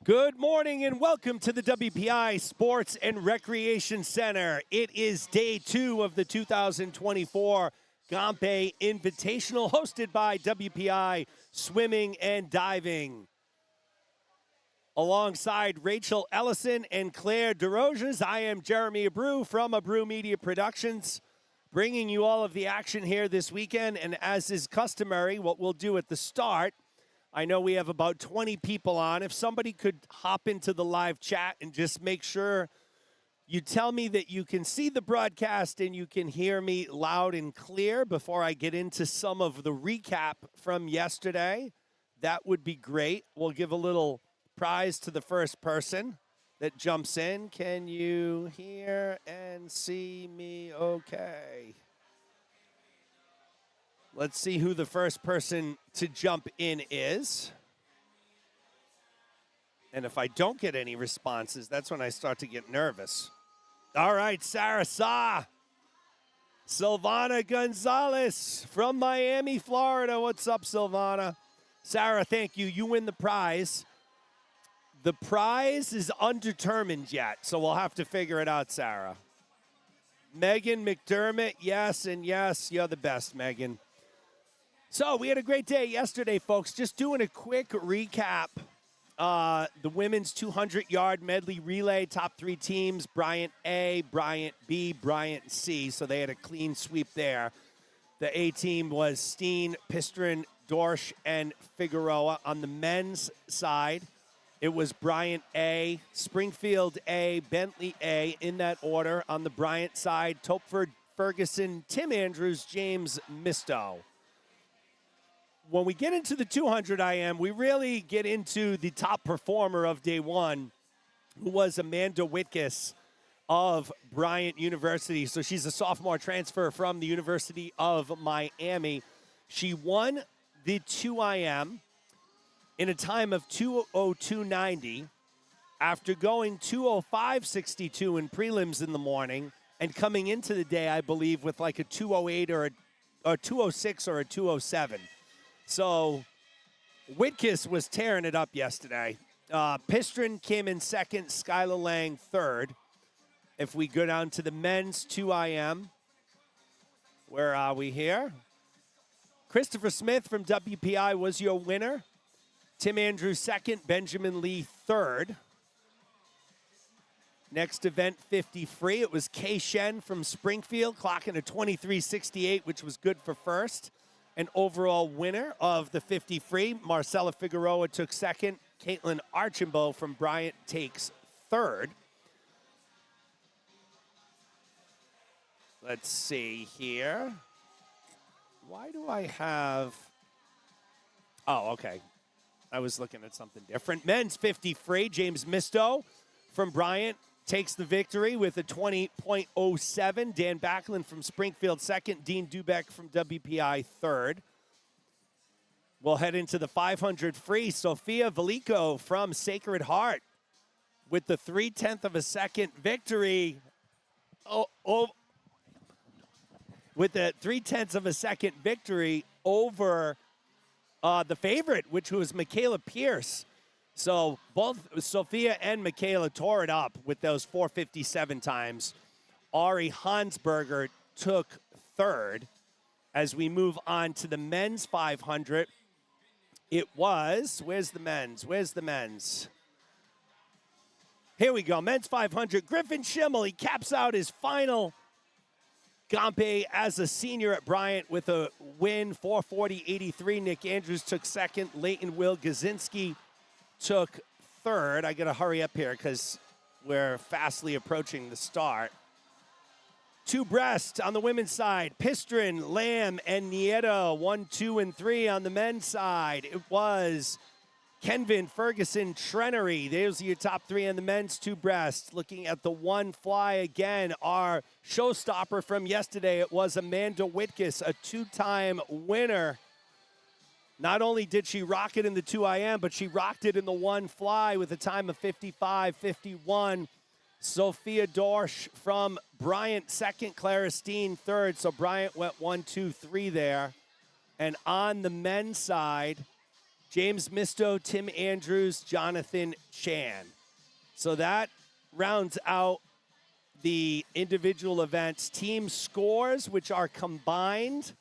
Good morning and welcome to the WPI Sports and Recreation Center. It is day 2 of the 2024 Gompei Invitational hosted by WPI Swimming and Diving. Alongside Rachel Ellison and Claire DeRoges, I am Jeremy Abreu from Abreu Media Productions, bringing you all of the action here this weekend. And as is customary, what we'll do at the start, I know we have about 20 people on. If somebody could hop into the live chat and just make sure you tell me that you can see the broadcast and you can hear me loud and clear before I get into some of the recap from yesterday, that would be great. We'll give a little prize to the first person that jumps in. Can you hear and see me okay? Let's see who the first person to jump in is. And if I don't get any responses, that's when I start to get nervous. All right, Sarah Sa. Silvana Gonzalez from Miami, Florida. What's up, Silvana? Sarah, thank you. You win the prize. The prize is undetermined yet, so we'll have to figure it out, Sarah. Megan McDermott, yes and yes. You're the best, Megan. So we had a great day yesterday, folks. Just doing a quick recap. The women's 200-yard medley relay, top 3 teams, Bryant A, Bryant B, Bryant C. So they had a clean sweep there. The A team was Steen, Pistrin, Dorsch, and Figueroa. On the men's side, it was Bryant A, Springfield A, Bentley A, in that order. On the Bryant side, Topford, Ferguson, Tim Andrews, James Misto. When we get into the 200 IM, we really get into the top performer of day 1, who was Amanda Whitkus of Bryant University. So she's a sophomore transfer from the University of Miami. She won the 2 IM in a time of 2:02.90 after going 2:05.62 in prelims in the morning and coming into the day, I believe, with like a 2:08 or a 2:06 or a 2:07. So Whitkus was tearing it up yesterday. Pistrin came in second, Skylar Lang third. If we go down to the men's 2 IM, where are we here? Christopher Smith from WPI was your winner. Tim Andrews second, Benjamin Lee third. Next event, 50 free. It was Kay Shen from Springfield, clocking a 23.68, which was good for first. An overall winner of the 50 free. Marcella Figueroa took second. Caitlin Archambault from Bryant takes third. Let's see here. Why do I have... Oh, okay. I was looking at something different. Men's 50 free. James Misto from Bryant takes the victory with a 20.07. Dan Backlund from Springfield second. Dean Dubeck from WPI third. We'll head into the 500 free. Sophia Velico from Sacred Heart with the 0.3 of a second victory. With the 0.3 of a second victory over the favorite, which was Michaela Pierce. So both Sophia and Michaela tore it up with those 4:57 times. Ari Hansberger took third. As we move on to the men's 500, it was, where's the men's? Here we go, men's 500. Griffin Schimmel, he caps out his final Gompei as a senior at Bryant with a win, 4:40.83. Nick Andrews took second. Leighton Will Gazinski took third. I got to hurry up here because we're fastly approaching the start. 2 breast on the women's side. Pistrin, Lamb, and Nieto, 1, 2, and 3 on the men's side. It was Kenvin, Ferguson, Trenery. Those are your top 3 on the men's 2 breast. Looking at the 1 fly again, our showstopper from yesterday, it was Amanda Whitkus, a 2-time winner. Not only did she rock it in the 2 IM, but she rocked it in the 1 fly with a time of 55.51. Sophia Dorsch from Bryant second, Clara Steen third. So Bryant went 1, 2, 3 there. And on the men's side, James Misto, Tim Andrews, Jonathan Chan. So that rounds out the individual events. Team scores, which are combined.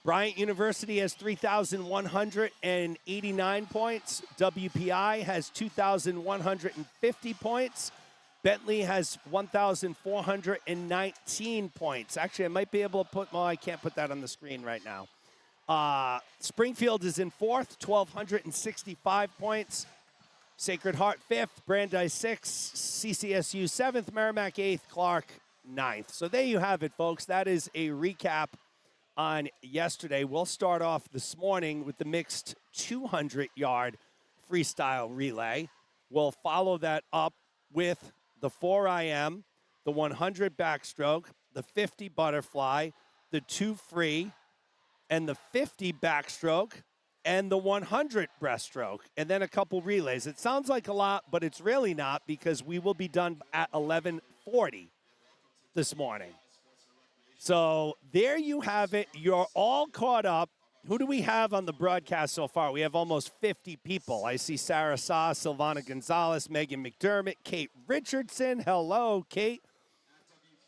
Bryant University has 3,189 points. WPI has 2,150 points. Bentley has 1,419 points. Actually, I might be able to put, well, I can't put that on the screen right now. Springfield is in fourth, 1,265 points. Sacred Heart fifth, Brandeis sixth, CCSU seventh, Merrimack eighth, Clark ninth. So there you have it, folks. That is a recap on yesterday. We'll start off this morning with the mixed 200-yard freestyle relay. We'll follow that up with the 4IM, the 100 backstroke, the 50 butterfly, the 2 free, and the 50 backstroke, and the 100 breaststroke, and then a couple relays. It sounds like a lot, but it's really not, because we will be done at 11:40 this morning. So there you have it. You're all caught up. Who do we have on the broadcast so far? We have almost 50 people. I see Sarah Saw, Silvana Gonzalez, Megan McDermott, Kate Richardson. Hello, Kate.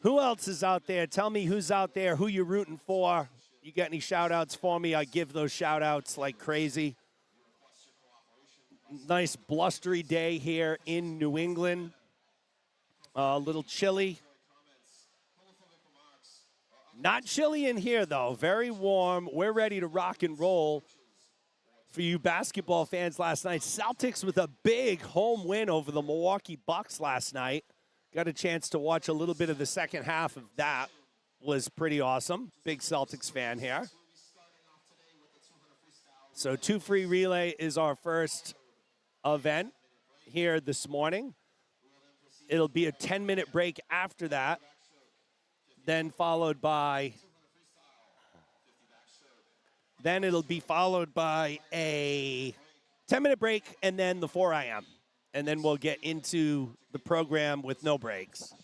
Who else is out there? Tell me who's out there, who you're rooting for. You got any shout-outs for me? I give those shout-outs like crazy. Nice blustery day here in New England. A little chilly. Not chilly in here, though. Very warm. We're ready to rock and roll. For you basketball fans last night, Celtics with a big home win over the Milwaukee Bucks last night. Got a chance to watch a little bit of the second half of that. Was pretty awesome. Big Celtics fan here. So 2 free relay is our first event here this morning. It'll be a 10-minute break after that, then it'll be followed by a 10-minute break and then the 4IM. And then we'll get into the program with no breaks.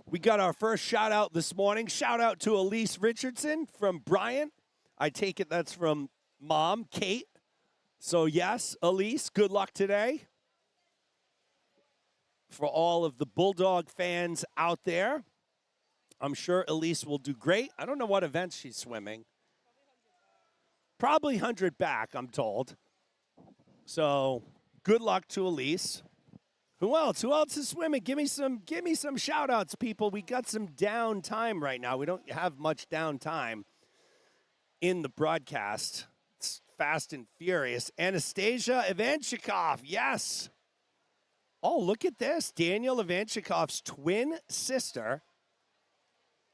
We got our first shout-out this morning. Shout-out to Elise Richardson from Bryant. I take it that's from Mom, Kate. So, yes, Elise, good luck today. For all of the Bulldog fans out there, I'm sure Elise will do great. I don't know what events she's swimming. Probably 100 back, I'm told. So, good luck to Elise. Who else? Who else is swimming? Give me some shout-outs, people. We got some downtime right now. We don't have much downtime in the broadcast. It's fast and furious. Anastasia Ivanchikov, yes. Oh, look at this. Daniel Ivanchikov's twin sister,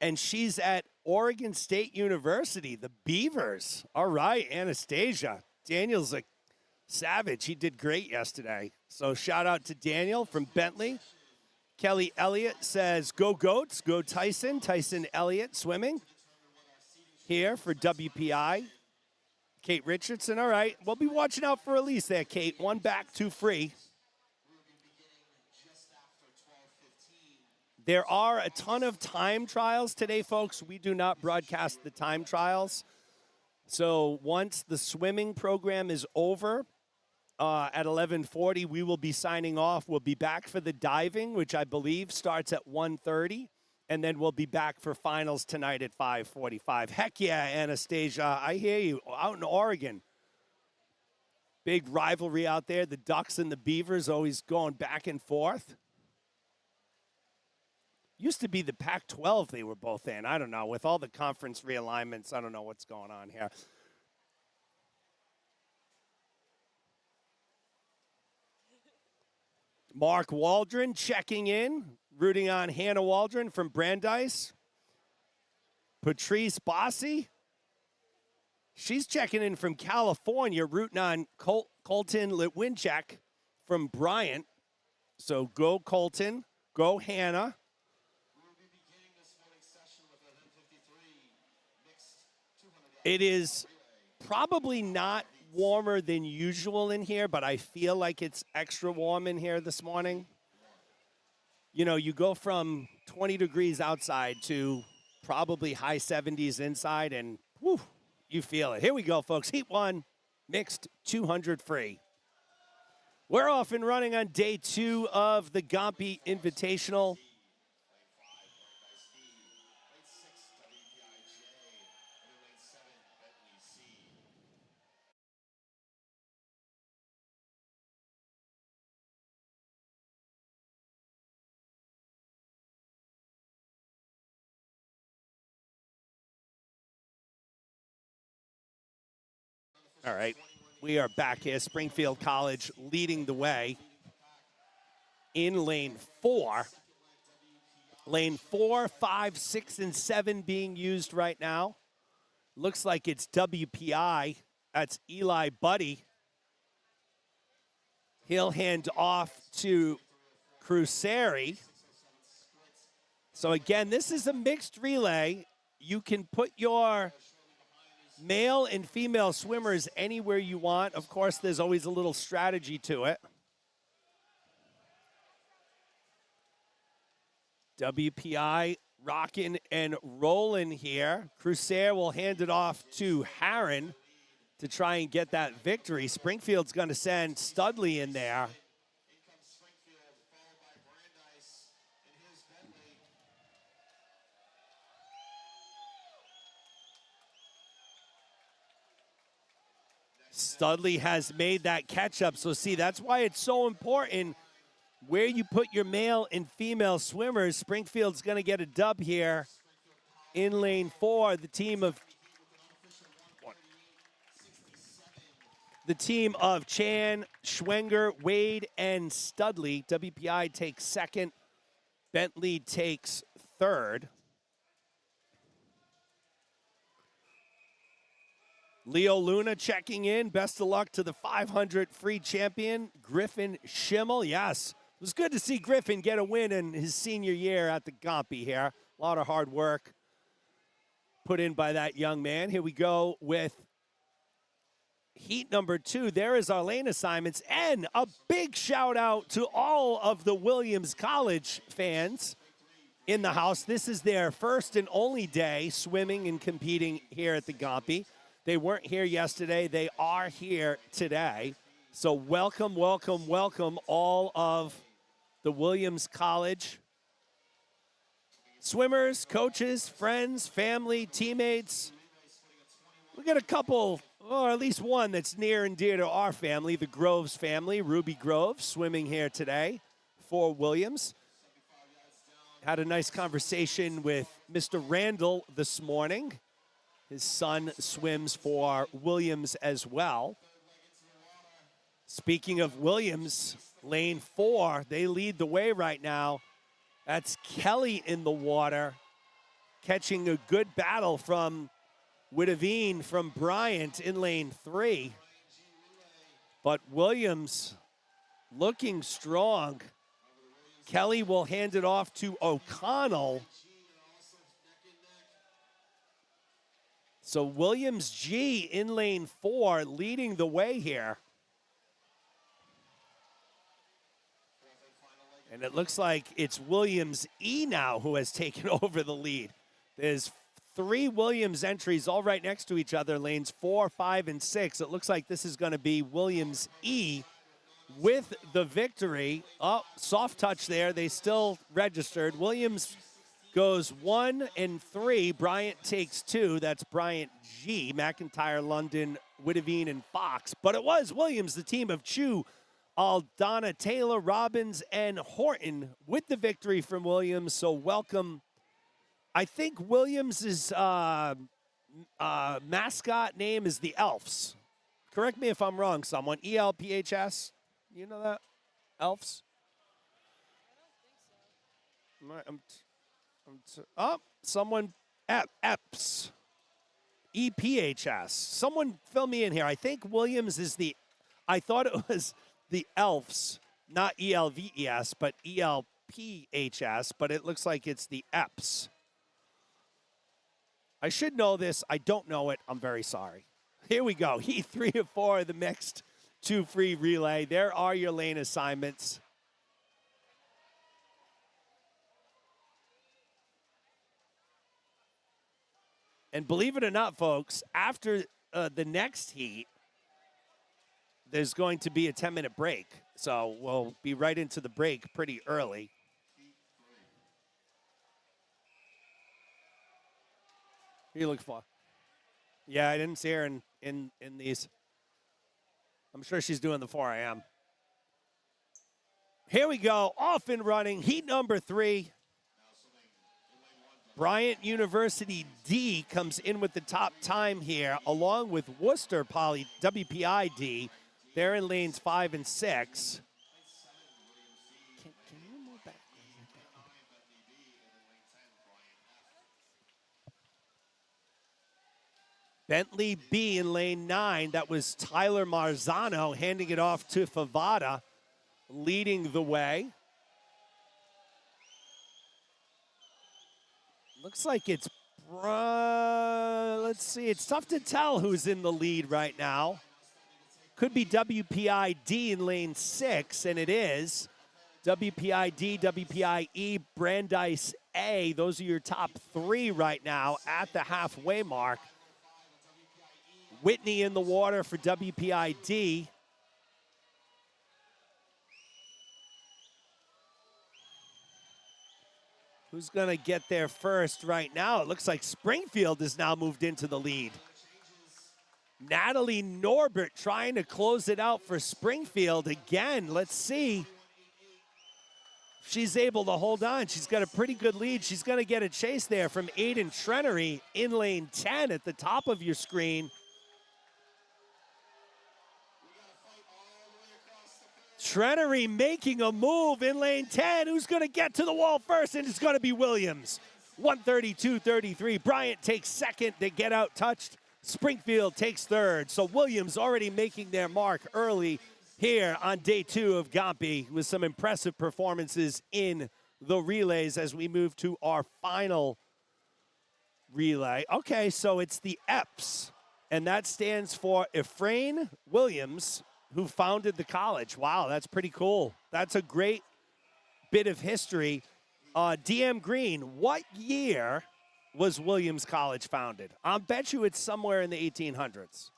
and she's at Oregon State University, the Beavers. All right, Anastasia. Daniel's a savage. He did great yesterday. So shout out to Daniel from Bentley. Kelly Elliott says, go Goats, go Tyson. Tyson Elliott swimming here for WPI. Kate Richardson, all right. We'll be watching out for Elise there, Kate. 1 back, 2 free. There are a ton of time trials today, folks. We do not broadcast the time trials. So once the swimming program is over, at 11:40, we will be signing off. We'll be back for the diving, which I believe starts at 1:30, and then we'll be back for finals tonight at 5:45. Heck yeah, Anastasia, I hear you. Out in Oregon, big rivalry out there. The Ducks and the Beavers always going back and forth. Used to be the Pac-12 they were both in. I don't know. With all the conference realignments, I don't know what's going on here. Mark Waldron checking in, rooting on Hannah Waldron from Brandeis. Patrice Bossi, she's checking in from California, rooting on Colton Litwinchek from Bryant. So go Colton, go Hannah. It is probably not warmer than usual in here, but I feel like it's extra warm in here this morning. You know, you go from 20 degrees outside to probably high 70s inside, and whew, you feel it. Here we go, folks. Heat 1, mixed 200 free. We're off and running on day 2 of the Gompei Invitational. All right, we are back here. Springfield College leading the way in lane 4. Lane 4, 5, 6, and 7 being used right now. Looks like it's WPI. That's Eli Buddy. He'll hand off to Crucieri. So again, this is a mixed relay. You can put your male and female swimmers anywhere you want. Of course, there's always a little strategy to it. WPI rocking and rolling here. Crucier will hand it off to Harron to try and get that victory. Springfield's going to send Studley in there. Studley has made that catch up. So see, that's why it's so important where you put your male and female swimmers. Springfield's going to get a dub here in lane 4. The team of Chan, Schwenger, Wade, and Studley. WPI takes second. Bentley takes third. Leo Luna checking in. Best of luck to the 500 free champion, Griffin Schimmel. Yes, it was good to see Griffin get a win in his senior year at the Gompei here. A lot of hard work put in by that young man. Here we go with heat number 2. There is our lane assignments, and a big shout out to all of the Williams College fans in the house. This is their first and only day swimming and competing here at the Gompei. They weren't here yesterday. They are here today. So welcome, welcome, welcome all of the Williams College swimmers, coaches, friends, family, teammates. We got a couple, or at least one that's near and dear to our family, the Groves family, Ruby Groves, swimming here today for Williams. Had a nice conversation with Mr. Randall this morning. His son swims for Williams as well. Speaking of Williams, lane 4, they lead the way right now. That's Kelly in the water, catching a good battle from Witteveen from Bryant in lane 3. But Williams looking strong. Kelly will hand it off to O'Connell. So Williams G in lane 4 leading the way here. And it looks like it's Williams E now who has taken over the lead. There's 3 Williams entries all right next to each other, lanes 4, 5, and 6. It looks like this is going to be Williams E with the victory. Oh, soft touch there. They still registered. Williams goes 1 and 3. Bryant takes 2. That's Bryant G. McIntyre, London, Witteveen, and Fox. But it was Williams, the team of Chu, Aldana, Taylor, Robbins, and Horton with the victory from Williams. So welcome. I think Williams' mascot name is the Elfs. Correct me if I'm wrong, someone. ELPHS. You know that? Elfs? Someone, EPS. EPHS. Someone fill me in here. I think Williams is I thought it was the Elfs, not ELVES, but ELPHS, but it looks like it's the EPS. I should know this. I don't know it. I'm very sorry. Here we go. Heat 3 of 4 of the mixed 2 free relay. There are your lane assignments. And believe it or not, folks, after the next heat, there's going to be a 10-minute break. So we'll be right into the break pretty early. Who are you looking for? Yeah, I didn't see her in these. I'm sure she's doing the 4 a.m. Here we go, off and running, heat number 3. Bryant University D comes in with the top time here, along with Worcester Poly WPI D. They're in lanes 5 and 6. Can you move back? Bentley B in lane 9. That was Tyler Marzano handing it off to Favada, leading the way. Looks like it's, let's see, it's tough to tell who's in the lead right now. Could be WPID in lane 6, and it is. WPID, WPIE, Brandeis A. Those are your top 3 right now at the halfway mark. Whitney in the water for WPID. Who's going to get there first right now? It looks like Springfield has now moved into the lead. Natalie Norbert trying to close it out for Springfield again. Let's see if she's able to hold on. She's got a pretty good lead. She's going to get a chase there from Aiden Trenery in lane 10 at the top of your screen. Trenery making a move in lane 10. Who's going to get to the wall first? And it's going to be Williams. 132.33. Bryant takes second. They get out touched. Springfield takes third. So Williams already making their mark early here on day 2 of Gompei with some impressive performances in the relays as we move to our final relay. Okay, so it's the EPS, and that stands for Ephraim Williams, who founded the college. Wow, that's pretty cool. That's a great bit of history. DM Green, what year was Williams College founded? I'll bet you it's somewhere in the 1800s.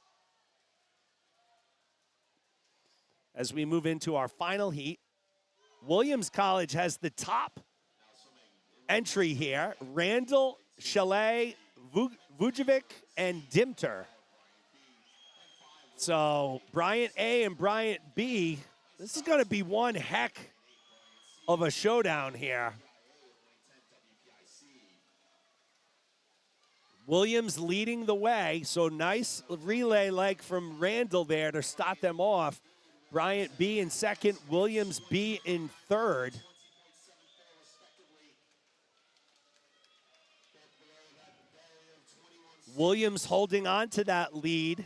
As we move into our final heat, Williams College has the top entry here. Randall, Chalet, Vujovic, and Dimter. So Bryant A and Bryant B, this is going to be one heck of a showdown here. Williams leading the way, so nice relay leg from Randall there to start them off. Bryant B in second, Williams B in third. Williams holding on to that lead.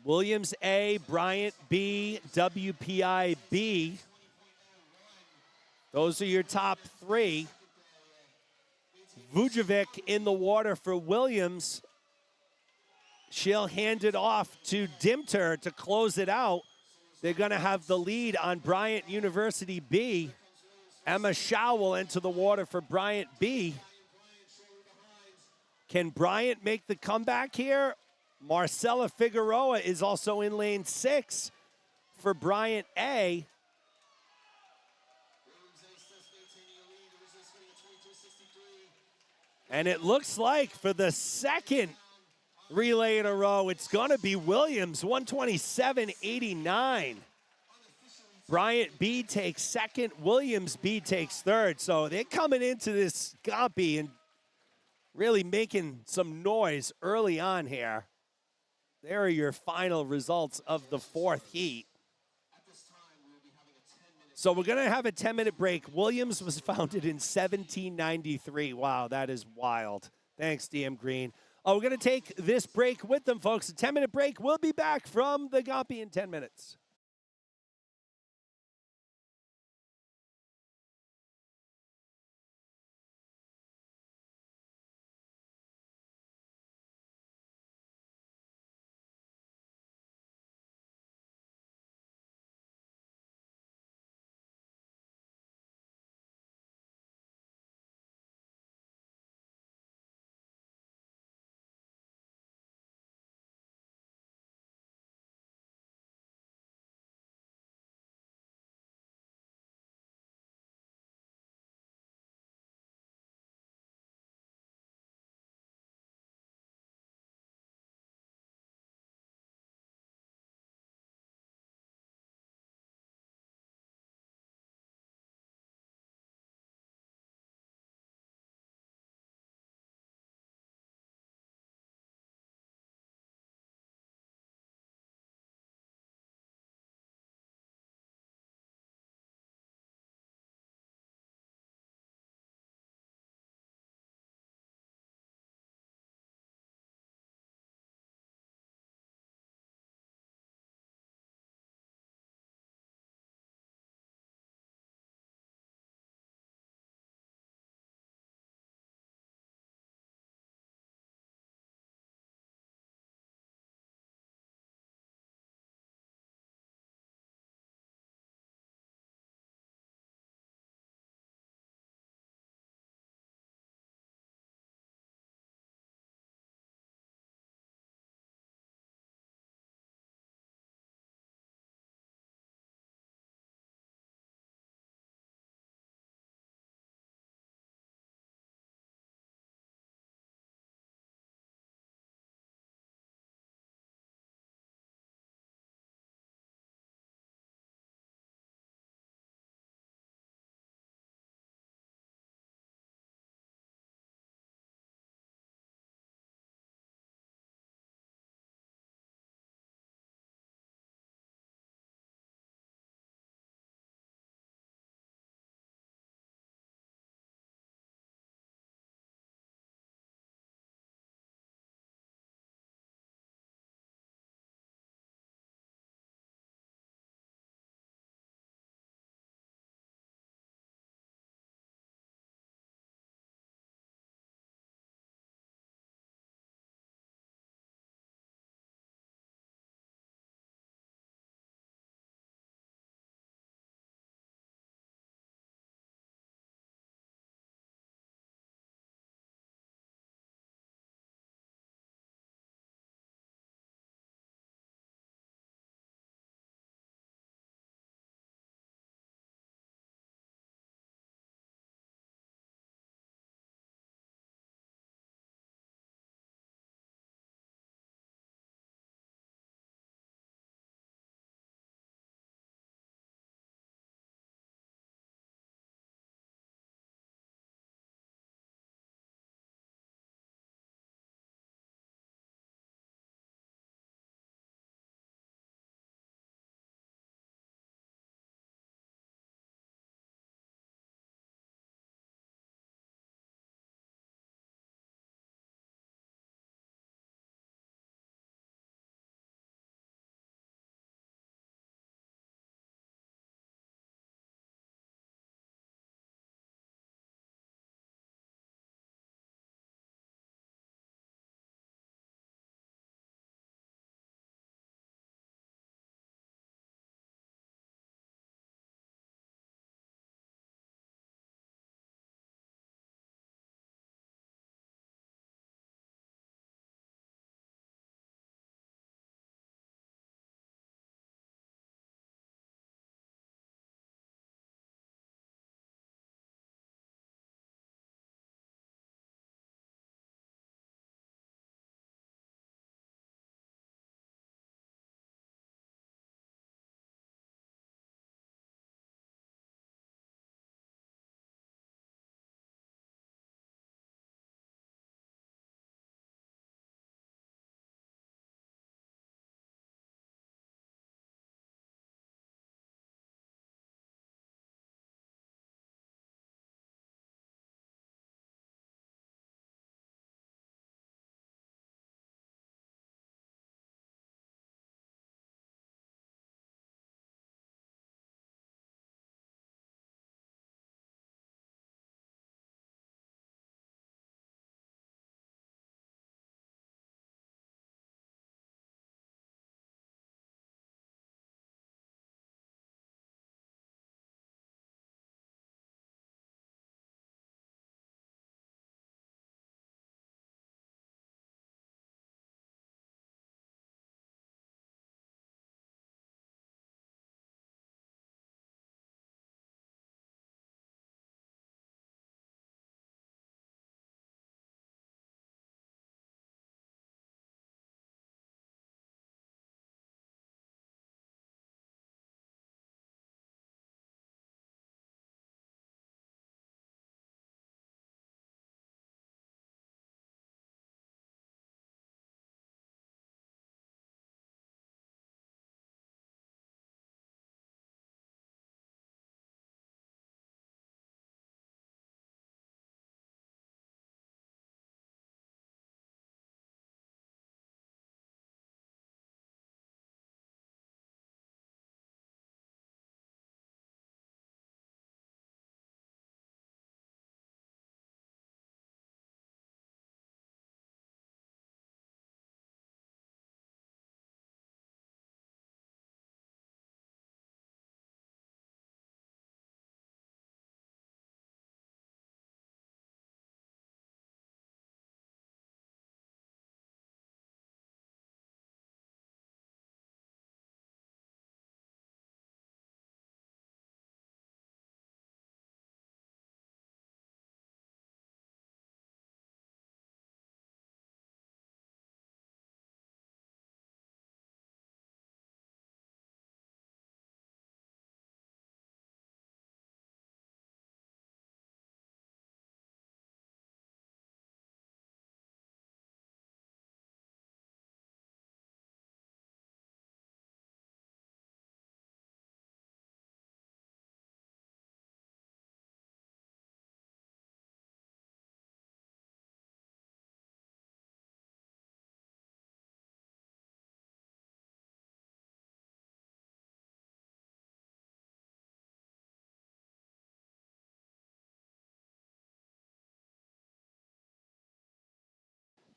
Williams A, Bryant B, WPI B. Those are your top 3. Vujovic in the water for Williams. She'll hand it off to Dimter to close it out. They're going to have the lead on Bryant University B. Emma Shaw will enter the water for Bryant B. Can Bryant make the comeback here? Marcella Figueroa is also in lane 6 for Bryant A. And it looks like for the second relay in a row, it's going to be Williams, 127.89. Bryant B takes second, Williams B takes third. So they're coming into this Gompei and really making some noise early on here. There are your final results of the 4th heat. So we're going to have a 10-minute break. Williams was founded in 1793. Wow, that is wild. Thanks, DM Green. We're going to take this break with them, folks. A 10-minute break. We'll be back from the Gompei in 10 minutes.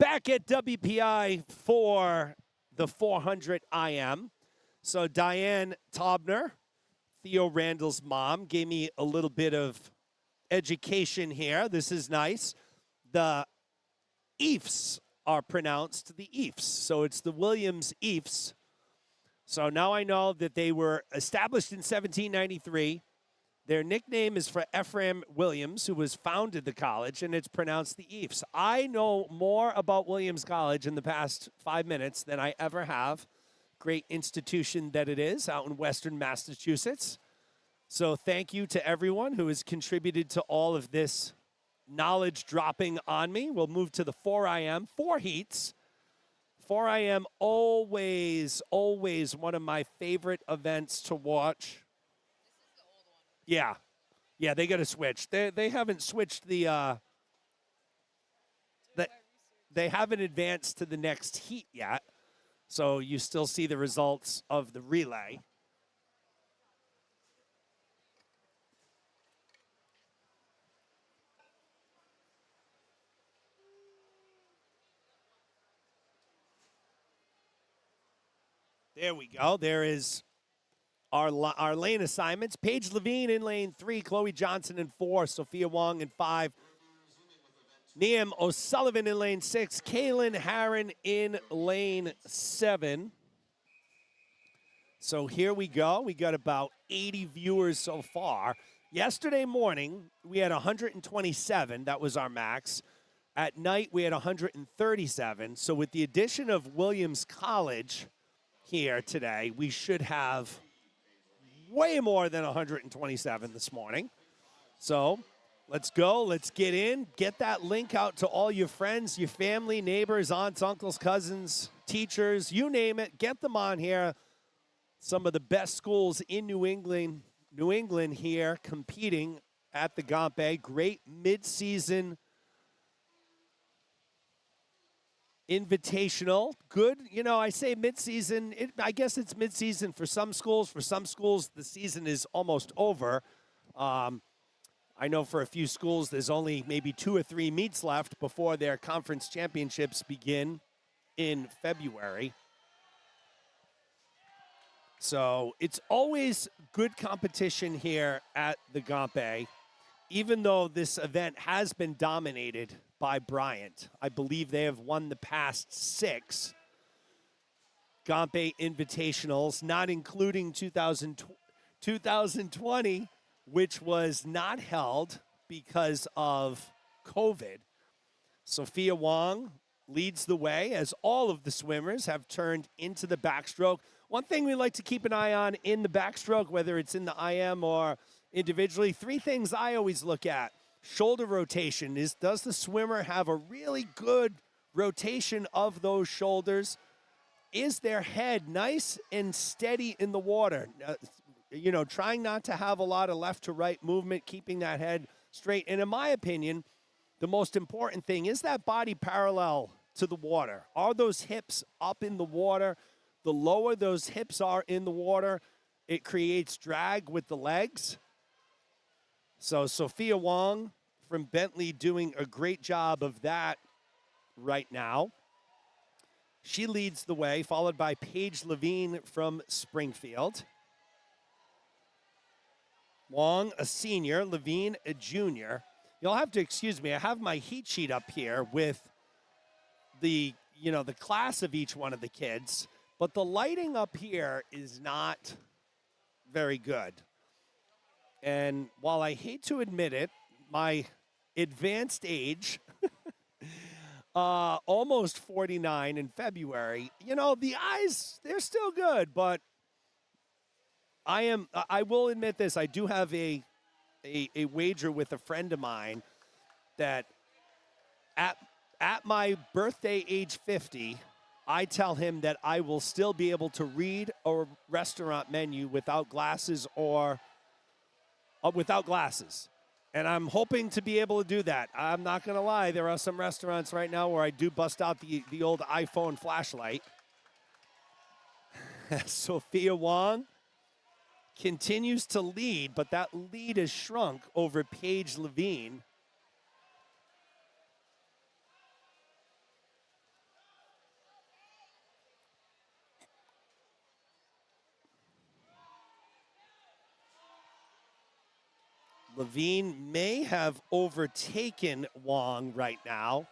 Back at WPI for the 400 IM. So Diane Taubner, Theo Randall's mom, gave me a little bit of education here. This is nice. The Eefs are pronounced the Eefs. So it's the Williams Eefs. So now I know that they were established in 1793. Their nickname is for Ephraim Williams, who was founded the college, and it's pronounced the Eefs. I know more about Williams College in the past 5 minutes than I ever have. Great institution that it is out in Western Massachusetts. So thank you to everyone who has contributed to all of this knowledge dropping on me. We'll move to the 4IM, 4 heats. 4IM, always one of my favorite events to watch. Yeah. Yeah, they got to switch. They haven't switched the they haven't advanced to the next heat yet. So you still see the results of the relay. There we go. There is our lane assignments. Paige Levine in lane 3, Chloe Johnson in 4, Sophia Wong in 5, Niam O'Sullivan in lane 6, Kaylin Harron in lane 7. So here we go. We got about 80 viewers so far. Yesterday morning, we had 127. That was our max. At night, we had 137. So with the addition of Williams College here today, we should have way more than 127 this morning. So let's go. Let's get in. Get that link out to all your friends, your family, neighbors, aunts, uncles, cousins, teachers, you name it. Get them on here. Some of the best schools in New England here competing at the Gompei. Great mid-season invitational. Good. You know, I say mid-season. I guess it's mid-season for some schools. For some schools, the season is almost over. I know for a few schools, there's only maybe 2 or 3 meets left before their conference championships begin in February. So it's always good competition here at the Gompei, even though this event has been dominated by Bryant. I believe they have won the past 6 Gompei Invitationals, not including 2020, which was not held because of COVID. Sophia Wong leads the way as all of the swimmers have turned into the backstroke. One thing we like to keep an eye on in the backstroke, whether it's in the IM or individually, 3 things I always look at. Shoulder rotation. Does the swimmer have a really good rotation of those shoulders? Is their head nice and steady in the water? You know, trying not to have a lot of left to right movement, keeping that head straight. And in my opinion, the most important thing is that body parallel to the water. Are those hips up in the water? The lower those hips are in the water, it creates drag with the legs. So Sophia Wong from Bentley doing a great job of that right now. She leads the way, followed by Paige Levine from Springfield. Wong, a senior, Levine, a junior. You'll have to excuse me. I have my heat sheet up here with the class of each one of the kids. But the lighting up here is not very good. And while I hate to admit it, my advanced age, almost 49 in February, you know, the eyes, they're still good. But I will admit this, I do have a wager with a friend of mine that at my birthday age 50, I tell him that I will still be able to read a restaurant menu without glasses or without glasses. And I'm hoping to be able to do that. I'm not going to lie. There are some restaurants right now where I do bust out the old iPhone flashlight. Sophia Wong continues to lead, but that lead has shrunk over Paige Levine. Levine may have overtaken Wong right now,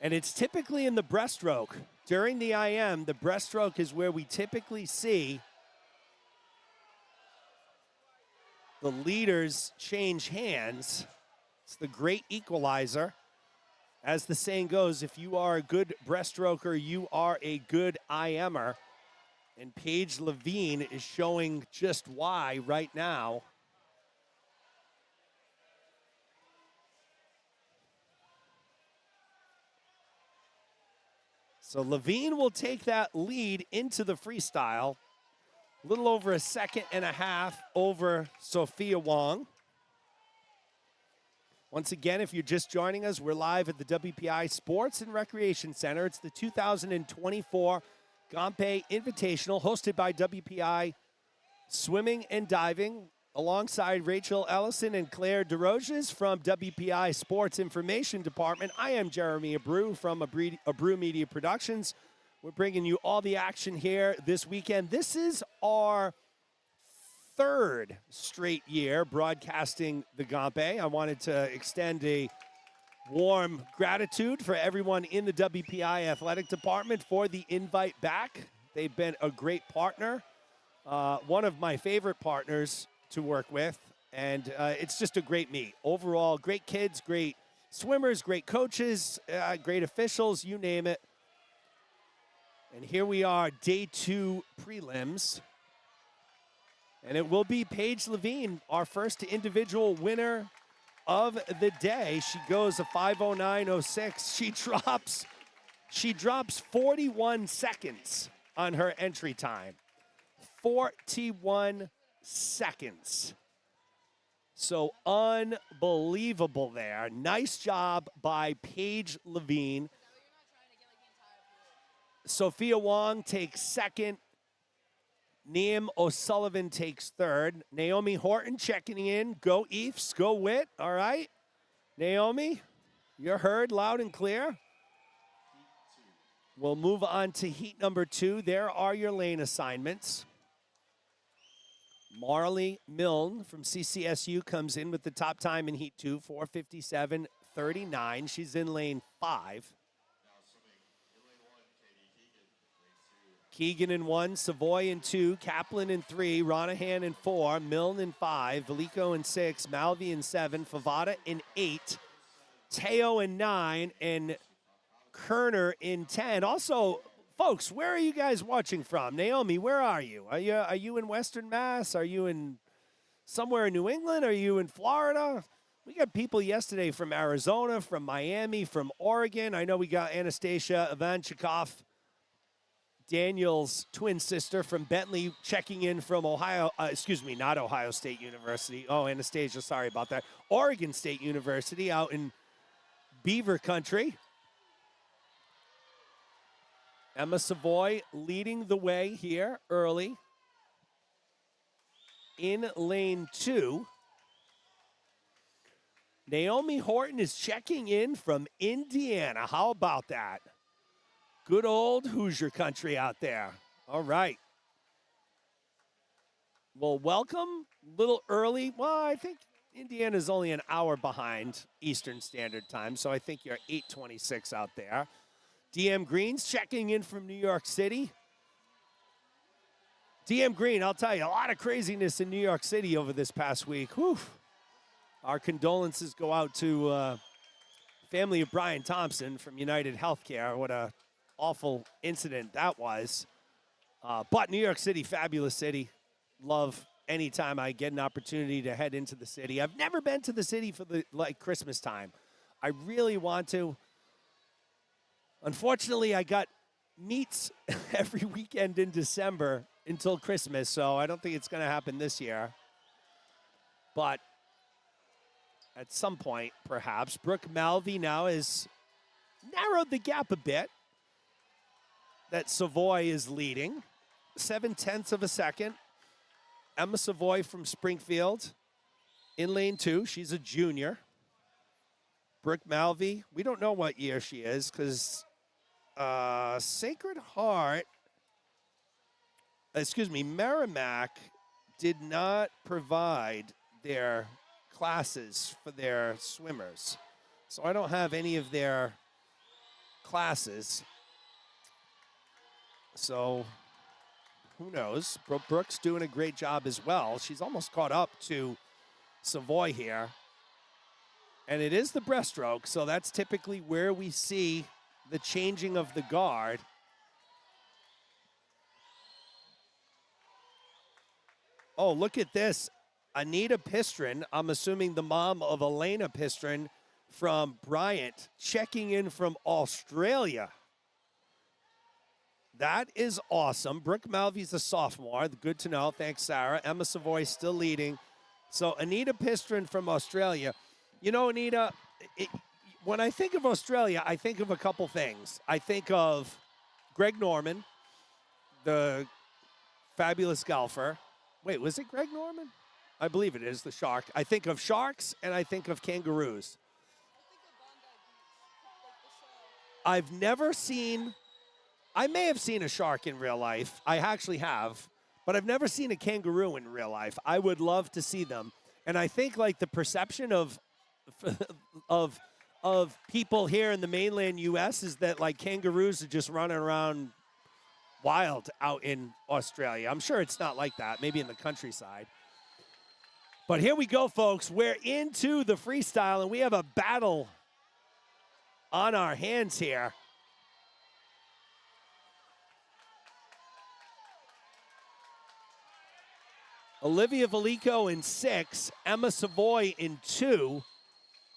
and it's typically in the breaststroke. During the IM, the breaststroke is where we typically see the leaders change hands. It's the great equalizer. As the saying goes, if you are a good breaststroker, you are a good IMer. And Paige Levine is showing just why right now. So Levine will take that lead into the freestyle. A little over a second and a half over Sophia Wong. Once again, if you're just joining us, we're live at the WPI Sports and Recreation Center. It's the 2024 Gompei Invitational, hosted by WPI Swimming and Diving, alongside Rachel Ellison and Claire DeRoges from WPI Sports Information Department. I am Jeremy Abreu from Abreu Media Productions. We're bringing you all the action here this weekend. This is our third straight year broadcasting the Gompei. I wanted to extend a warm gratitude for everyone in the WPI Athletic Department for the invite back. They've been a great partner, one of my favorite partners to work with, and it's just a great meet. Overall, great kids, great swimmers, great coaches, great officials, you name it. And here we are, day 2 prelims. And it will be Paige Levine, our first individual winner of the day. She goes a 5:09.06. She drops 41 seconds on her entry time. 41 seconds. So unbelievable there. Nice job by Paige Levine. Sophia Wong takes second. Neam O'Sullivan takes third. Naomi Horton checking in. Go Eefs, go Wit. All right. Naomi, you're heard loud and clear. We'll move on to heat number 2. There are your lane assignments. Marley Milne from CCSU comes in with the top time in heat 2, 4:57.39. She's in lane 5. Keegan in 1, Savoy in 2, Kaplan in 3, Ronahan in 4, Milne in 5, Velico in 6, Malvi in 7, Favada in 8, Teo in 9, and Kerner in 10. Also, folks, where are you guys watching from? Naomi, where are you? Are you in Western Mass? Are you in somewhere in New England? Are you in Florida? We got people yesterday from Arizona, from Miami, from Oregon. I know we got Anastasia Ivanchikov, Daniel's twin sister from Bentley, checking in from Ohio, not Ohio State University. Oh, Anastasia, sorry about that. Oregon State University out in Beaver Country. Emma Savoy leading the way here early in lane 2. Naomi Horton is checking in from Indiana. How about that? Good old Hoosier country out there. All right. Well, welcome. A little early. Well, I think Indiana's only an hour behind Eastern Standard Time, so I think you're 8:26 out there. DM Green's checking in from New York City. DM Green, I'll tell you, a lot of craziness in New York City over this past week. Whew. Our condolences go out to family of Brian Thompson from United Healthcare. What a awful incident that was. But New York City, fabulous city. Love anytime I get an opportunity to head into the city. I've never been to the city for the Christmas time. I really want to. Unfortunately, I got meets every weekend in December until Christmas, so I don't think it's going to happen this year. But at some point, perhaps. Brooke Malvi now has narrowed the gap a bit that Savoy is leading. 0.7 of a second. Emma Savoy from Springfield in lane 2. She's a junior. Brooke Malvi, we don't know what year she is because Merrimack did not provide their classes for their swimmers. So I don't have any of their classes. So who knows? Brooke's doing a great job as well. She's almost caught up to Savoy here. And it is the breaststroke, so that's typically where we see the changing of the guard. Oh, look at this. Anita Pistrin, I'm assuming the mom of Elena Pistrin from Bryant, checking in from Australia. That is awesome. Brooke Malvy's a sophomore. Good to know. Thanks, Sarah. Emma Savoy still leading. So Anita Pistrin from Australia. You know, Anita, when I think of Australia, I think of a couple things. I think of Greg Norman, the fabulous golfer. Wait, was it Greg Norman? I believe it is, the shark. I think of sharks, and I think of kangaroos. I've never seen, I may have seen a shark in real life. I actually have, but I've never seen a kangaroo in real life. I would love to see them. And I think, like, the perception of people here in the mainland U.S. is that, like, kangaroos are just running around wild out in Australia. I'm sure it's not like that, maybe in the countryside. But here we go, folks. We're into the freestyle, and we have a battle on our hands here. Olivia Velico in 6, Emma Savoy in 2.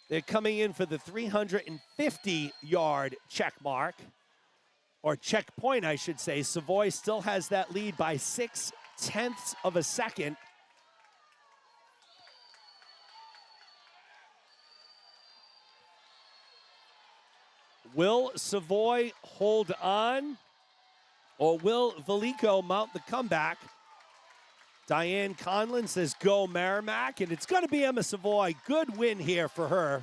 They're coming in for the 350-yard check mark, or checkpoint, I should say. Savoy still has that lead by 0.6 of a second. Will Savoy hold on, or will Velico mount the comeback? Diane Conlon says, go Merrimack, and it's going to be Emma Savoy. Good win here for her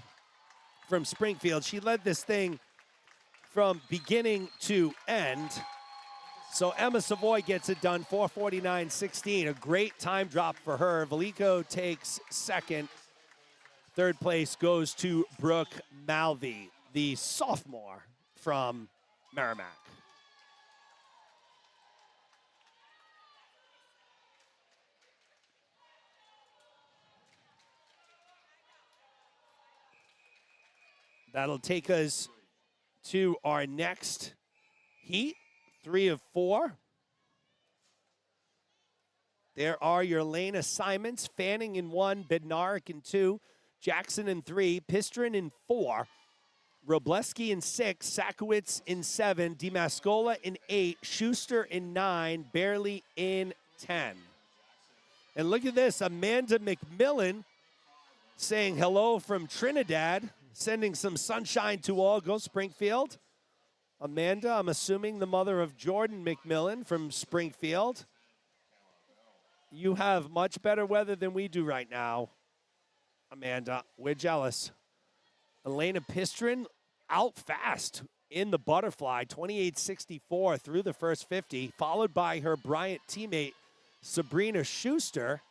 from Springfield. She led this thing from beginning to end. So Emma Savoy gets it done, 4:49.16. A great time drop for her. Velico takes second. Third place goes to Brooke Malvy, the sophomore from Merrimack. That'll take us to our next heat, 3 of 4. There are your lane assignments. Fanning in 1, Bednarik in 2, Jackson in 3, Pistrin in 4, Robleski in 6, Sakowitz in 7, DiMascola in 8, Schuster in 9, Barely in 10. And look at this, Amanda McMillan saying hello from Trinidad, sending some sunshine to all. Go Springfield. Amanda, I'm assuming the mother of Jordan McMillan from Springfield. You have much better weather than we do right now, Amanda. We're jealous. Elena Pistrin out fast in the butterfly, 28.64 through the first 50, followed by her Bryant teammate, Sabrina Schuster,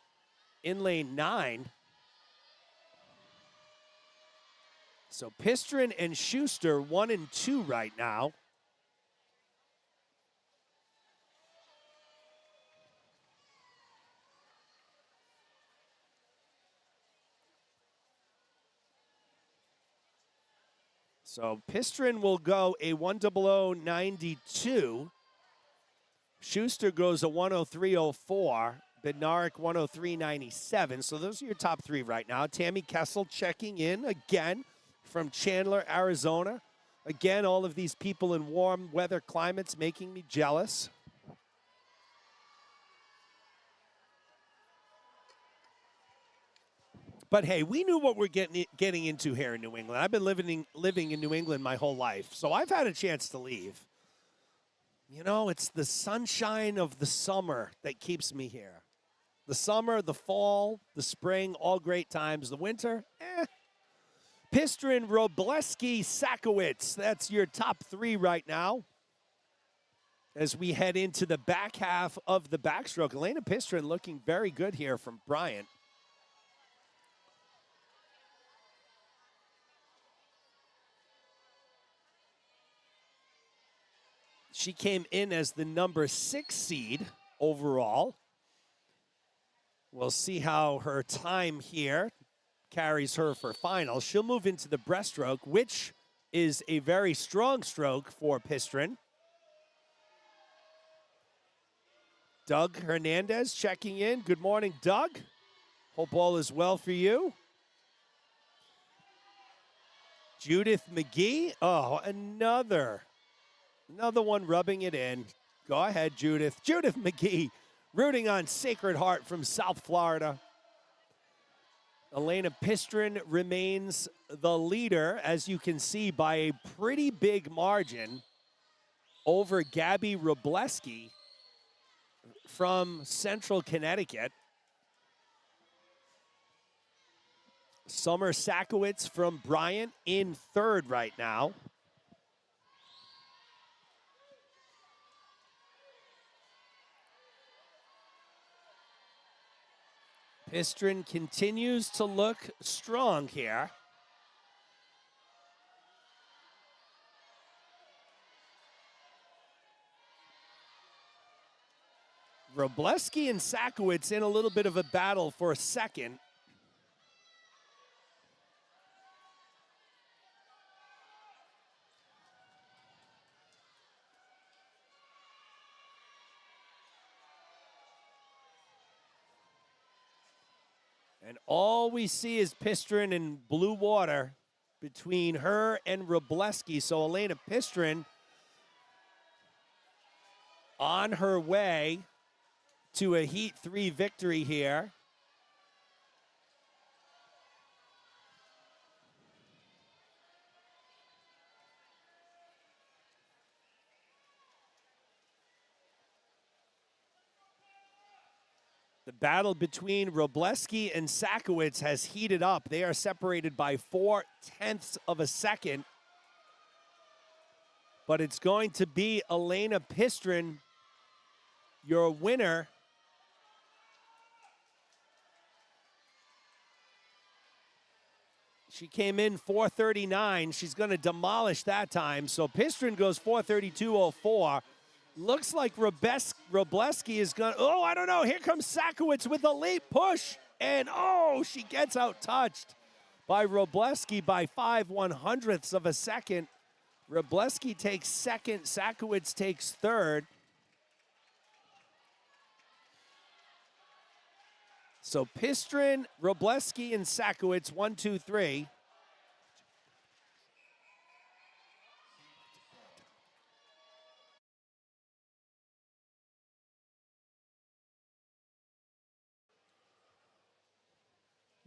in lane 9. So Pistrin and Schuster 1 and 2 right now. So Pistrin will go a 1:00.92. Schuster goes a 1:03.04. Bednarik 1:03.97. So those are your top 3 right now. Tammy Kessel checking in again from Chandler, Arizona. Again, all of these people in warm weather climates making me jealous. But hey, we knew what we're getting into here in New England. I've been living in New England my whole life, so I've had a chance to leave. You know, it's the sunshine of the summer that keeps me here. The summer, the fall, the spring, all great times. The winter, Pistrin, Robleski, Sakowitz. That's your top 3 right now. As we head into the back half of the backstroke. Elena Pistrin looking very good here from Bryant. She came in as the number 6 seed overall. We'll see how her time here carries her for finals. She'll move into the breaststroke, which is a very strong stroke for Pistrin. Doug Hernandez checking in. Good morning, Doug. Hope all is well for you. Judith McGee. Oh, another one rubbing it in. Go ahead, Judith. Judith McGee, rooting on Sacred Heart from South Florida. Elena Pistrin remains the leader, as you can see, by a pretty big margin over Gabby Robleski from Central Connecticut. Summer Sakowitz from Bryant in third right now. Pistrin continues to look strong here. Robleski and Sakowitz in a little bit of a battle for a second. And all we see is Pistrin in blue water between her and Robleski. So Elena Pistrin on her way to a Heat 3 victory here. The battle between Robleski and Sakowitz has heated up. They are separated by 0.4 of a second. But it's going to be Elena Pistrin, your winner. She came in 4:39. She's going to demolish that time. So Pistrin goes 4:32.04. Looks like Robleski is going to, oh, I don't know. Here comes Sakowitz with a late push. And, oh, she gets out-touched by Robleski by 5/100ths of a second. Robleski takes second. Sakowitz takes third. So Pistrin, Robleski, and Sakowitz, 1, 2, 3.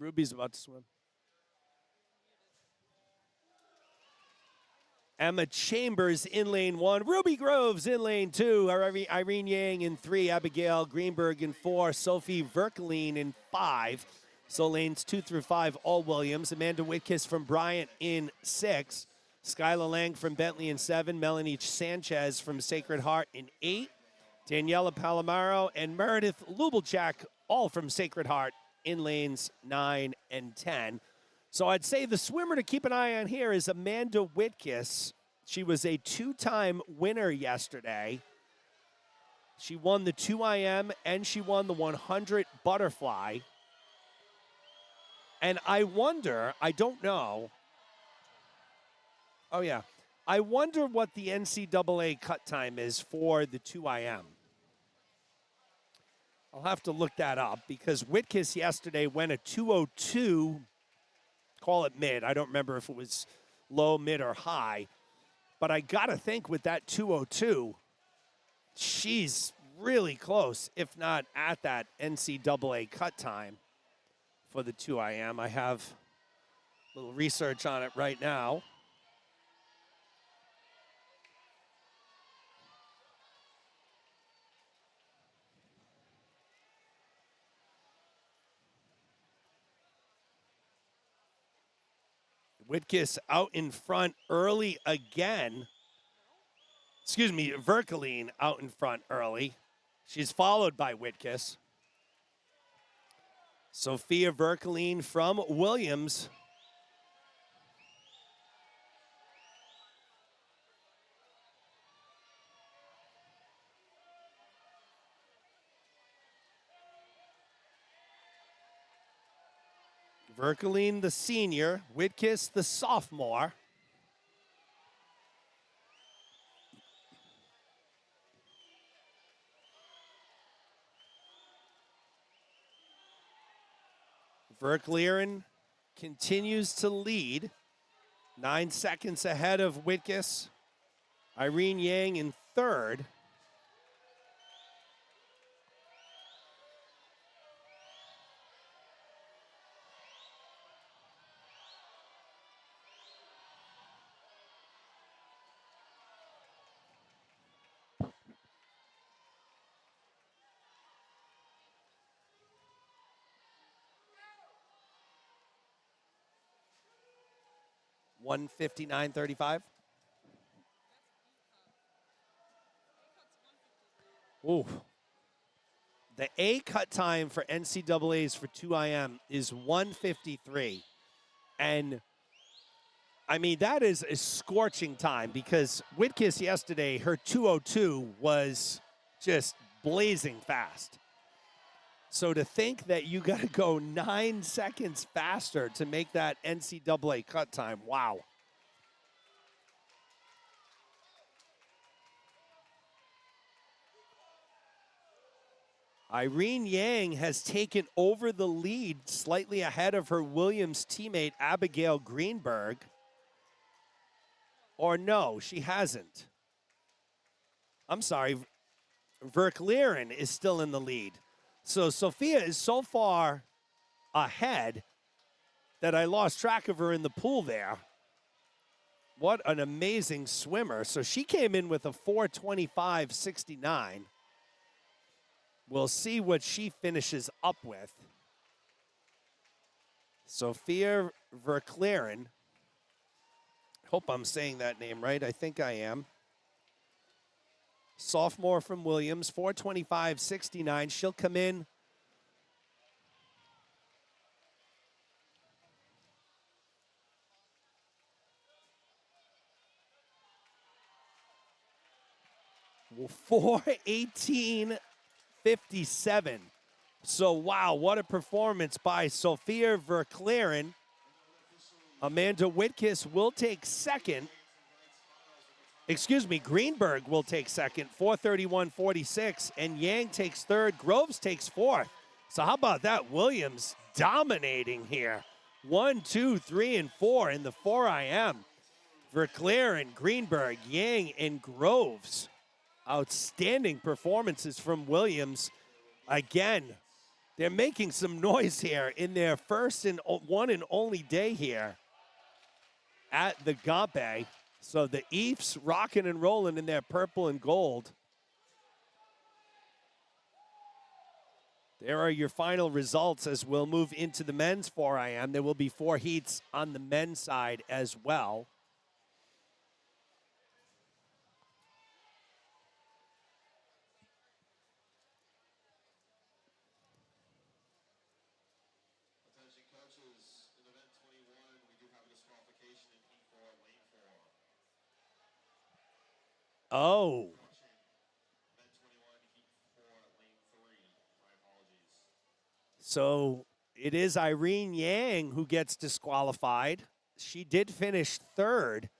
Ruby's about to swim. Emma Chambers in lane 1. Ruby Groves in lane 2. Irene Yang in 3. Abigail Greenberg in 4. Sophie Verkeline in 5. So lanes 2 through 5, all Williams. Amanda Whitkiss from Bryant in 6. Skyla Lang from Bentley in 7. Melanie Sanchez from Sacred Heart in 8. Daniela Palomaro and Meredith Lubelchak, all from Sacred Heart, in lanes 9 and 10. So I'd say the swimmer to keep an eye on here is Amanda Whitkiss. She was a 2-time winner yesterday. She won the 2IM and she won the 100 butterfly. And I wonder, I don't know. Oh, yeah. I wonder what the NCAA cut time is for the 2IM. I'll have to look that up because Whitkiss yesterday went a 2:02. Call it mid. I don't remember if it was low, mid, or high. But I got to think with that 2:02, she's really close, if not at that NCAA cut time for the 2IM. I have a little research on it right now. Whitkiss out in front early again. Excuse me, Verkeline out in front early. She's followed by Whitkiss. Sophia Verkeline from Williams. Verkeleen, the senior. Whitkiss, the sophomore. Verkleeren continues to lead. 9 seconds ahead of Whitkiss. Irene Yang in third. $159.35. Ooh. The A cut time for NCAAs for 2IM is 1:53. And I mean, that is a scorching time because Whitkiss yesterday, her 2:02 was just blazing fast. So to think that you got to go 9 seconds faster to make that NCAA cut time, wow. Irene Yang has taken over the lead slightly ahead of her Williams teammate, Abigail Greenberg. Or no, she hasn't. I'm sorry, Verkleeren is still in the lead. So Sophia is so far ahead that I lost track of her in the pool there. What an amazing swimmer. So she came in with a 4:25.69. We'll see what she finishes up with. Sophia Verkleeren. Hope I'm saying that name right. I think I am. Sophomore from Williams, 4:25.69. She'll come in $4:18.57. So, wow, what a performance by Sophia Verkleeren. Amanda Whitkiss will take second. Excuse me, Greenberg will take second, 4:31.46, and Yang takes third. Groves takes fourth. So how about that? Williams dominating here. 1, 2, 3, and 4 in the 4IM. Verkleeren, Greenberg, Yang, and Groves. Outstanding performances from Williams. Again, they're making some noise here in their first and one and only day here at the Gompei. So the Eefs rocking and rolling in their purple and gold. There are your final results as we'll move into the men's 4IM. There will be 4 heats on the men's side as well. Attention coaches, in event 21, we do have a disqualification in heat 4, lane 4. Oh. Event 21, heat 4, lane 3. My apologies. So it is Irene Yang who gets disqualified. She did finish third.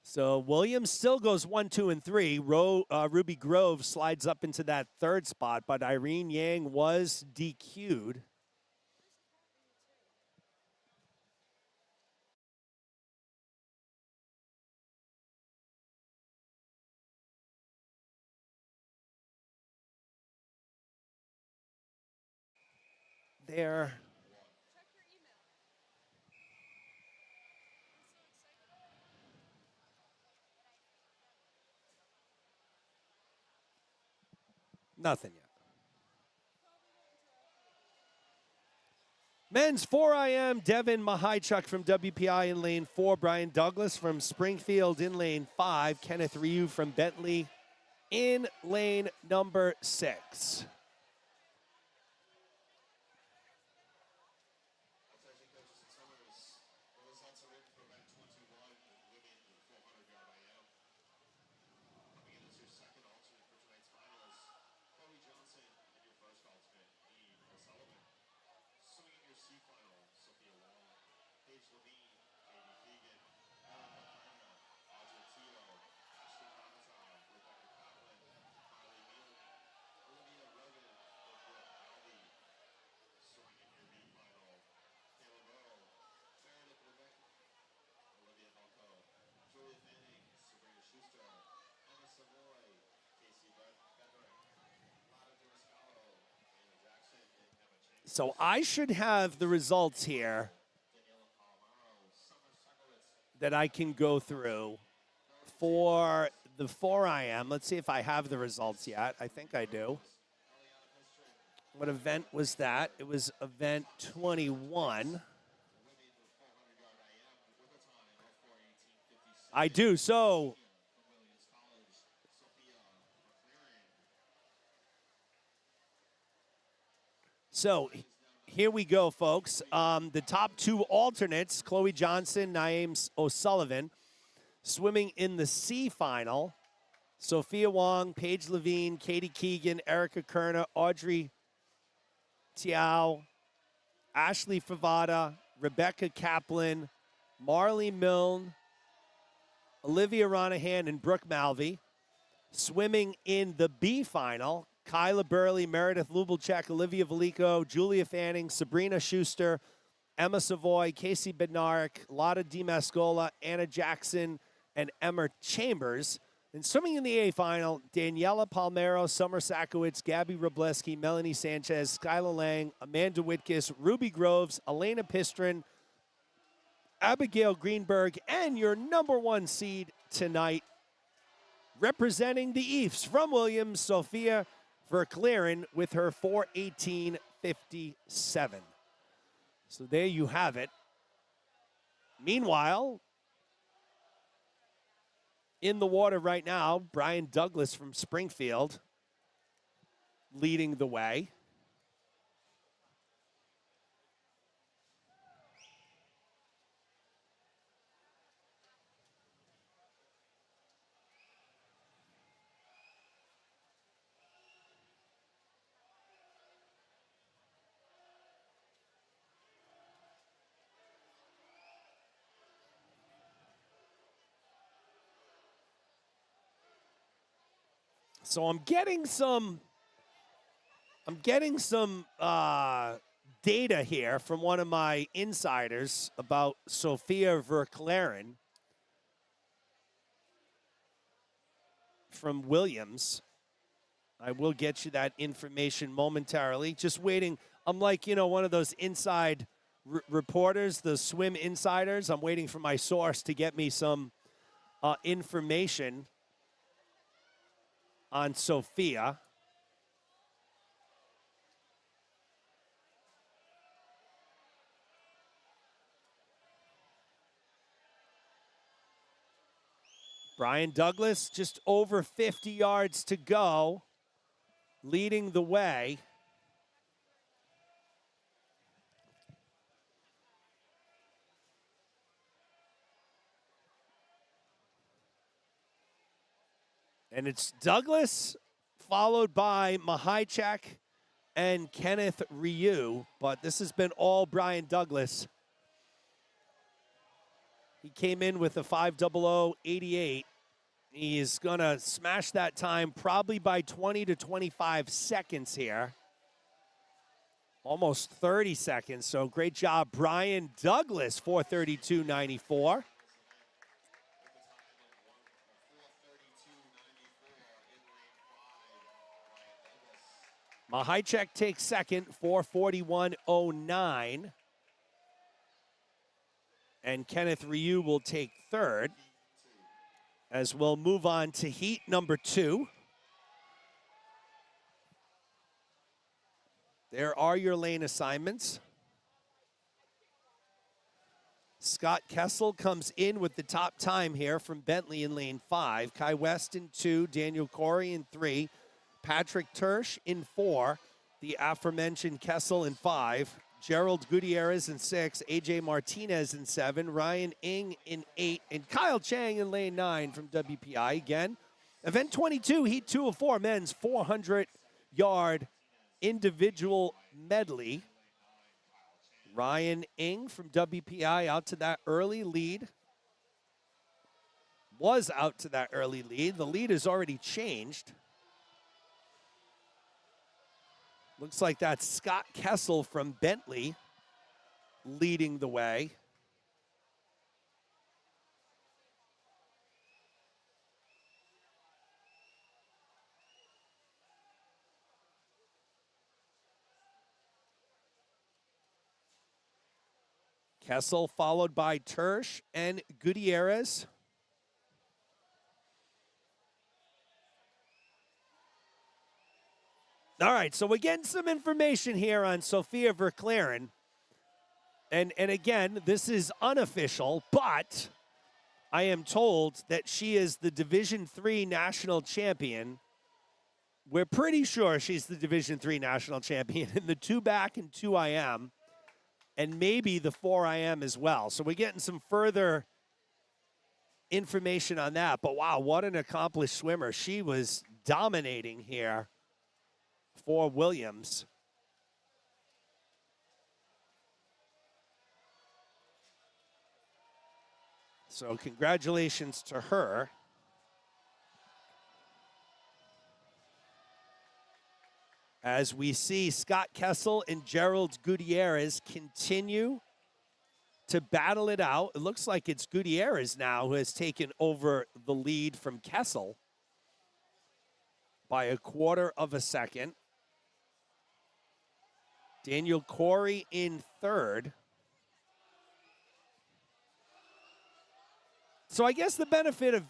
So Williams still goes 1, 2, and 3. Ruby Grove slides up into that third spot, but Irene Yang was DQ'd. There. Nothing yet. Men's 4IM, Devin Mahaichuk from WPI in lane 4. Brian Douglas from Springfield in lane 5. Kenneth Ryu from Bentley in lane number 6. Attention coaches and swimmers, the results are in for event 21, women 400-yard IM. Coming in as your second alternate for tonight's finals, Chloe Johnson, and your first alternate, Eve O'Sullivan. Swimming in your C final, Sophia So I should have the results here that I can go through for the 4IM. Let's see if I have the results yet. I think I do. What event was that? It was event 21. I do. So here we go, folks. The top two alternates, Chloe Johnson, Naeem O'Sullivan, swimming in the C final. Sophia Wong, Paige Levine, Katie Keegan, Erica Kerner, Audrey Tiao, Ashley Favada, Rebecca Kaplan, Marley Milne, Olivia Ronahan, and Brooke Malvey. Swimming in the B final, Kyla Burley, Meredith Lubelchek, Olivia Velico, Julia Fanning, Sabrina Schuster, Emma Savoy, Casey Bednarik, Lotta DiMascola, Anna Jackson, and Emma Chambers. And swimming in the A final, Daniela Palmero, Summer Sakowitz, Gabby Robleski, Melanie Sanchez, Skyla Lang, Amanda Whitkiss, Ruby Groves, Elena Pistrin, Abigail Greenberg, and your number one seed tonight, representing the Eefs from Williams, Sophia Verclaren with her 4:18.57. So there you have it. Meanwhile, in the water right now, Brian Douglas from Springfield leading the way. So I'm getting some data here from one of my insiders about Sophia Verclaren from Williams. I will get you that information momentarily. Just waiting. I'm like, one of those inside reporters, the swim insiders. I'm waiting for my source to get me some information on Sophia. Brian Douglas, just over 50 yards to go, leading the way. And it's Douglas, followed by Mahaichek and Kenneth Ryu. But this has been all Brian Douglas. He came in with a 5:00:88. He is going to smash that time probably by 20 to 25 seconds here. Almost 30 seconds. So great job, Brian Douglas, 4:32.94. Mahaichek takes second, 4:41.09. And Kenneth Ryu will take third, as we'll move on to heat number 2. There are your lane assignments. Scott Kessel comes in with the top time here from Bentley in lane 5. Kai West in 2, Daniel Corey in 3, Patrick Tersch in 4, the aforementioned Kessel in 5, Gerald Gutierrez in 6, AJ Martinez in 7, Ryan Ng in 8, and Kyle Chang in lane 9 from WPI. Again, event 22, heat 2 of 4, men's 400-yard individual medley. Ryan Ng from WPI out to that early lead. Was out to that early lead. The lead has already changed. Looks like that's Scott Kessel from Bentley leading the way. Kessel followed by Tersch and Gutierrez. All right, so we're getting some information here on Sophia Verclaren. And again, this is unofficial, but I am told that she is the Division III national champion. We're pretty sure she's the Division III national champion in the 2-back and 2IM, and maybe the 4IM as well. So we're getting some further information on that. But wow, what an accomplished swimmer. She was dominating here for Williams. So congratulations to her. As we see Scott Kessel and Gerald Gutierrez continue to battle it out. It looks like it's Gutierrez now who has taken over the lead from Kessel by 1/4 of a second. Daniel Corey in third. So I guess the benefit of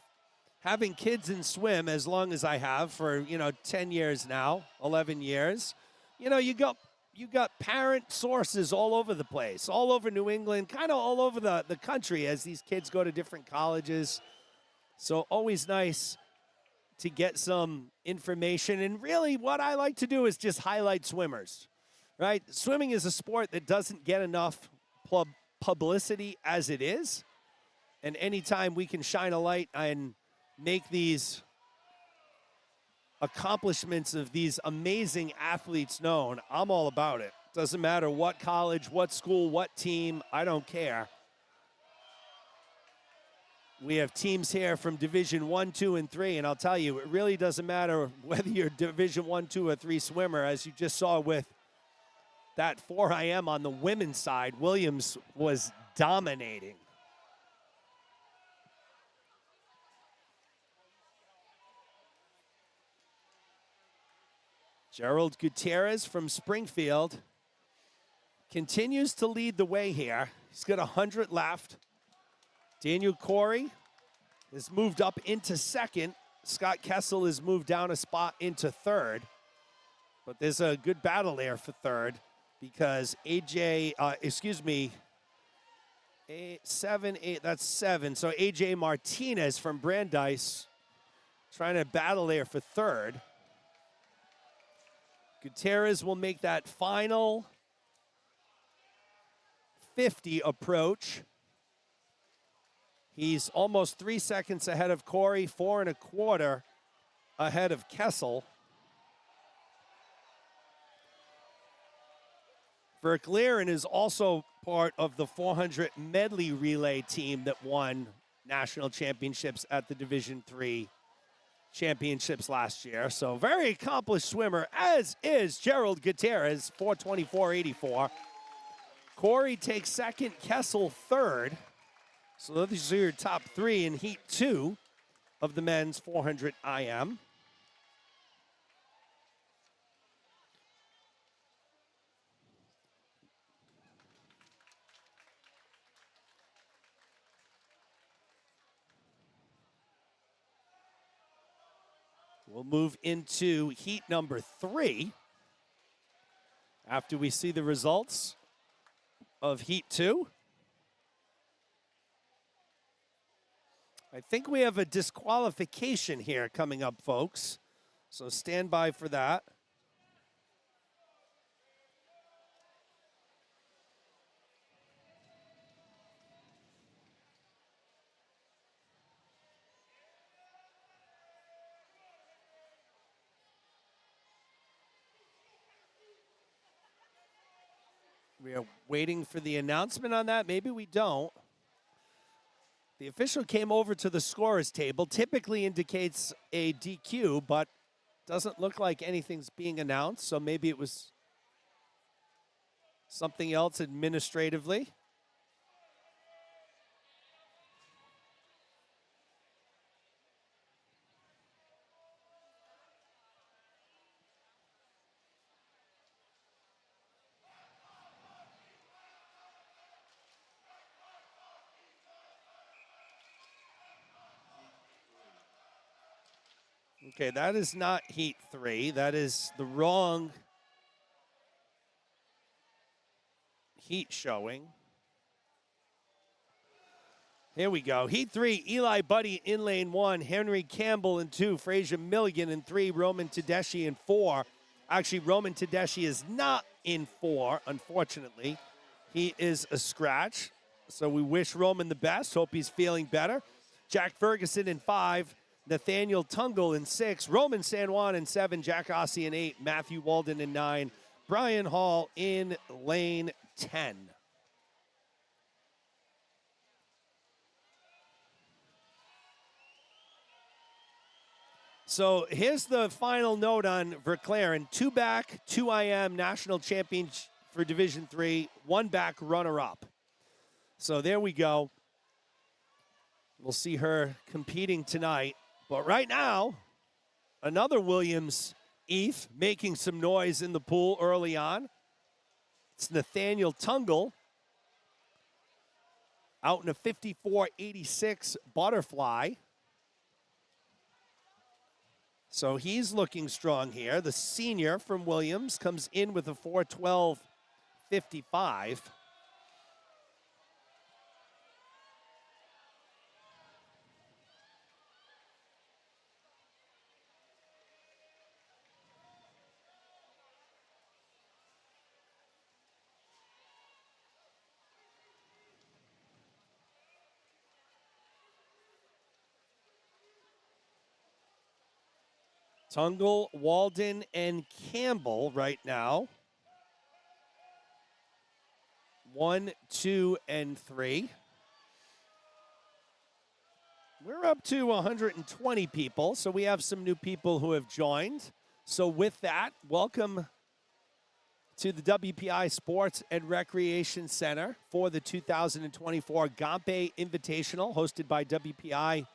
having kids in swim as long as I have for, 10 years now, 11 years, you got parent sources all over the place, all over New England, kind of all over the country as these kids go to different colleges. So always nice to get some information. And really what I like to do is just highlight swimmers, right? Swimming is a sport that doesn't get enough publicity as it is. And anytime we can shine a light and make these accomplishments of these amazing athletes known, I'm all about it. Doesn't matter what college, what school, what team, I don't care. We have teams here from Division 1, 2, and 3, and I'll tell you, it really doesn't matter whether you're Division 1, 2, or 3 swimmer, as you just saw with that 4IM on the women's side. Williams was dominating. Gerald Gutierrez from Springfield continues to lead the way here. He's got 100 left. Daniel Corey has moved up into second. Scott Kessel has moved down a spot into third. But there's a good battle there for third because that's 7. So AJ Martinez from Brandeis trying to battle there for third. Gutierrez will make that final 50 approach. He's almost 3 seconds ahead of Corey, 4 1/4 ahead of Kessel. Verclaren is also part of the 400 medley relay team that won national championships at the Division III championships last year. So very accomplished swimmer, as is Gerald Gutierrez, 4:24.84. Corey takes second, Kessel third. So these are your top 3 in Heat 2 of the men's 400 IM. We'll move into heat number 3 after we see the results of heat 2. I think we have a disqualification here coming up, folks. So stand by for that. We are waiting for the announcement on that. Maybe we don't. The official came over to the scorer's table. Typically indicates a DQ, but doesn't look like anything's being announced. So maybe it was something else administratively. Okay, that is not heat 3. That is the wrong heat showing. Here we go. Heat 3, Eli Buddy in lane 1, Henry Campbell in 2, Frazier Milligan in 3, Roman Tedeschi in 4. Actually, Roman Tedeschi is not in 4, unfortunately. He is a scratch. So we wish Roman the best. Hope he's feeling better. Jack Ferguson in 5, Nathaniel Tungle in 6, Roman San Juan in 7, Jack Ossie in 8, Matthew Walden in 9, Brian Hall in lane 10. So here's the final note on Verclaren. 2 back, 2 IM national champion for Division 3, 1 back runner-up. So there we go. We'll see her competing tonight. But right now, another Williams Eve making some noise in the pool early on. It's Nathaniel Tungle out in a 54.86 butterfly. So he's looking strong here. The senior from Williams comes in with a 4:12.55. Tungle, Walden, and Campbell right now. 1, 2, and 3. We're up to 120 people, so we have some new people who have joined. So with that, welcome to the WPI Sports and Recreation Center for the 2024 Gompei Invitational, hosted by WPI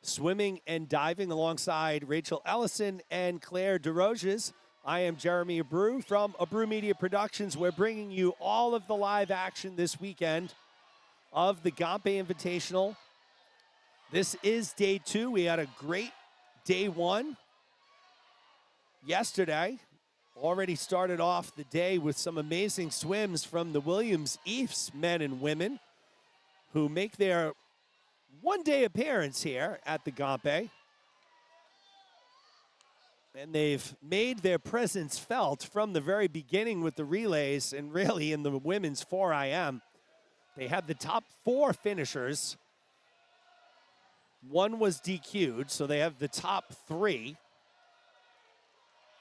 Swimming and Diving, alongside Rachel Ellison and Claire DeRoges. I am Jeremy Abreu from Abreu Media Productions. We're bringing you all of the live action this weekend of the Gompei Invitational. This is day 2. We had a great day 1 yesterday. Already started off the day with some amazing swims from the Williams Eves men and women, who make their one-day appearance here at the Gompei. And they've made their presence felt from the very beginning with the relays, and really in the women's 4 IM. They had the top 4 finishers. 1 was DQ'd, so they have the top 3.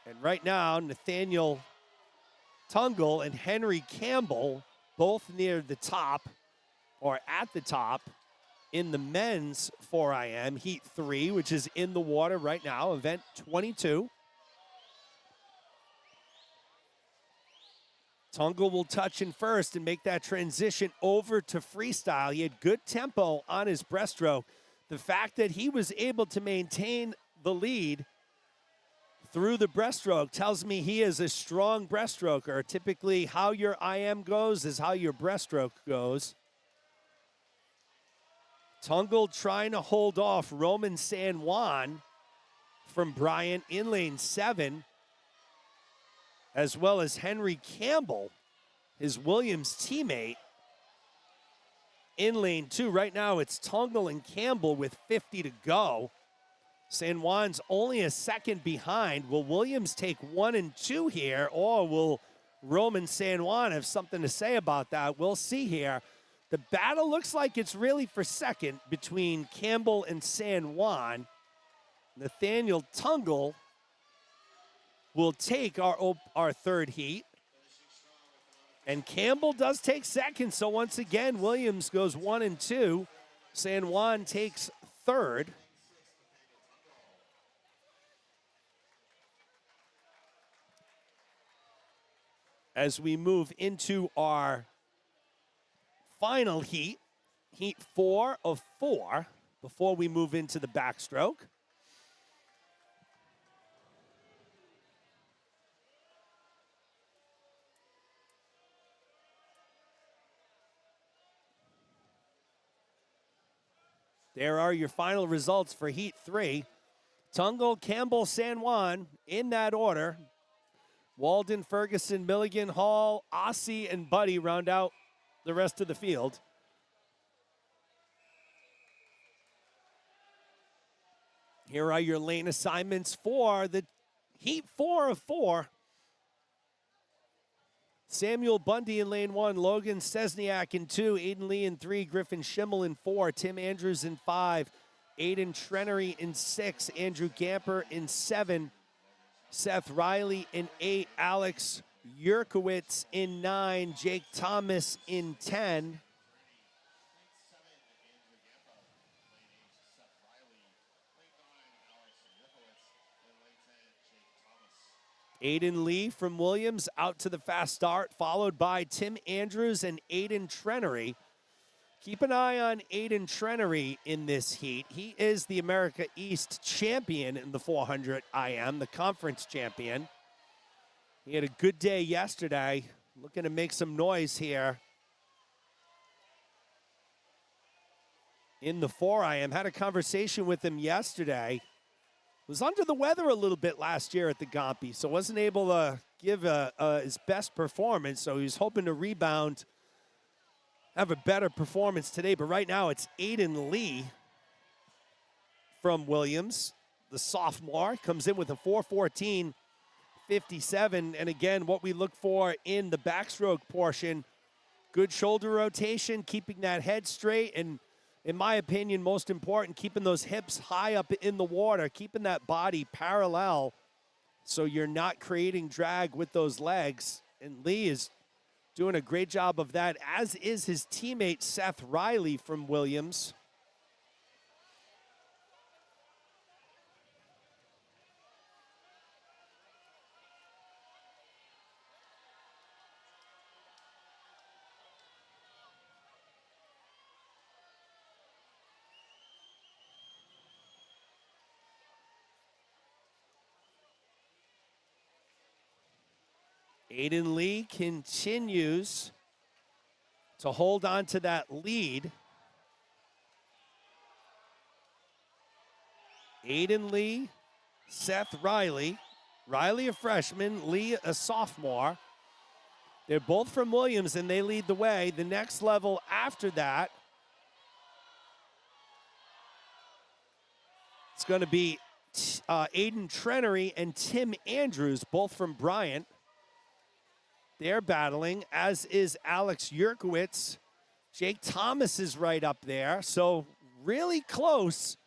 And right now, Nathaniel Tungle and Henry Campbell both near the top, or at the top, in the men's 4 IM, Heat 3, which is in the water right now, event 22. Tungle will touch in first and make that transition over to freestyle. He had good tempo on his breaststroke. The fact that he was able to maintain the lead through the breaststroke tells me he is a strong breaststroker. Typically, how your IM goes is how your breaststroke goes. Tungle trying to hold off Roman San Juan from Bryant in lane 7, as well as Henry Campbell, his Williams teammate, in lane 2. Right now, it's Tungle and Campbell with 50 to go. San Juan's only a second behind. Will Williams take 1 and 2 here, or will Roman San Juan have something to say about that? We'll see here. The battle looks like it's really for second between Campbell and San Juan. Nathaniel Tungle will take our third heat. And Campbell does take second. So once again, Williams goes 1 and 2. San Juan takes third. As we move into our final heat, heat 4 of 4, before we move into the backstroke. There are your final results for Heat 3. Tungle, Campbell, San Juan in that order. Walden, Ferguson, Milligan, Hall, Ossie, and Buddy round out the rest of the field. Here are your lane assignments for the Heat 4 of 4. Samuel Bundy in lane 1, Logan Stesniak in 2, Aiden Lee in 3, Griffin Schimmel in 4, Tim Andrews in 5, Aiden Trenery in 6, Andrew Gamper in 7, Seth Riley in 8, Alex Yurkowitz in 9, Jake Thomas in 10. Aiden Lee from Williams out to the fast start, followed by Tim Andrews and Aiden Trenery. Keep an eye on Aiden Trenery in this heat. He is the America East champion in the 400 IM, the conference champion. He had a good day yesterday, looking to make some noise here in the 4 IM. Had a conversation with him yesterday. Was under the weather a little bit last year at the Gompei, so wasn't able to give his best performance, so he was hoping to rebound, have a better performance today. But right now it's Aiden Lee from Williams, the sophomore, comes in with a 4:14.57. And again, what we look for in the backstroke portion, good shoulder rotation, keeping that head straight, and in my opinion, most important, keeping those hips high up in the water, keeping that body parallel so you're not creating drag with those legs. And Lee is doing a great job of that, as is his teammate Seth Riley from Williams. Aiden Lee continues to hold on to that lead. Aiden Lee, Seth Riley. Riley a freshman, Lee a sophomore. They're both from Williams and they lead the way. The next level after that, it's going to be Aiden Trenery and Tim Andrews, both from Bryant. They're battling, as is Alex Yurkowitz. Jake Thomas is right up there, so really close.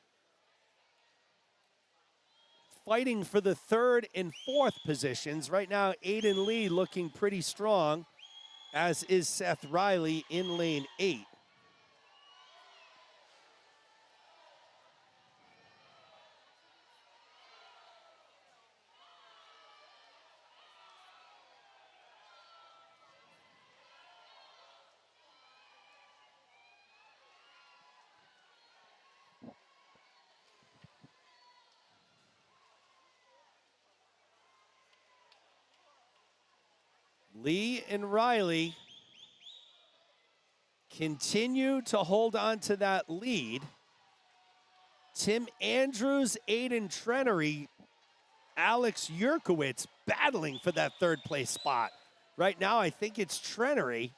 Fighting for the 3rd and 4th positions. Right now, Aiden Lee looking pretty strong, as is Seth Riley in lane 8. Lee and Riley continue to hold on to that lead. Tim Andrews, Aiden Trenery, Alex Yurkowitz battling for that 3rd place spot. Right now, I think it's Trenery.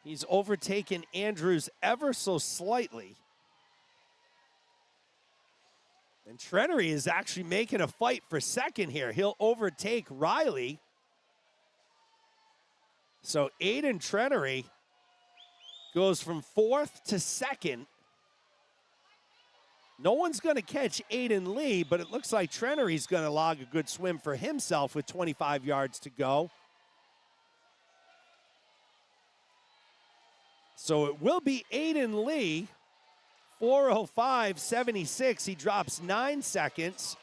He's overtaken Andrews ever so slightly. And Trenery is actually making a fight for 2nd here. He'll overtake Riley. So Aiden Trenery goes from 4th to 2nd. No one's going to catch Aiden Lee, but it looks like Trenery's going to log a good swim for himself with 25 yards to go. So it will be Aiden Lee, 4:05.76. He drops 9 seconds.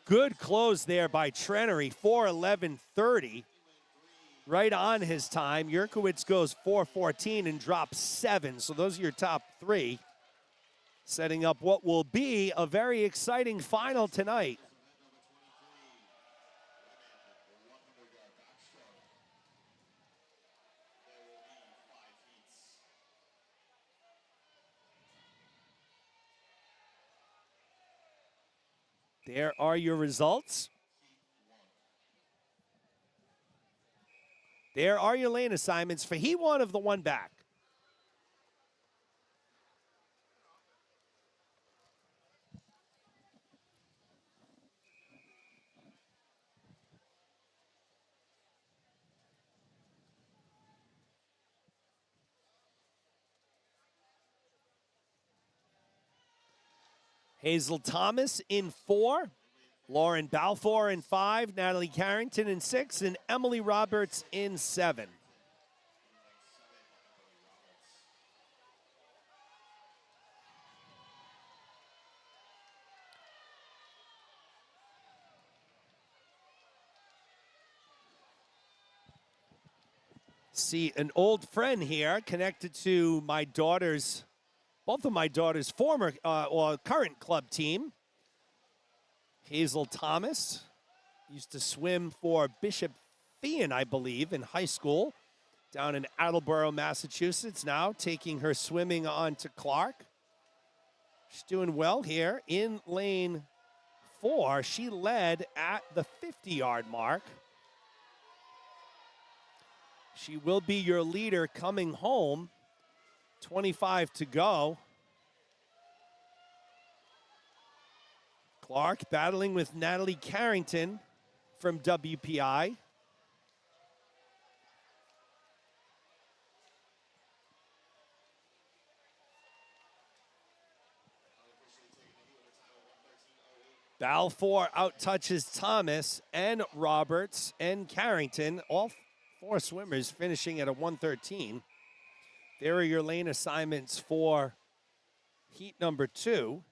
Good close there by Trenery, 4:11.30. Right on his time. Yurkowitz goes 4:14 and drops 7. So those are your top 3. Setting up what will be a very exciting final tonight. There are your results. There are your lane assignments for Heat 1 of the one back. Hazel Thomas in 4, Lauren Balfour in 5, Natalie Carrington in 6, and Emily Roberts in 7. See an old friend here connected to my daughter's, both of my daughter's former or current club team. Hazel Thomas used to swim for Bishop Thean, I believe, in high school down in Attleboro, Massachusetts. Now taking her swimming on to Clark. She's doing well here in lane 4. She led at the 50-yard mark. She will be your leader coming home. 25 to go. Clark battling with Natalie Carrington from WPI. Balfour outtouches Thomas and Roberts and Carrington. All 4 swimmers finishing at a 1:13. There are your lane assignments for heat number 2.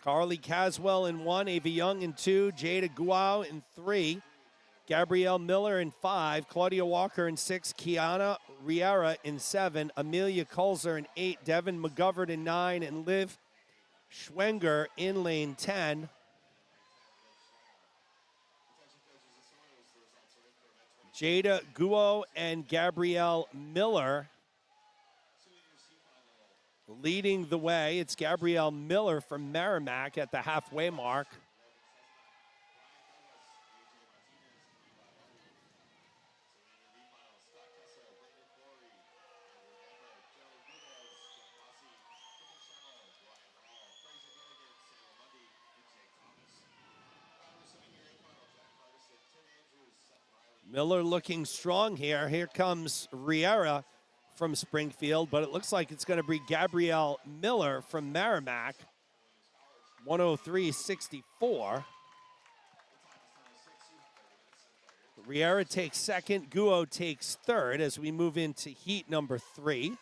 Carly Caswell in 1, Ava Young in 2, Jada Guao in 3, Gabrielle Miller in 5, Claudia Walker in 6, Kiana Riera in 7, Amelia Kulzer in 8, Devin McGovern in 9, and Liv Schwenger in lane 10. Jada Guo and Gabrielle Miller leading the way. It's Gabrielle Miller from Merrimack at the halfway mark. Miller looking strong here. Here comes Riera from Springfield, but it looks like it's going to be Gabrielle Miller from Merrimack. 103.64. Riera takes second. Guo takes third as we move into heat number 3.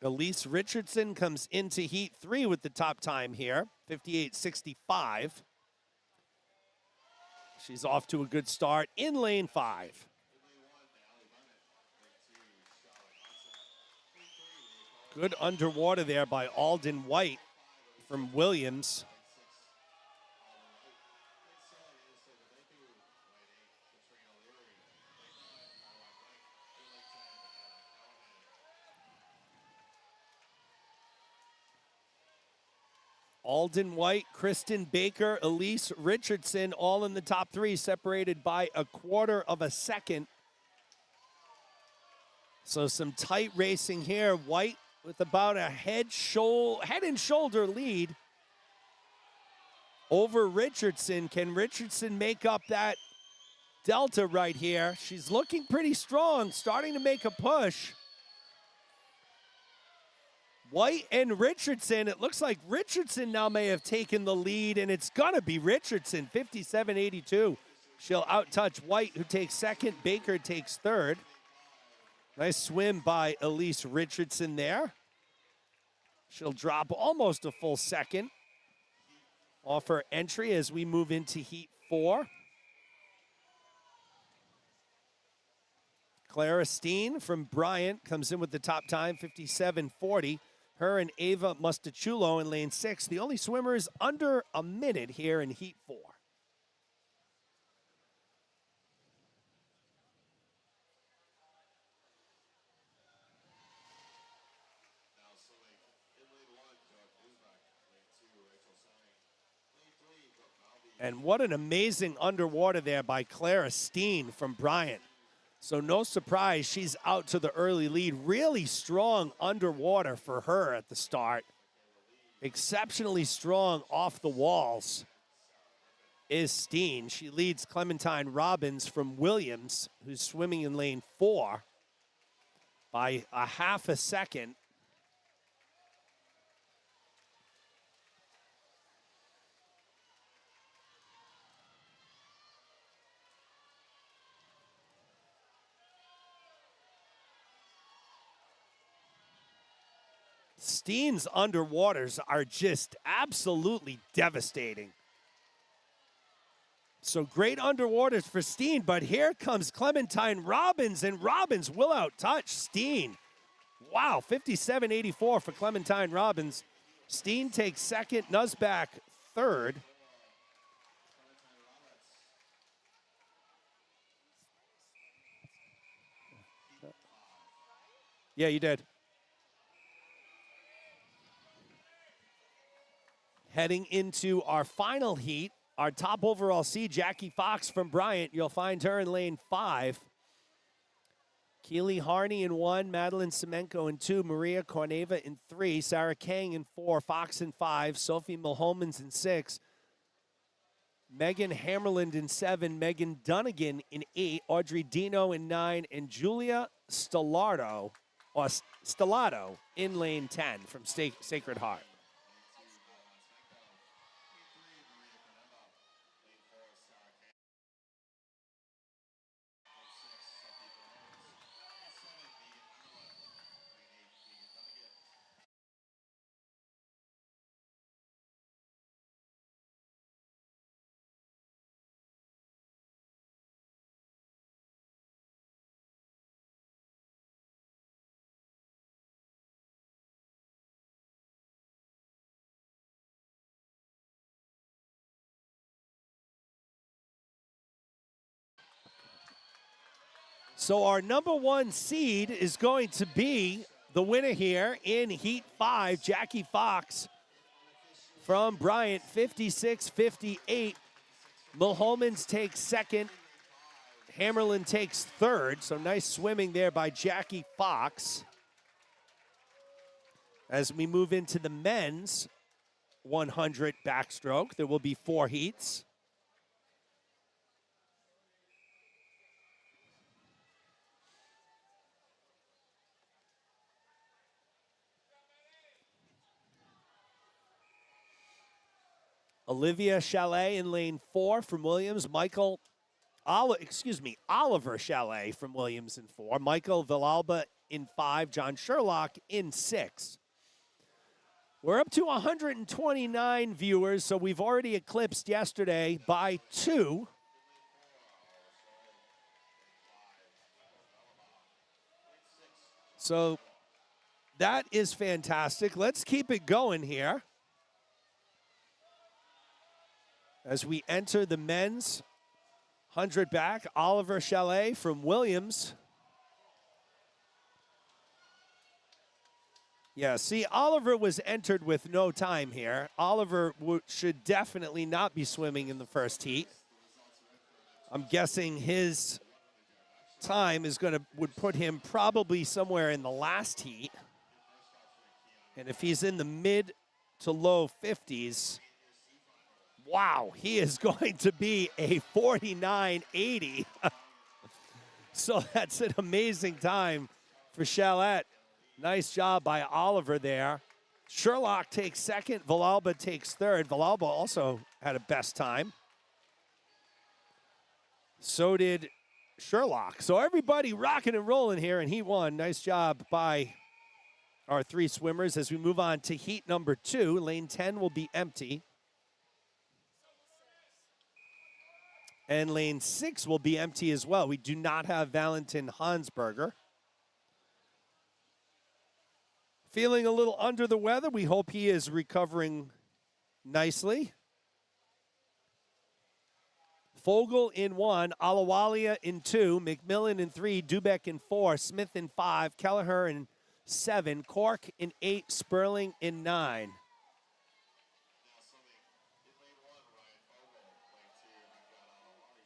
Elise Richardson comes into heat 3 with the top time here, 58.65. She's off to a good start in lane 5. Good underwater there by Alden White from Williams. Alden White, Kristen Baker, Elise Richardson, all in the top 3, separated by a quarter of a second. So some tight racing here. White with about a head and shoulder lead over Richardson. Can Richardson make up that delta right here? She's looking pretty strong, starting to make a push. White and Richardson, it looks like Richardson now may have taken the lead, and it's going to be Richardson, 57.82. She'll out-touch White, who takes second. Baker takes third. Nice swim by Elise Richardson there. She'll drop almost a full second off her entry as we move into heat 4. Clara Steen from Bryant comes in with the top time, 57:40. Her and Ava Mustachulo in lane 6. The only swimmers under a minute here in heat 4. Now swimming in lane 1, George Uzbek. Lane 2, Rachel Sang. Lane 3, Brooke Malby. And what an amazing underwater there by Clara Steen from Bryant. So no surprise, she's out to the early lead. Really strong underwater for her at the start. Exceptionally strong off the walls is Steen. She leads Clementine Robbins from Williams, who's swimming in lane 4 by a half a second. Steen's underwaters are just absolutely devastating. So great underwaters for Steen, but here comes Clementine Robbins, and Robbins will outtouch Steen. Wow, 57.84 for Clementine Robbins. Steen takes second, Nuzback third. Yeah, you did. Heading into our final heat, our top overall seed, Jackie Fox from Bryant. You'll find her in lane 5. Keely Harney in 1, Madeline Semenko in 2, Maria Korneva in 3, Sarah Kang in 4, Fox in 5, Sophie Milhomans in 6, Megan Hammerland in 7, Megan Dunnigan in 8, Audrey Dino in 9, and Julia Stellato in lane 10 from Sacred Heart. So our number 1 seed is going to be the winner here in Heat 5, Jackie Fox from Bryant, 56-58. Milhomans takes second. Hammerlin takes third. So nice swimming there by Jackie Fox. As we move into the men's 100 backstroke, there will be 4 heats. Olivia Chalet in lane 4 from Williams. Oliver Chalet from Williams in 4. Michael Villalba in 5. John Sherlock in 6. We're up to 129 viewers, so we've already eclipsed yesterday by 2. So that is fantastic. Let's keep it going here as we enter the men's 100 back. Oliver Chalet from Williams. Yeah, see, Oliver was entered with no time here. Oliver should definitely not be swimming in the first heat. I'm guessing his time would put him probably somewhere in the last heat. And if he's in the mid to low 50s, wow, he is going to be a 49.80. So that's an amazing time for Chalet. Nice job by Oliver there. Sherlock takes second. Villalba takes third. Villalba also had a best time. So did Sherlock. So everybody rocking and rolling here, and he won. Nice job by our three swimmers. As we move on to heat number 2, lane 10 will be empty. And lane 6 will be empty as well. We do not have Valentin Hansberger. Feeling a little under the weather. We hope he is recovering nicely. Fogel in 1, Alawalia in 2, McMillan in 3, Dubeck in 4, Smith in 5, Kelleher in 7, Cork in 8, Sperling in 9. Now swimming in lane 1, Ryan Fogel. Lane 2, I've got Alawali.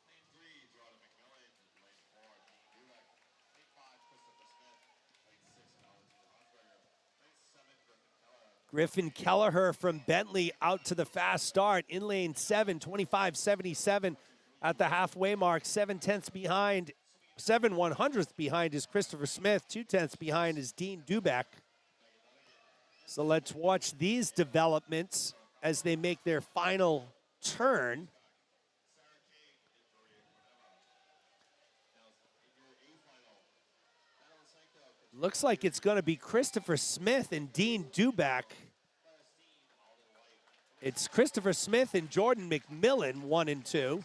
Lane 3, Jordan McMillan. Lane 4, Dean Dulac. Lane 5, Christopher Smith. Lane 6, Valentin Hansberger. Lane 7, Griffin Keller. Griffin Kelleher from Bentley out to the fast start in lane 7, 25.77 at the halfway mark. 7/10 behind, 7/100th behind is Christopher Smith. 2/10 behind is Dean Dubeck. So let's watch these developments as they make their final turn. Looks like it's going to be Christopher Smith and Dean Dubeck. It's Christopher Smith and Jordan McMillan, 1 and 2.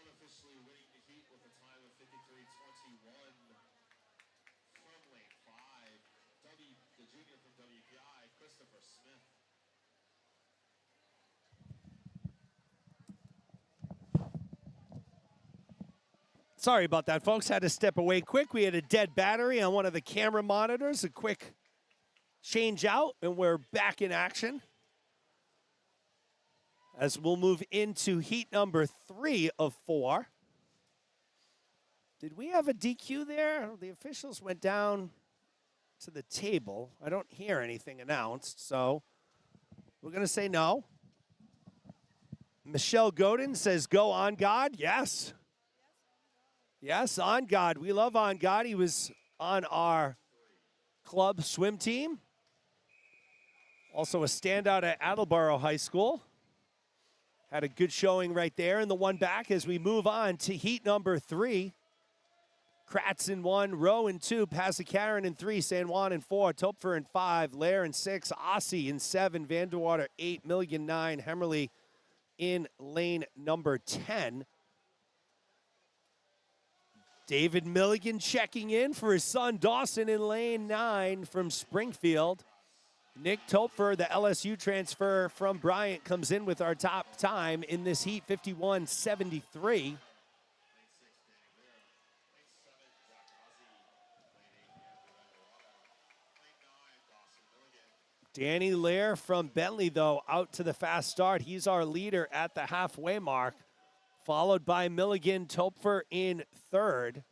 Unofficially winning the heat with a time of 53.21 from lane 5. The junior from WPI, Christopher Smith. Sorry about that, folks. Had to step away quick. We had a dead battery on one of the camera monitors. A quick change out, and we're back in action. As we'll move into heat number 3 of 4. Did we have a DQ there? The officials went down to the table. I don't hear anything announced, so we're going to say no. Michelle Godin says, go on God. Yes. Yes, on God. We love on God. He was on our club swim team. Also a standout at Attleboro High School. Had a good showing right there in the one back as we move on to heat number 3. Kratz in 1, Rowe in 2, Pasikaran in 3, San Juan in 4, Topfer in 5, Lair in 6, Aussie in 7, Vandewater 8, Milligan 9, Hemmerly in lane number 10. David Milligan checking in for his son Dawson in lane 9 from Springfield. Nick Topfer, the LSU transfer from Bryant, comes in with our top time in this heat, 51.73. Danny Lair from Bentley, though, out to the fast start. He's our leader at the halfway mark, followed by Milligan Topfer in 3rd.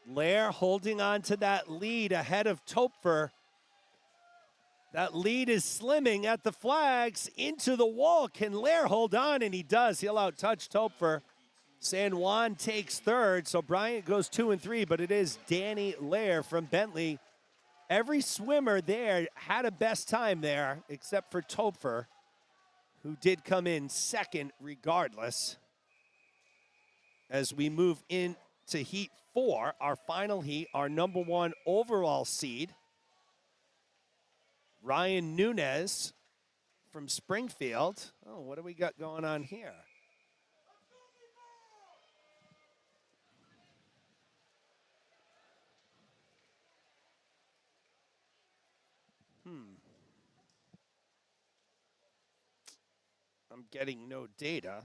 Lair holding on to that lead ahead of Topfer. That lead is slimming at the flags into the wall. Can Lair hold on? And he does. He'll out-touch Topfer. San Juan takes 3rd, so Bryant goes 2 and 3, but it is Danny Lair from Bentley. Every swimmer there had a best time there, except for Topfer, who did come in 2nd regardless. As we move into heat 4, our final heat, our number 1 overall seed, Ryan Nunez from Springfield. Oh, what do we got going on here? I'm getting no data.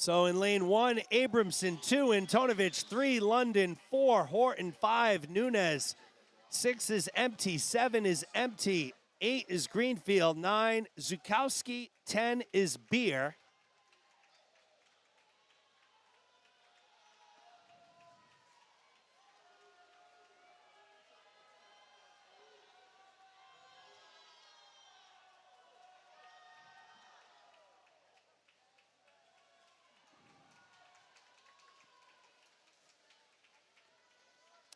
So in lane 1, Abramson 2, Antonovich 3, London 4, Horton 5, Nunez 6 is empty, 7 is empty, 8 is Greenfield, 9 Zukowski, 10 is Beer.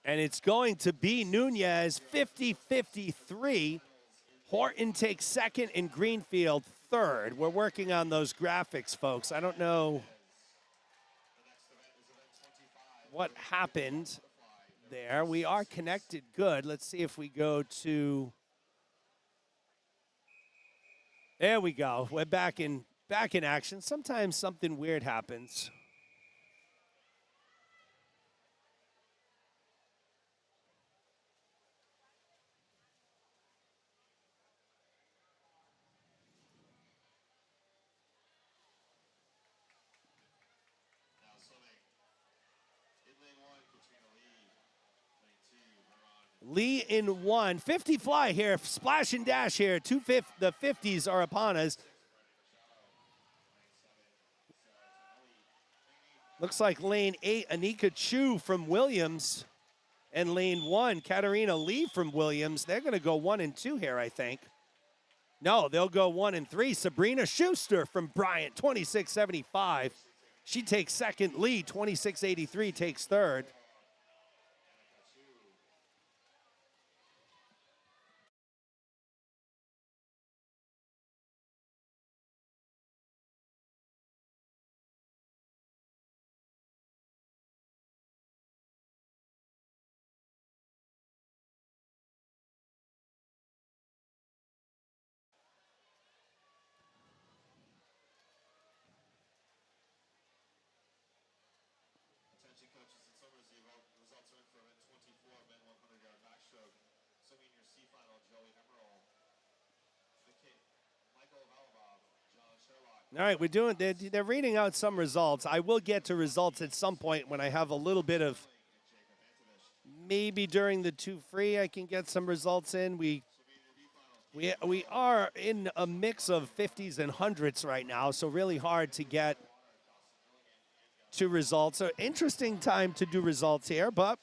And it's going to be Nunez 50-53. Horton takes second and Greenfield third. We're working on those graphics, folks. I don't know what happened there. We are connected good. Let's see if we go to... There we go. We're back in action. Sometimes something weird happens. Lee in 1. 50 fly here. Splash and dash here. The 50s are upon us. Looks like lane 8, Anika Chu from Williams. And lane 1, Katarina Lee from Williams. They're going to go 1 and 2 here, I think. No, they'll go 1 and 3. Sabrina Schuster from Bryant, 26.75. She takes second. Lee, 26.83, takes third. Attention coaches and summaries, the results are in for event 24, men 100-yard backstroke. Swimming your C final, Joey Emerald. Michael Valabov, John Sherlock. All right, we're doing. They're reading out some results. I will get to results at some point when I have a little bit of. Maybe during the 2 free, I can get some results in. We are in a mix of 50s and 100s right now, so really hard to get to results. So interesting time to do results here, but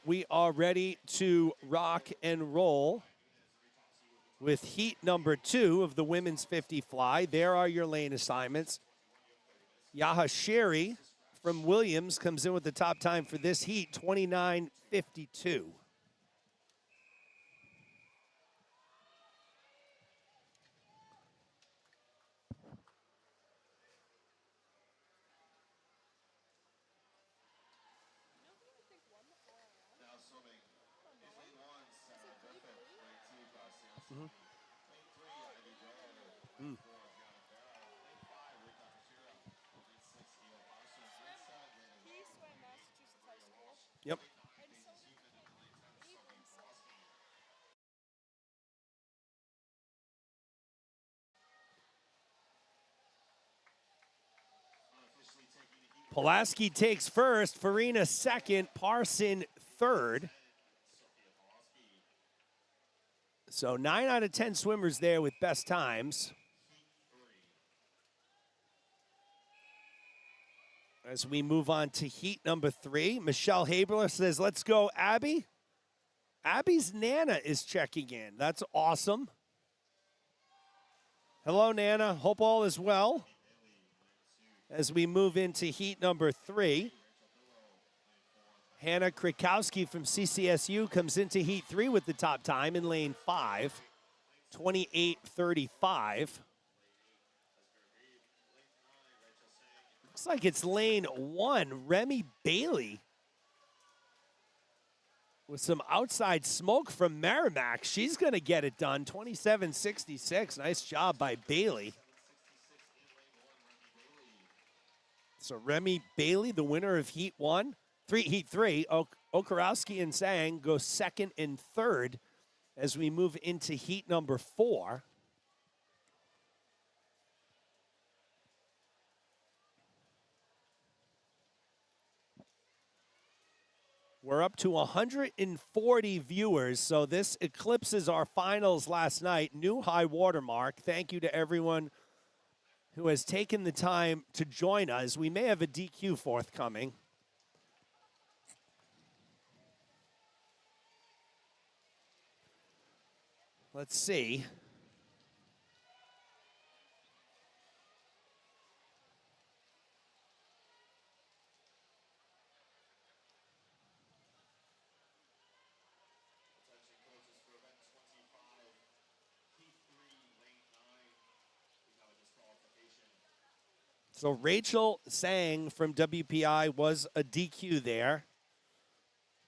we are ready to rock and roll with heat number 2 of the women's 50 fly. There are your lane assignments. Yaha Sherry from Williams comes in with the top time for this heat, 29.52. Now swimming. In lane 1, Sarah Griffith. Lane 2, Garcia. Lane 3, Ivy Joel. Lane 4, Gianna Farah. Lane 5, Rika Hashira. Lane 6, Eo Parsons. Lane 7, Landon Walsh. Yep. Lane 9, Daisy Human. And lane 10, Sophie Pulaski. Unofficially taking the heat. Pulaski takes first, Farina second, Parson third. So 9 out of 10 swimmers there with best times. As we move on to heat number 3, Michelle Haberler says, let's go, Abby. Abby's Nana is checking in. That's awesome. Hello, Nana. Hope all is well. As we move into heat number 3, Hannah Krakowski from CCSU comes into heat 3 with the top time in lane 5, 28.35. Looks like it's lane 1, Remy Bailey. With some outside smoke from Merrimack. She's going to get it done, 27.66. Nice job by Bailey. So Remy Bailey, the winner of heat 3. Okarowski and Sang go second and third as we move into heat number 4. We're up to 140 viewers, so this eclipses our finals last night. New high watermark. Thank you to everyone who has taken the time to join us. We may have a DQ forthcoming. Let's see. Attention coaches for event 25, heat 3, lane 9. We have a disqualification. So Rachel Sang from WPI was a DQ there.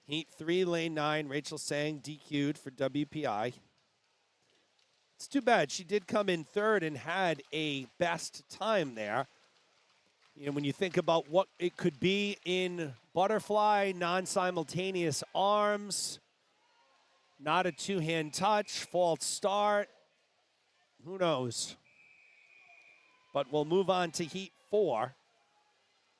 Heat 3, lane 9, Rachel Sang DQ'd for WPI. It's too bad. She did come in third and had a best time there. You know, when you think about what it could be in butterfly, non-simultaneous arms, not a two-hand touch, false start, who knows? But we'll move on to Heat 4.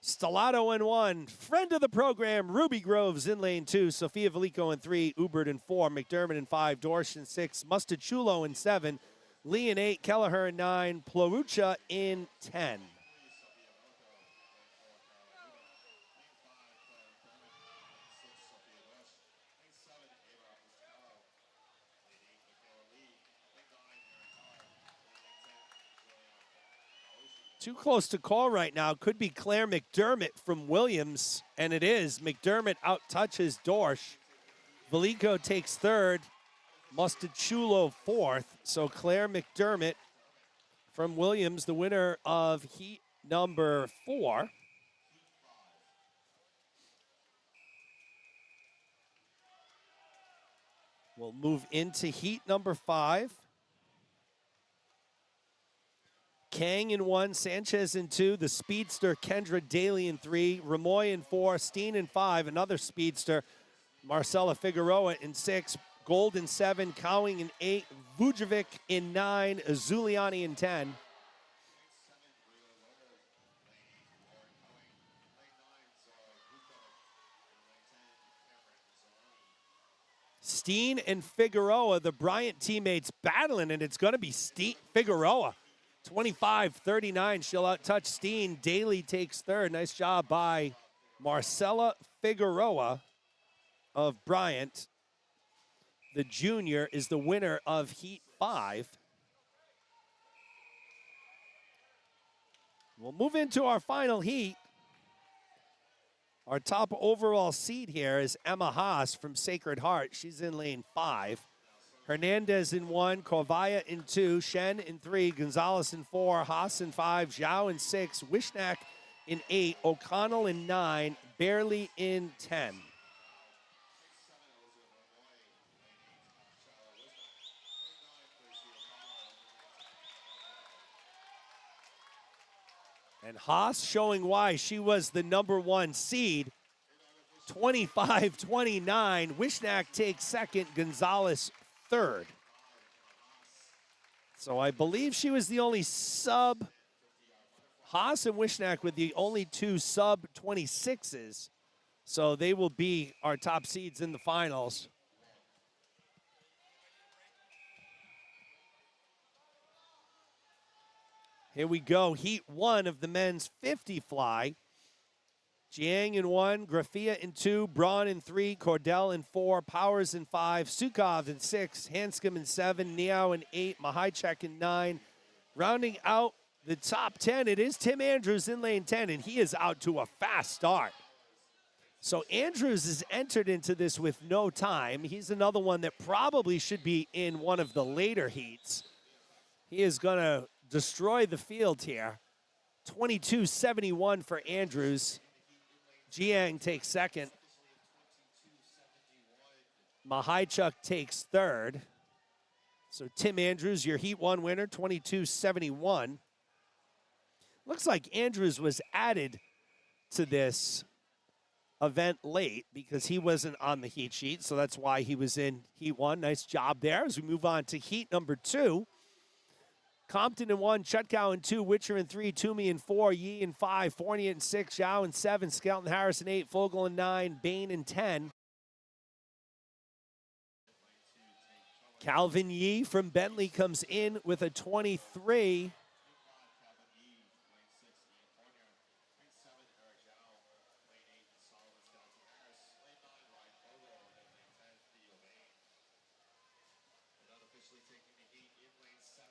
Stellato in 1, friend of the program, Ruby Groves in lane 2, Sofia Velico in 3, Ubert in 4, McDermott in 5, Dorsch in 6, Mustachulo in 7, Lee in 8, Kelleher in 9, Plorucha in 10. Too close to call right now. Could be Claire McDermott from Williams, and it is. McDermott out-touches Dorsch. Velico takes third. Mustachulo fourth. So Claire McDermott from Williams, the winner of heat number 4. We'll move into heat number 5. Kang in 1, Sanchez in 2, the speedster Kendra Daly in 3, Ramoy in 4, Steen in 5, another speedster, Marcela Figueroa in 6, Gold in 7, Cowing in 8, Vujovic in 9, Zuliani in 10. Steen and Figueroa, the Bryant teammates battling, and it's going to be Figueroa. 25-39, she'll out-touch Steen. Daly takes third. Nice job by Marcela Figueroa of Bryant. The junior is the winner of Heat 5. We'll move into our final heat. Our top overall seed here is Emma Haas from Sacred Heart. She's in lane 5. Hernandez in 1, Corvaya in 2, Shen in 3, Gonzalez in 4, Haas in 5, Zhao in 6, Wishnak in 8, O'Connell in 9, Barely in 10. And Haas showing why she was the number 1 seed. 25-29. Wishnak takes second, Gonzalez third. So I believe she was the only sub. Haas and Wishnak were the only 2 sub 26s. So they will be our top seeds in the finals. Here we go, Heat 1 of the men's 50 fly. Jiang in 1, Grafia in 2, Braun in 3, Cordell in 4, Powers in 5, Sukov in 6, Hanscom in 7, Niao in 8, Mahaichek in 9. Rounding out the top 10, it is Tim Andrews in lane 10, and he is out to a fast start. So Andrews is entered into this with no time. He's another one that probably should be in one of the later heats. He is going to destroy the field here. 22-71 for Andrews. Jiang takes second. Mahaichuk takes third. So Tim Andrews, your Heat 1 winner, 22-71. Looks like Andrews was added to this event late because he wasn't on the heat sheet, so that's why he was in Heat 1. Nice job there. As we move on to Heat number 2. Compton in 1, Chutkow in 2, Witcher in 3, Toomey in 4, Yi in 5, Fournier in 6, Zhao in 7, Skelton Harris in 8, Fogel in 9, Bain in 10. Calvin Yee from Bentley comes in with a 23.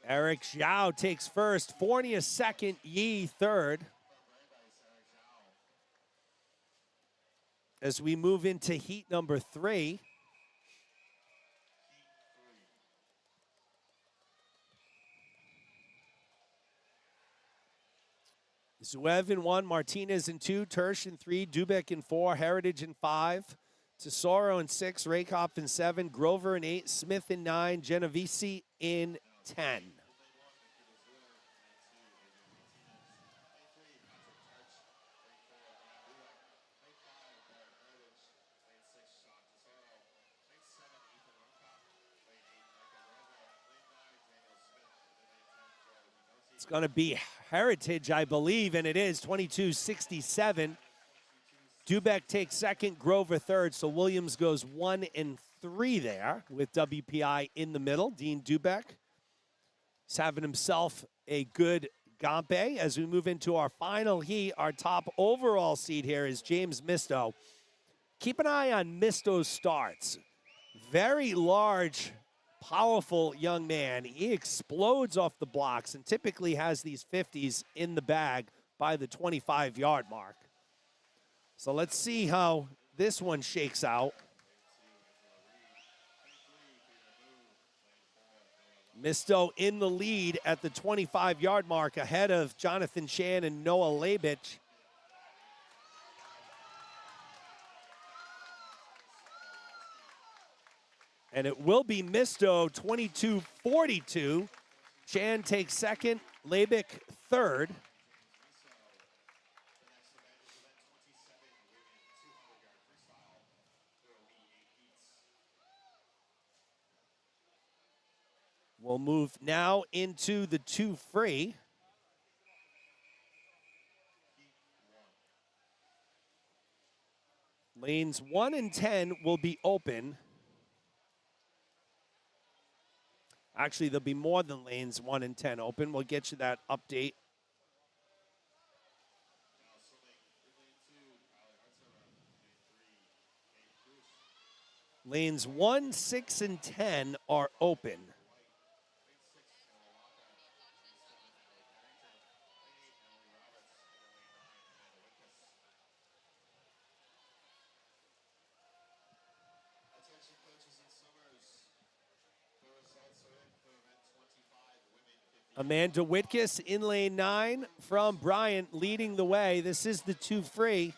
Eric Zhao takes first, Fournier second, Yee third. As we move into heat number 3. Zuev in 1, Martinez in 2, Tersh in 3, Dubek in 4, Heritage in 5, Tesoro in 6, Rakoff in 7, Grover in 8, Smith in 9, Genovese in 10. It's going to be Heritage, I believe, and it is 22-67. Dubek takes second, Grover third, so Williams goes 1 and 3 there with WPI in the middle. Dean Dubek is having himself a good Gompei. As we move into our final heat, our top overall seed here is James Misto. Keep an eye on Misto's starts. Very large, powerful young man. He explodes off the blocks and typically has these 50s in the bag by the 25-yard mark. So let's see how this one shakes out. Misto in the lead at the 25-yard mark ahead of Jonathan Chan and Noah Labich. And it will be Misto 22-42. Chan takes second, Labich third. We'll move now into the 2 free. Lanes 1 and 10 will be open. Actually, there'll be more than lanes 1 and 10 open. We'll get you that update. Lanes 1, 6, and 10 are open. Amanda Whitkiss in lane 9 from Bryant leading the way. This is the 2 free.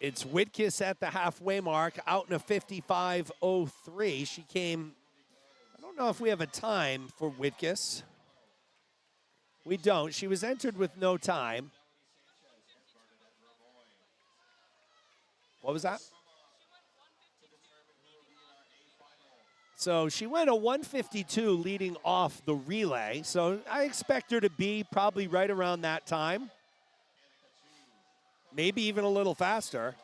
It's Whitkiss at the halfway mark, out in a 55.03. She came, I don't know if we have a time for Whitkiss. We don't. She was entered with no time. What was that? So she went a 152 leading off the relay. So I expect her to be probably right around that time. Maybe even a little faster.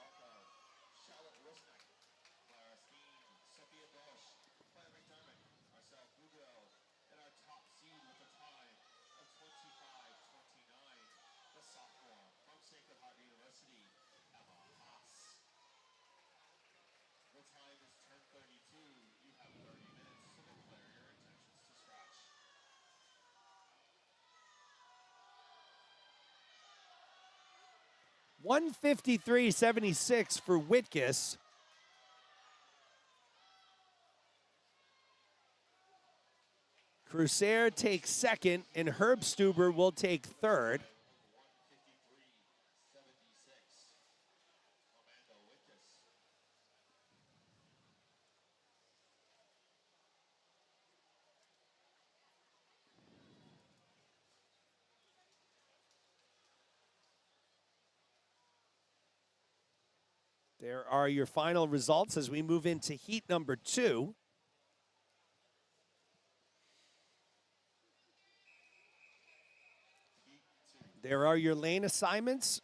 $153.76 for Whitkiss. Crusair takes second, and Herb Stuber will take third. There are your final results as we move into heat number 2. There are your lane assignments.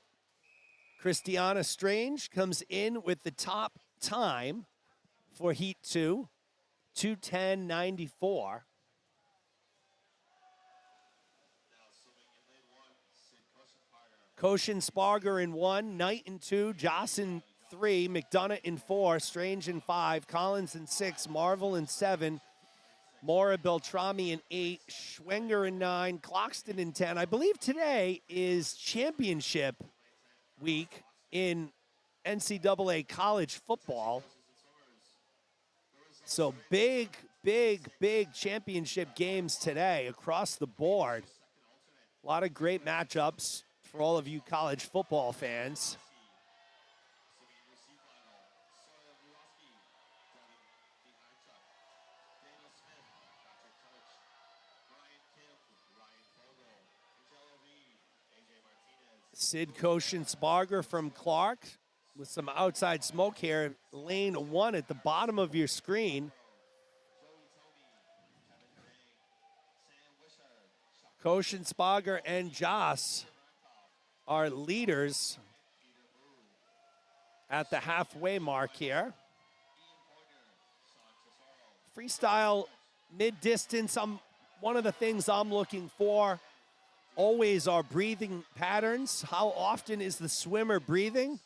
Christiana Strange comes in with the top time for heat 2, 2:10.94. Koshin Sparger in 1, Knight in 2, Joss in 3, McDonough in 4, Strange in 5, Collins in 6, Marvel in 7, Mora Beltrami in 8, Schwenger in 9, Cloxton in 10. I believe today is championship week in NCAA college football. So big championship games today across the board. A lot of great matchups for all of you college football fans. Sid Koshin-Sparger from Clark with some outside smoke here. Lane 1 at the bottom of your screen. Koshin-Sparger and Joss are leaders at the halfway mark here. Freestyle mid-distance, one of the things I'm looking for always are breathing patterns. How often is the swimmer breathing?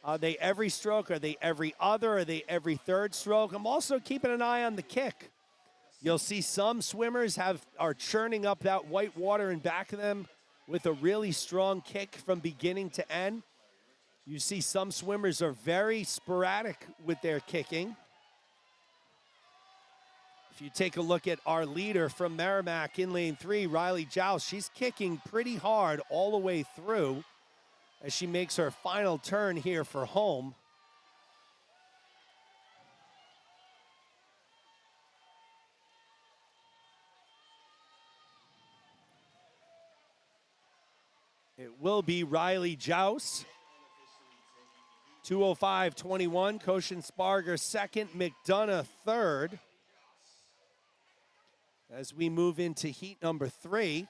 Are they every stroke? Are they every other? Are they every third stroke? I'm also keeping an eye on the kick. You'll see some swimmers are churning up that white water in back of them with a really strong kick from beginning to end. You see some swimmers are very sporadic with their kicking. If you take a look at our leader from Merrimack in lane 3, Riley Joust, she's kicking pretty hard all the way through as she makes her final turn here for home. It will be Riley Joust. 2:05.21, Koshin-Sparger second, McDonough third. As we move into heat number 3.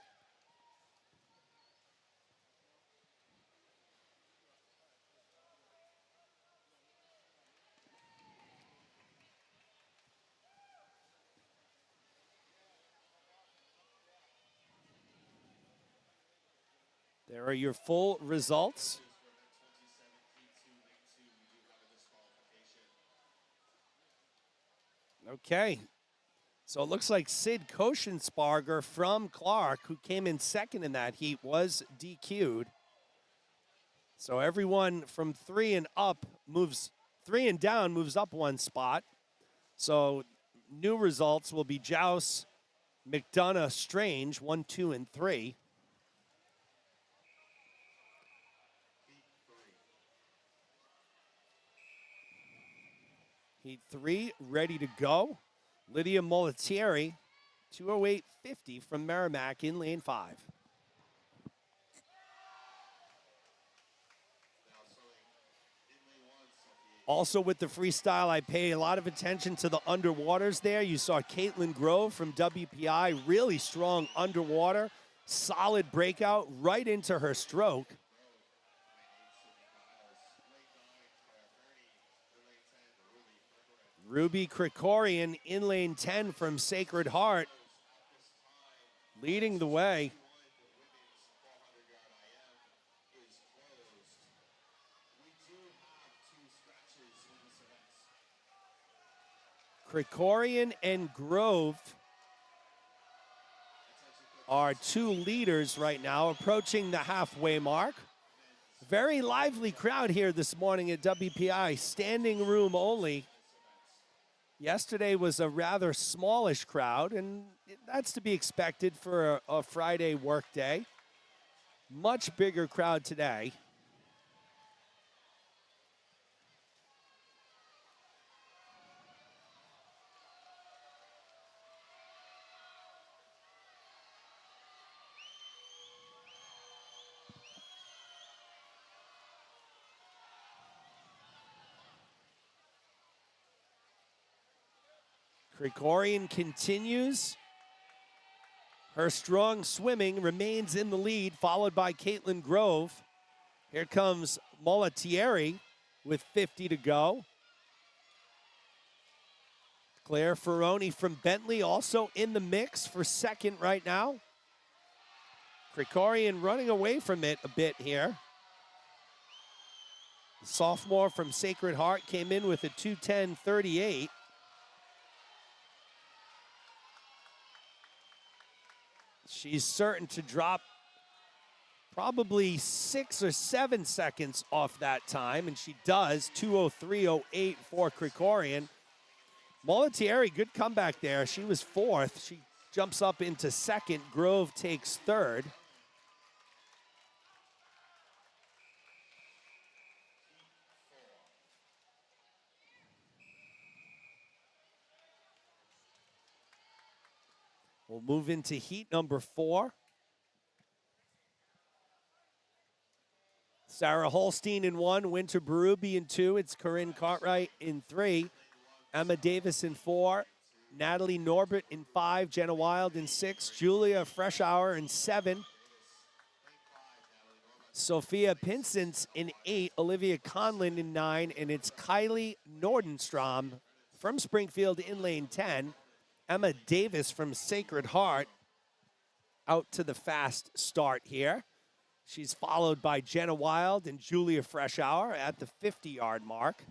There are your full results. Okay. So it looks like Sid Koshin-Sparger from Clark, who came in second in that heat, was DQ'd. So everyone from 3 and down moves up one spot. So new results will be Joust, McDonough, Strange, 1, 2, and 3. Heat 3 ready to go. Lydia Molitieri, 2:08.50 from Merrimack in lane 5. Also with the freestyle, I pay a lot of attention to the underwaters there. You saw Caitlin Grove from WPI, really strong underwater, solid breakout right into her stroke. Ruby Krikorian in lane 10 from Sacred Heart, leading the way. Krikorian and Grove are 2 leaders right now, approaching the halfway mark. Very lively crowd here this morning at WPI, standing room only. Yesterday was a rather smallish crowd, and that's to be expected for a Friday work day. Much bigger crowd today. Krikorian continues. Her strong swimming remains in the lead, followed by Caitlin Grove. Here comes Molatieri with 50 to go. Claire Ferroni from Bentley also in the mix for second right now. Krikorian running away from it a bit here. The sophomore from Sacred Heart came in with a 2:10.38. She's certain to drop probably 6 or 7 seconds off that time, and she does. 2:03.08 for Krikorian. Molatieri, good comeback there. She was fourth. She jumps up into second. Grove takes third. We'll move into heat number 4. Sarah Holstein in 1, Winter Berube in 2. It's Corinne Cartwright in 3. Emma Davis in 4. Natalie Norbert in 5. Jenna Wild in 6. Julia Freshour in 7. Sophia Pinsence in 8. Olivia Conlin in 9. And it's Kylie Nordenstrom from Springfield in lane 10. Emma Davis from Sacred Heart out to the fast start here. She's followed by Jenna Wild and Julia Freshour at the 50-yard mark.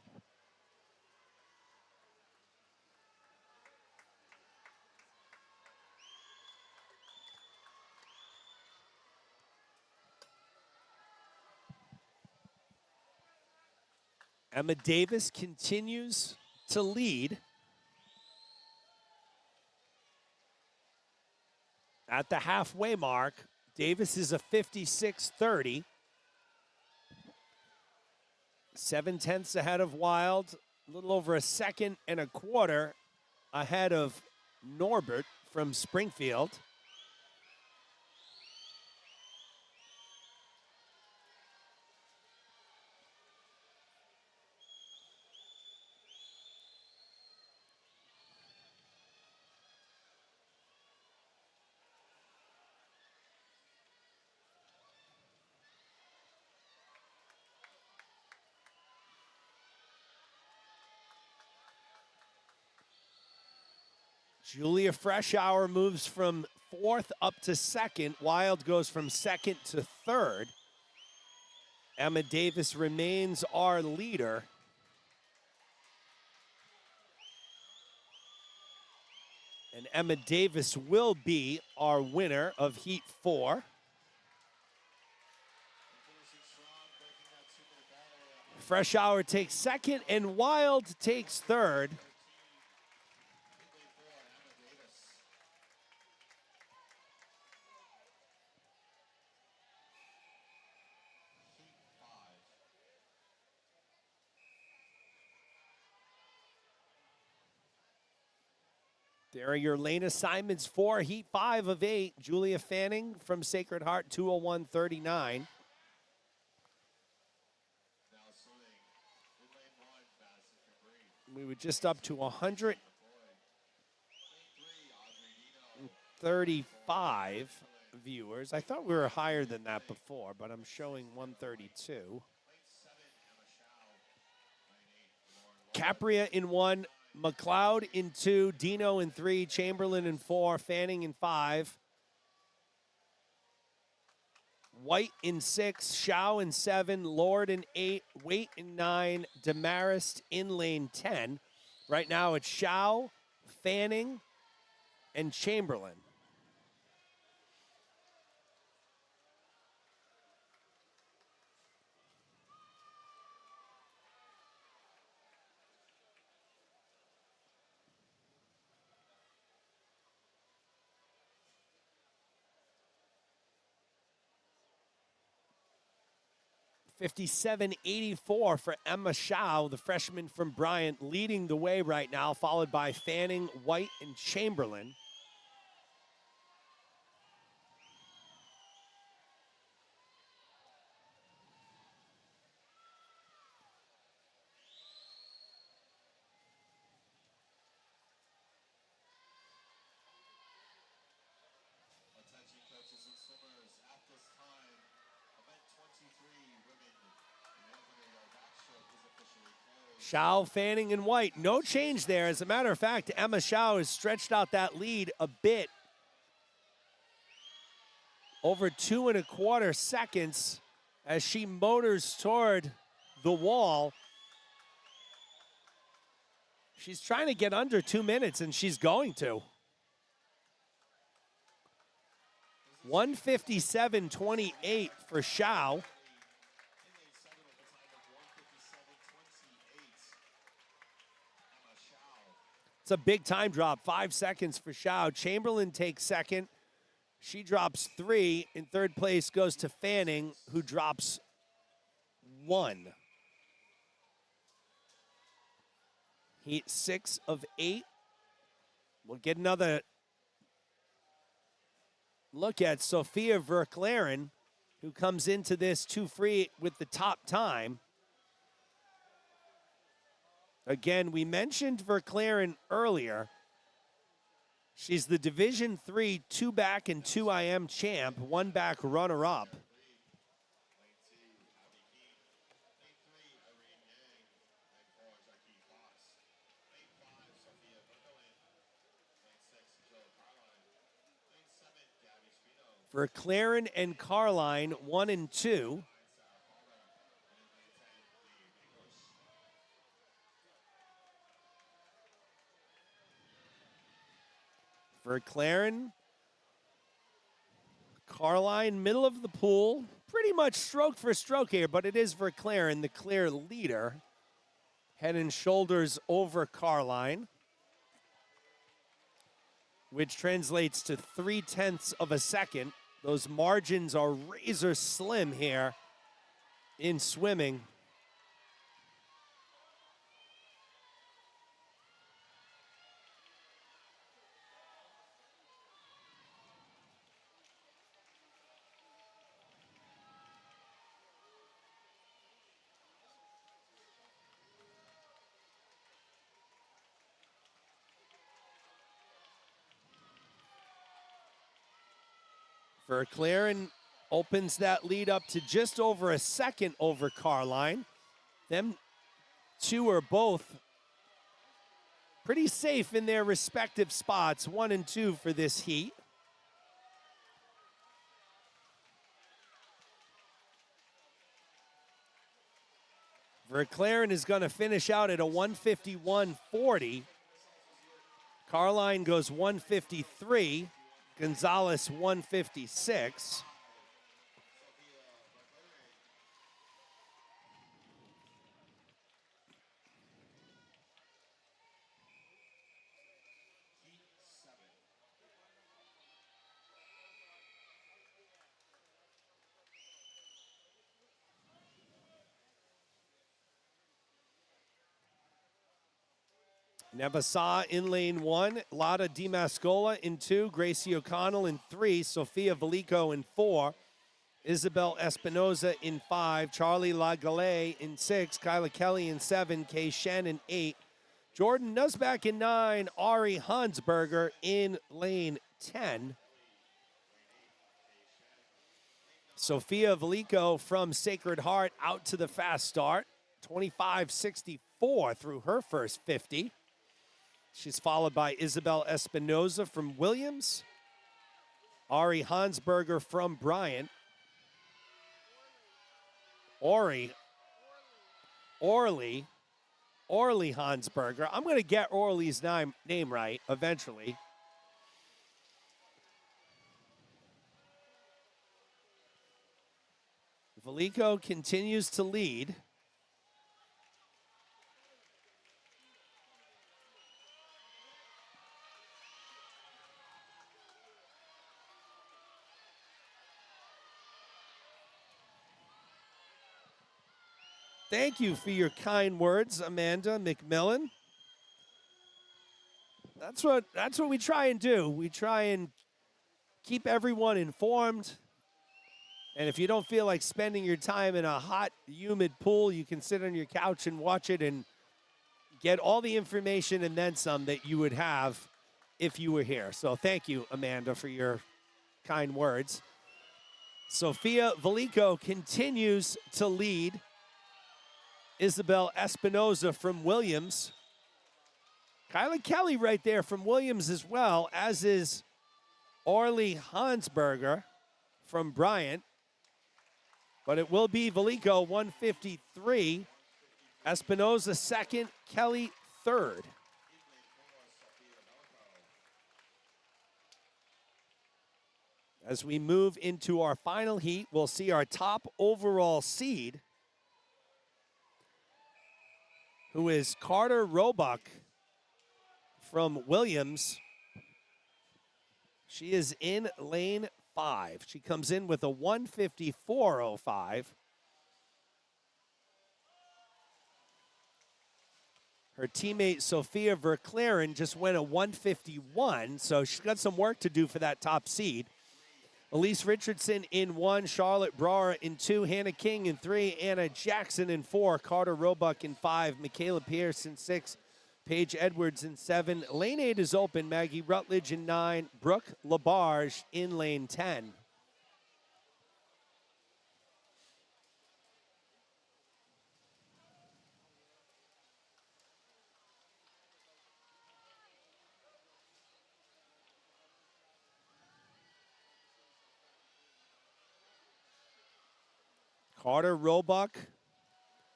Emma Davis continues to lead. At the halfway mark, Davis is a 56.30. 7/10 ahead of Wild, a little over a second and a quarter ahead of Norbert from Springfield. Julia Freshour moves from 4th up to 2nd. Wild goes from 2nd to 3rd. Emma Davis remains our leader. And Emma Davis will be our winner of Heat 4. Freshour takes 2nd and Wild takes 3rd. There are your lane assignments for Heat 5 of 8. Julia Fanning from Sacred Heart, 2:01.39. We were just up to 135 viewers. I thought we were higher than that before, but I'm showing 132. Capria in 1. McLeod in 2, Dino in 3, Chamberlain in 4, Fanning in 5, White in 6, Shao in 7, Lord in 8, Waite in 9, Demarest in lane 10. Right now it's Shao, Fanning, and Chamberlain. $57.84 for Emma Shao, the freshman from Bryant, leading the way right now, followed by Fanning, White, and Chamberlain. Shao, Fanning, and White. No change there. As a matter of fact, Emma Shao has stretched out that lead a bit. Over 2.25 seconds as she motors toward the wall. She's trying to get under 2 minutes, and she's going to. 1:57.28 for Shao. It's a big time drop, 5 seconds for Shao. Chamberlain takes second. She drops 3. In third place goes to Fanning, who drops 1. Heat 6 of 8. We'll get another look at Sophia Verclaren, who comes into this 2 free with the top time. Again, we mentioned Verclaren earlier. She's the Division III 2 back and 2 IM champ, 1 back runner-up. Verclaren and Carline, 1 and 2. Verclaren, Carline, middle of the pool. Pretty much stroke for stroke here, but it is Verclaren, the clear leader. Head and shoulders over Carline, which translates to 0.3 of a second. Those margins are razor slim here in swimming. Verclaren opens that lead up to just over a second over Carline. Them two are both pretty safe in their respective spots, 1 and 2 for this heat. Verclaren is going to finish out at a 151.40. Carline goes 153. Gonzalez 156. Nebasa in lane 1, Lada Dimascola in 2, Gracie O'Connell in 3, Sofia Velico in 4, Isabel Espinoza in 5, Charlie Lagalais in 6, Kyla Kelly in 7, Kay Shen in 8, Jordan Nusback in 9, Ari Hansberger in lane 10. Sofia Velico from Sacred Heart out to the fast start, 25.64 through her first 50. She's followed by Isabel Espinoza from Williams, Ari Hansberger from Bryant, Orly Hansberger. I'm going to get Orly's name right eventually. Velico continues to lead. Thank you for your kind words, Amanda McMillan. That's what we try and do. We try and keep everyone informed. And if you don't feel like spending your time in a hot, humid pool, you can sit on your couch and watch it and get all the information and then some that you would have if you were here. So thank you, Amanda, for your kind words. Sofia Velico continues to lead. Isabel Espinoza from Williams. Kyla Kelly right there from Williams as well, as is Orly Hansberger from Bryant. But it will be Veliko 153, Espinoza second, Kelly third. As we move into our final heat, we'll see our top overall seed, who is Carter Roebuck from Williams. She is in lane 5. She comes in with a 154.05. Her teammate Sophia Verclaren just went a 151, so she's got some work to do for that top seed. Elise Richardson in 1, Charlotte Brouwer in 2, Hannah King in 3, Anna Jackson in 4, Carter Roebuck in 5, Michaela Pierce in 6, Paige Edwards in 7. Lane 8 is open, Maggie Rutledge in 9, Brooke Labarge in lane 10. Carter Roebuck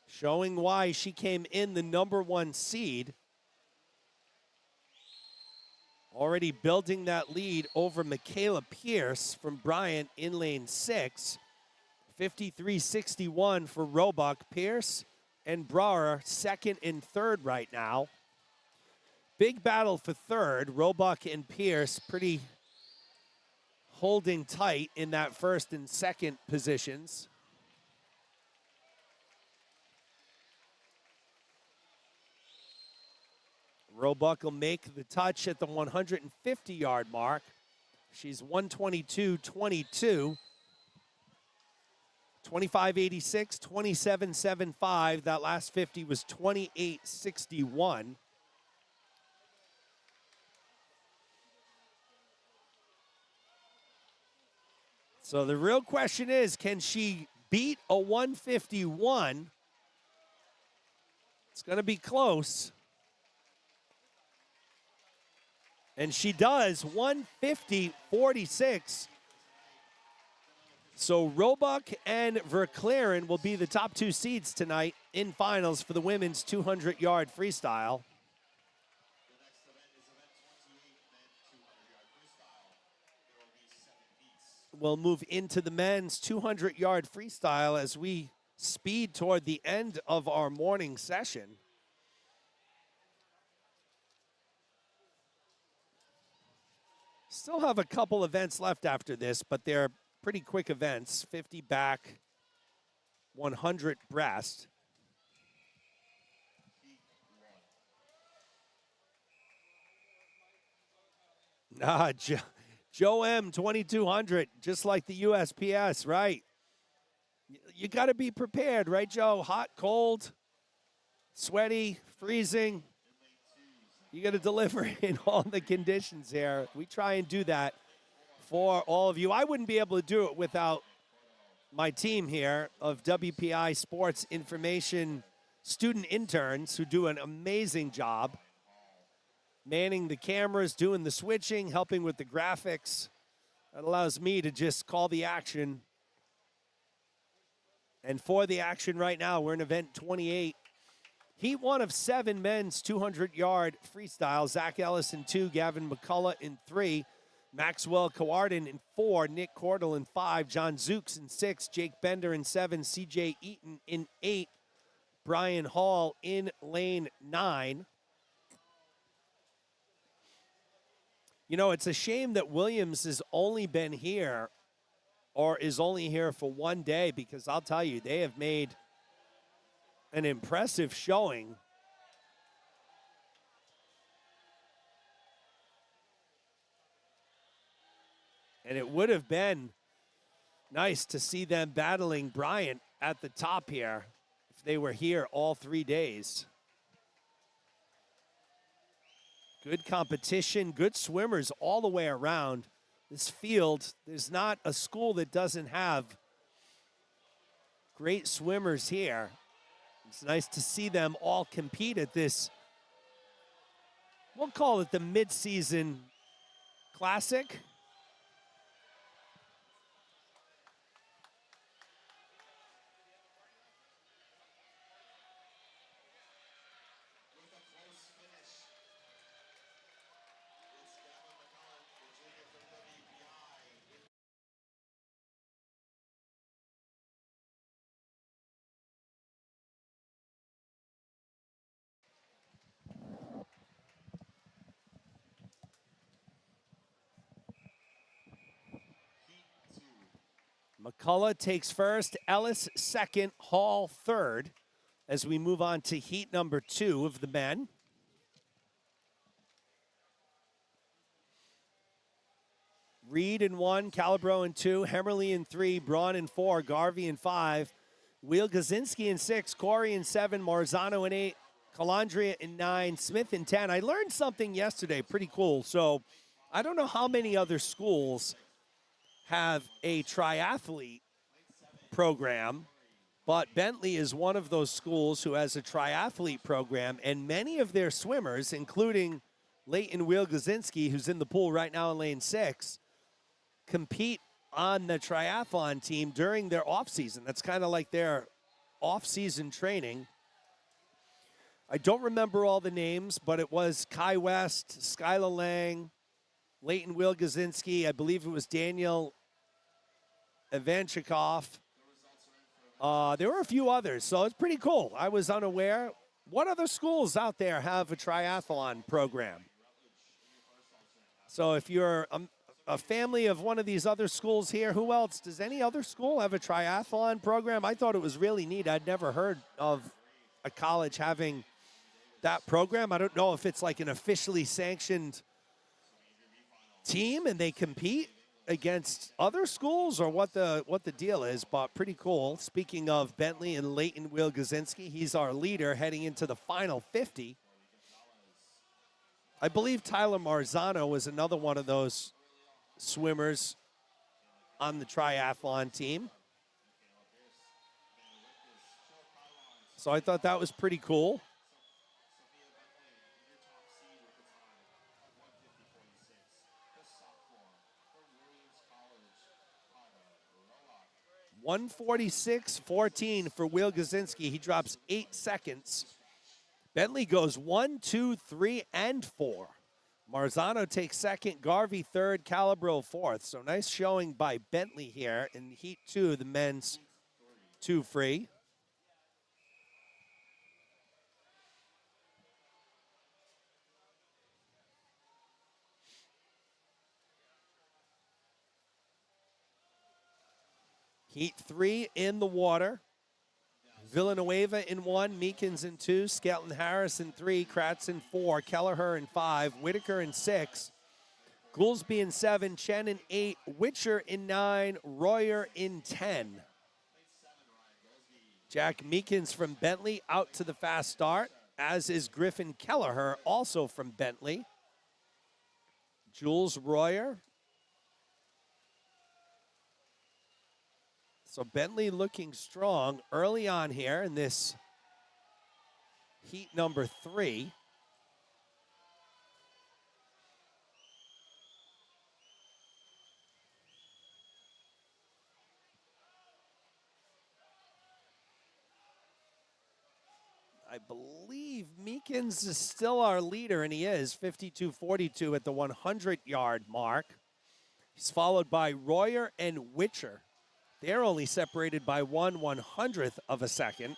showing why she came in the #1 seed. Already building that lead over Michaela Pierce from Bryant in lane 6. 53.61 for Roebuck. Pierce and Brouwer second and third right now. Big battle for third. Roebuck and Pierce pretty holding tight in that first and second positions. Roebuck will make the touch at the 150-yard mark. She's 122.22. 25.86, 27.75. That last 50 was 28.61. So the real question is, can she beat a 151? It's going to be close. And she does, 150.46. So Roebuck and Verclaren will be the top 2 seeds tonight in finals for the women's 200-yard freestyle. The next event is event 28, men 200-yard freestyle. There will be 7 heats. We'll move into the men's 200-yard freestyle as we speed toward the end of our morning session. Still have a couple events left after this, but they're pretty quick events. 50 back, 100 breast. Joe M, 2200, just like the USPS, right? You got to be prepared, right, Joe? Hot, cold, sweaty, freezing. You got to deliver in all the conditions here. We try and do that for all of you. I wouldn't be able to do it without my team here of WPI Sports Information student interns who do an amazing job manning the cameras, doing the switching, helping with the graphics. That allows me to just call the action. And for the action right now, we're in event 28. Heat 1 of 7 men's 200-yard freestyle. Zach Ellis in 2, Gavin McCullough in 3, Maxwell Coarden in 4, Nick Cordell in 5, John Zooks in 6, Jake Bender in 7, CJ Eaton in 8, Brian Hall in lane 9. You know, it's a shame that Williams has only been here or is only here for one day, because I'll tell you, they have made an impressive showing. And it would have been nice to see them battling Bryant at the top here if they were here all 3 days. Good competition, good swimmers all the way around. This field, there's not a school that doesn't have great swimmers here. It's nice to see them all compete at this, we'll call it the mid-season classic. McCullough takes first, Ellis second, Hall third, as we move on to heat number 2 of the men. Reed in 1, Calabro in 2, Hemmerly in 3, Braun in 4, Garvey in 5, Wheel Gazinski in 6, Corey in 7, Marzano in 8, Calandria in 9, Smith in 10. I learned something yesterday, pretty cool. So I don't know how many other schools have a triathlete program, but Bentley is one of those schools who has a triathlete program, and many of their swimmers, including Leighton Wheel Gazinski, who's in the pool right now in lane 6, compete on the triathlon team during their off-season. That's kind of like their off-season training. I don't remember all the names, but it was Kai West, Skylar Lang, Leighton Wheel Gazinski. I believe it was Daniel Ivanchikov. There were a few others, so it's pretty cool. I was unaware. What other schools out there have a triathlon program? So if you're a family of one of these other schools here, who else? Does any other school have a triathlon program? I thought it was really neat. I'd never heard of a college having that program. I don't know if it's like an officially sanctioned team and they compete against other schools or what the deal is, but pretty cool. Speaking of Bentley and Leighton Wheel Gazinski, he's our leader heading into the final 50. I believe Tyler Marzano was another one of those swimmers on the triathlon team. So I thought that was pretty cool. (146.14) for Wheel Gazinski. He drops 8 seconds. Bentley goes 1, 2, 3, and 4. Marzano takes second, Garvey third, Calabro fourth. So nice showing by Bentley here in heat 2, the men's 2 free. Heat 3 in the water. Villanueva in 1, Meekins in 2, Skelton Harris in 3, Kratz in 4, Kelleher in 5, Whitaker in 6, Goolsby in 7, Chen in 8, Witcher in 9, Royer in 10. Jack Meekins from Bentley out to the fast start, as is Griffin Kelleher, also from Bentley. Jules Royer. So Bentley looking strong early on here in this heat number 3. I believe Meekins is still our leader, and he is 52-42 at the 100-yard mark. He's followed by Royer and Witcher. They're only separated by 1/100th of a second.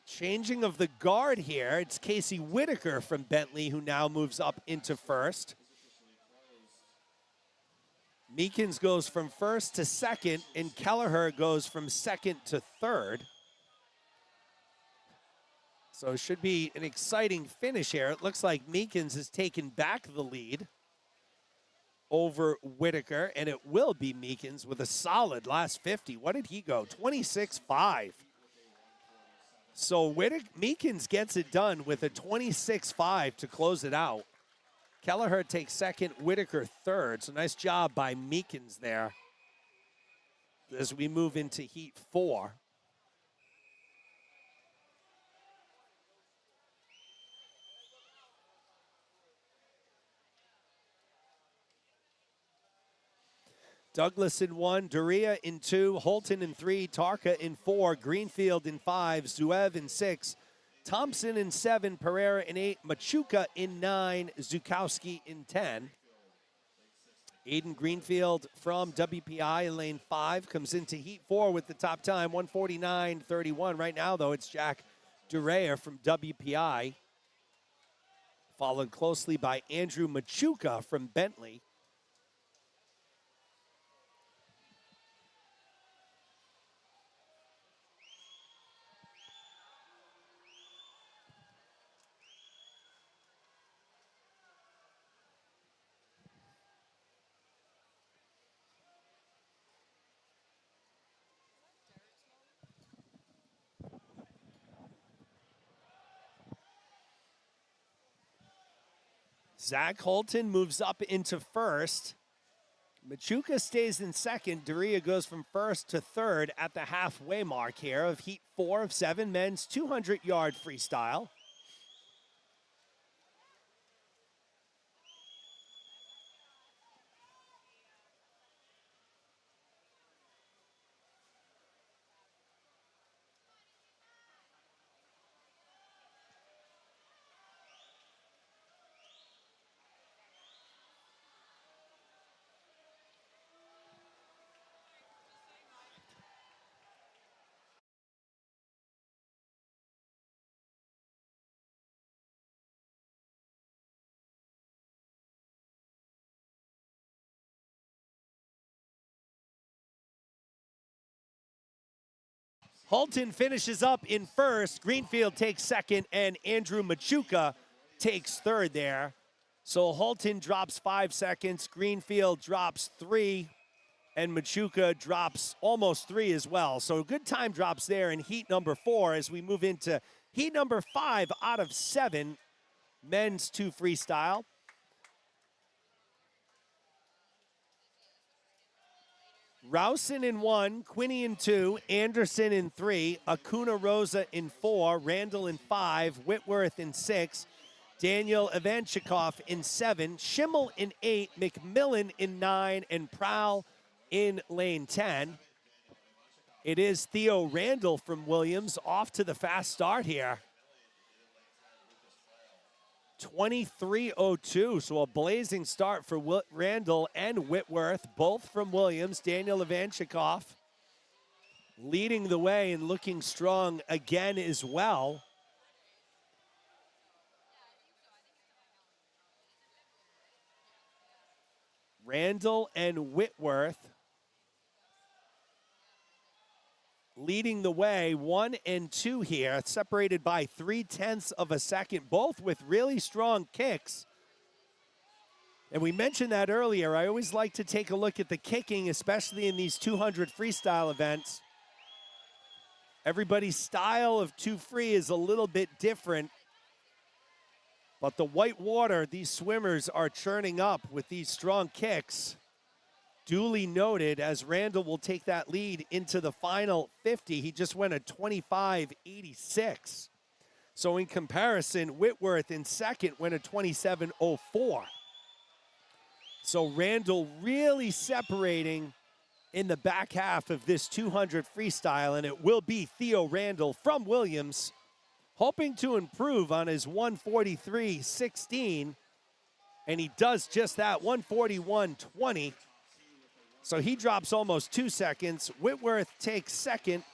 Changing of the guard here. It's Casey Whitaker from Bentley who now moves up into first. Meekins goes from first to second, and Kelleher goes from second to third. So it should be an exciting finish here. It looks like Meekins has taken back the lead over Whitaker, and it will be Meekins with a solid last 50. What did he go? 26.5. So Meekins gets it done with a 26-5 to close it out. Kelleher takes second, Whitaker third. So nice job by Meekins there as we move into heat 4. Douglas in 1, Doria in 2, Holton in 3, Tarka in 4, Greenfield in 5, Zuev in 6, Thompson in 7, Pereira in 8, Machuca in 9, Zukowski in 10. Aiden Greenfield from WPI in lane 5 comes into heat 4 with the top time, 1:49.31. Right now, though, it's Jack Durea from WPI, followed closely by Andrew Machuca from Bentley. Zach Holton moves up into first. Machuca stays in second. Doria goes from first to third at the halfway mark here of heat 4 of 7 men's 200-yard freestyle. Holton finishes up in first. Greenfield takes second, and Andrew Machuca takes third there. So Holton drops 5 seconds, Greenfield drops 3, and Machuca drops almost 3 as well. So good time drops there in heat number 4 as we move into heat number 5 out of 7, men's 2 freestyle. Rousen in 1, Quinney in 2, Anderson in 3, Acuna Rosa in 4, Randall in 5, Whitworth in 6, Daniel Ivanchikov in 7, Schimmel in 8, McMillan in 9, and Prowl in lane 10. It is Theo Randall from Williams off to the fast start here. 23:02, so a blazing start for Randall and Whitworth, both from Williams. Daniel Ivanchikov leading the way and looking strong again as well. Randall and Whitworth leading the way, 1 and 2 here, separated by 0.3 of a second, both with really strong kicks. And we mentioned that earlier. I always like to take a look at the kicking, especially in these 200 freestyle events. Everybody's style of 2 free is a little bit different. But the white water these swimmers are churning up with these strong kicks, duly noted, as Randall will take that lead into the final 50. He just went a 25:86. So in comparison, Whitworth in second went a 27:04. So Randall really separating in the back half of this 200 freestyle, and it will be Theo Randall from Williams, hoping to improve on his 143.16, and he does just that, 141.20. So he drops almost 2 seconds. Whitworth takes second,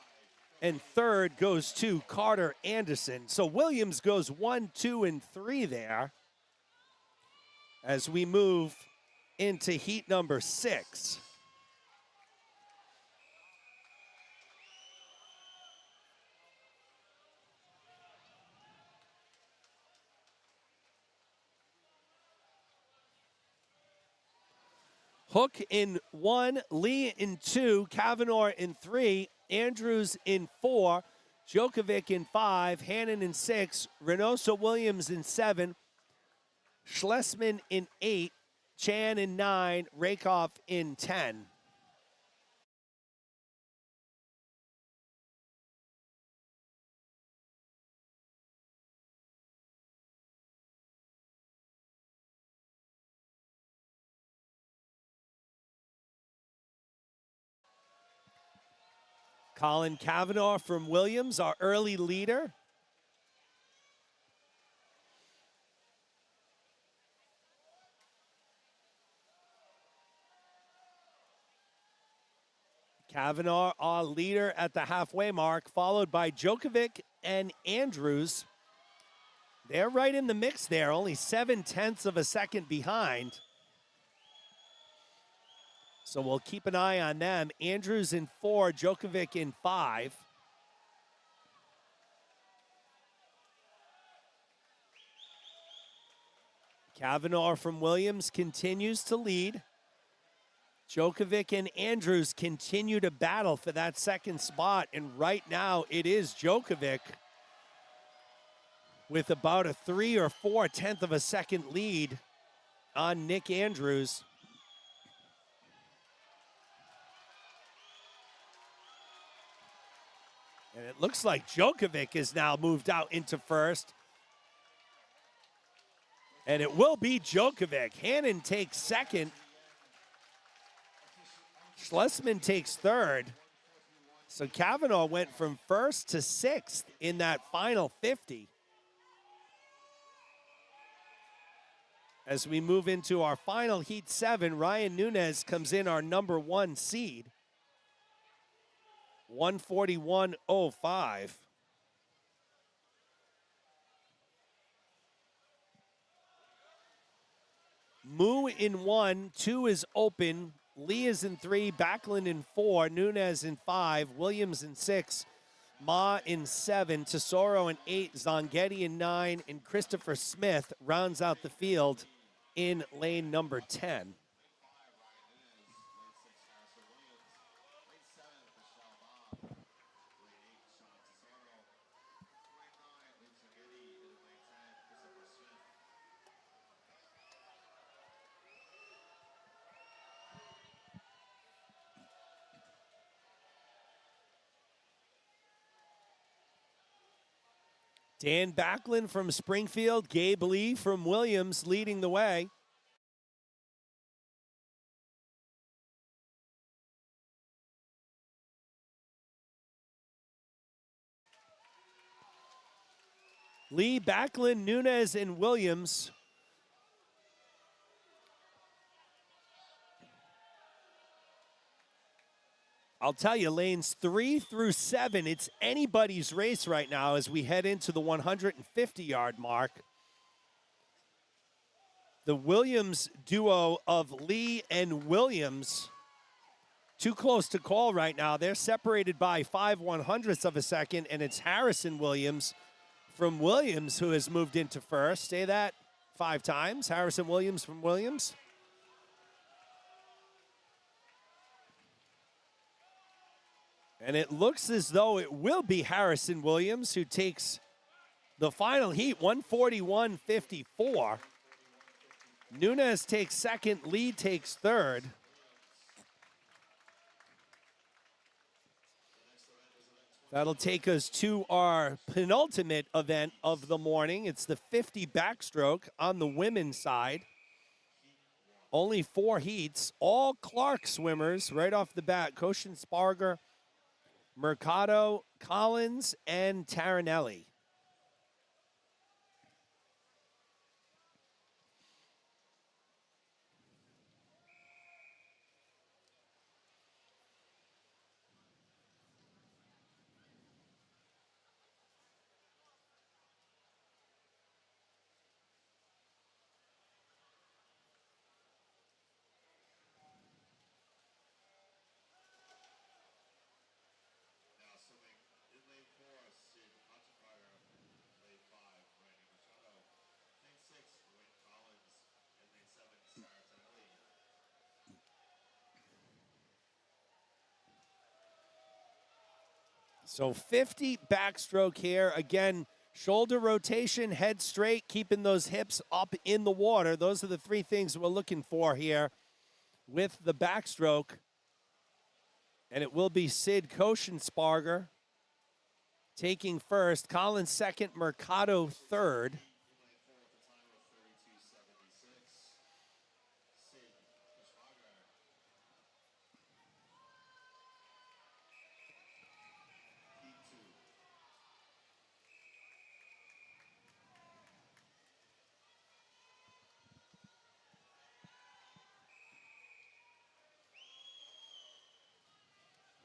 and third goes to Carter Anderson. So Williams goes 1, 2, and 3 there as we move into heat number 6. Hook in 1, Lee in 2, Kavanaugh in 3, Andrews in 4, Djokovic in 5, Hannon in 6, Reynoso Williams in 7, Schlesman in 8, Chan in 9, Rakoff in 10. Colin Cavanaugh from Williams, our early leader. Cavanaugh, our leader at the halfway mark, followed by Djokovic and Andrews. They're right in the mix there, only 0.7 of a second behind. So we'll keep an eye on them. Andrews in 4, Djokovic in 5. Cavanaugh from Williams continues to lead. Djokovic and Andrews continue to battle for that second spot, and right now it is Djokovic with about a 3 or 4 of a second lead on Nick Andrews. And it looks like Djokovic is now moved out into first. And it will be Djokovic. Hannon takes second. Schlesman takes third. So Cavanaugh went from first to sixth in that final 50. As we move into our final Heat 7, Ryan Nunes comes in our number 1 seed. 141.05. Mu in 1, 2 is open. Lee is in 3, Backlund in 4, Nunes in 5, Williams in 6, Ma in 7, Tesoro in 8, Zongetti in 9, and Christopher Smith rounds out the field in lane number 10. Dan Backlund from Springfield, Gabe Lee from Williams leading the way. Lee, Backlund, Nunes, and Williams. I'll tell you, lanes 3 through 7, it's anybody's race right now as we head into the 150-yard mark. The Williams duo of Lee and Williams, too close to call right now. They're separated by 5/100ths of a second, and it's Harrison Williams from Williams who has moved into first. Say that 5 times. Harrison Williams from Williams. And it looks as though it will be Harrison Williams who takes the final heat, 141.54. Nunes takes second, Lee takes third. That'll take us to our penultimate event of the morning. It's the 50 backstroke on the women's side. Only 4 heats, all Clark swimmers right off the bat. Koshin Sparger, Mercado, Collins, and Taranelli. So 50 backstroke here. Again, shoulder rotation, head straight, keeping those hips up in the water. Those are the three things we're looking for here with the backstroke. And it will be Sid Koschensparger taking first, Collins second, Mercado third.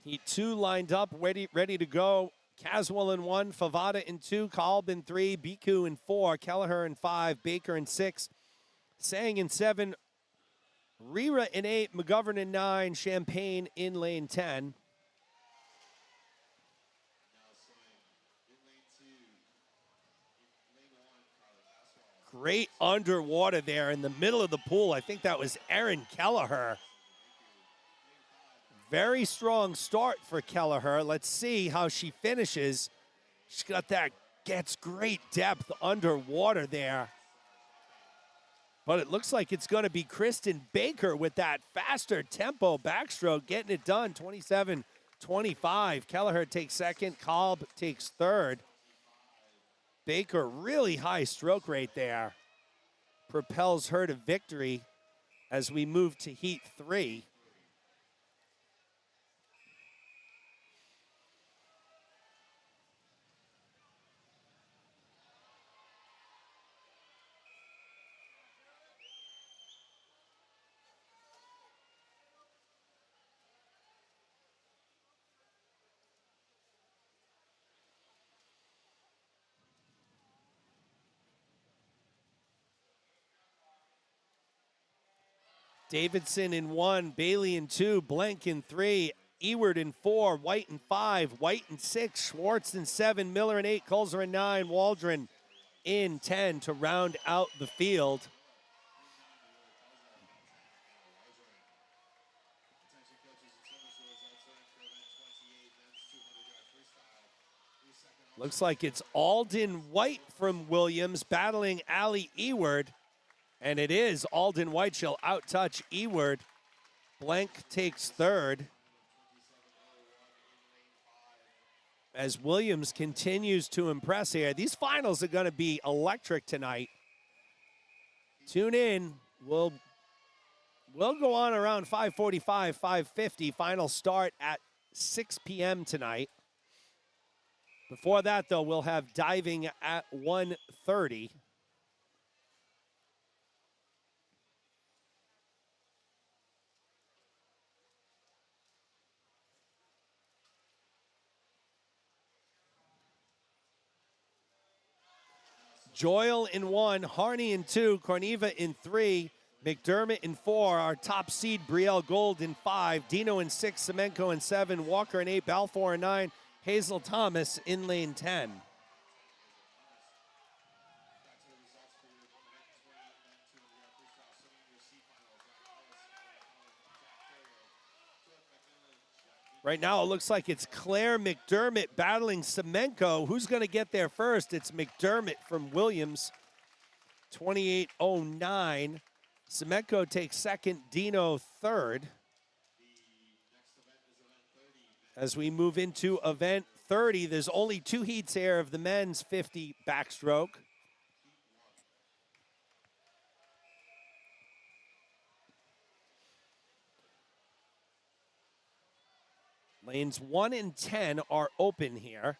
Heat 2 lined up, ready to go. Caswell in 1, Favada in 2, Kalb in 3, Biku in 4, Kelleher in 5, Baker in 6, Sang in 7, Rira in 8, McGovern in 9, Champagne in lane 10. Great underwater there in the middle of the pool. I think that was Aaron Kelleher. Very strong start for Kelleher. Let's see how she finishes. She's got that, gets great depth underwater there. But it looks like it's going to be Kristen Baker with that faster tempo backstroke, getting it done, 27-25. Kelleher takes second, Kalb takes third. Baker, really high stroke rate there, propels her to victory as we move to Heat 3. Davidson in 1, Bailey in 2, Blank in 3, Eward in 4, White in 5, White in 6, Schwartz in 7, Miller in 8, Kulzer in 9, Waldron in 10 to round out the field. Looks like it's Alden White from Williams battling Allie Eward. And it is Alden White. She'll outtouch Eward. Blank takes third. As Williams continues to impress here. These finals are going to be electric tonight. Tune in. We'll go on around 5:45, 5:50. Final start at 6 p.m. tonight. Before that, though, we'll have diving at 1:30. Joyle in 1, Harney in 2, Corneva in 3, McDermott in 4, our top seed Brielle Gold in 5, Dino in 6, Semenko in 7, Walker in 8, Balfour in 9, Hazel Thomas in lane 10. Right now, it looks like it's Claire McDermott battling Semenko. Who's going to get there first? It's McDermott from Williams, 28:09. Semenko takes second, Dino third. As we move into event 30, there's only 2 heats here of the men's 50 backstroke. Lanes 1 and 10 are open here.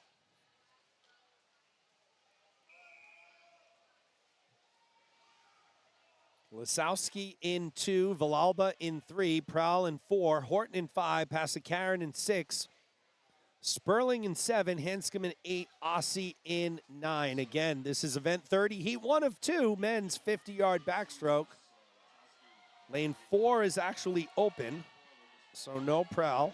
Lisowski in 2, Villalba in 3, Prowl in 4, Horton in 5, Pasakaran in 6, Sperling in 7, Hanscom in 8, Aussie in 9. Again, this is event 30, heat 1 of 2, men's 50-yard backstroke. Lane 4 is actually open, so no Prowl.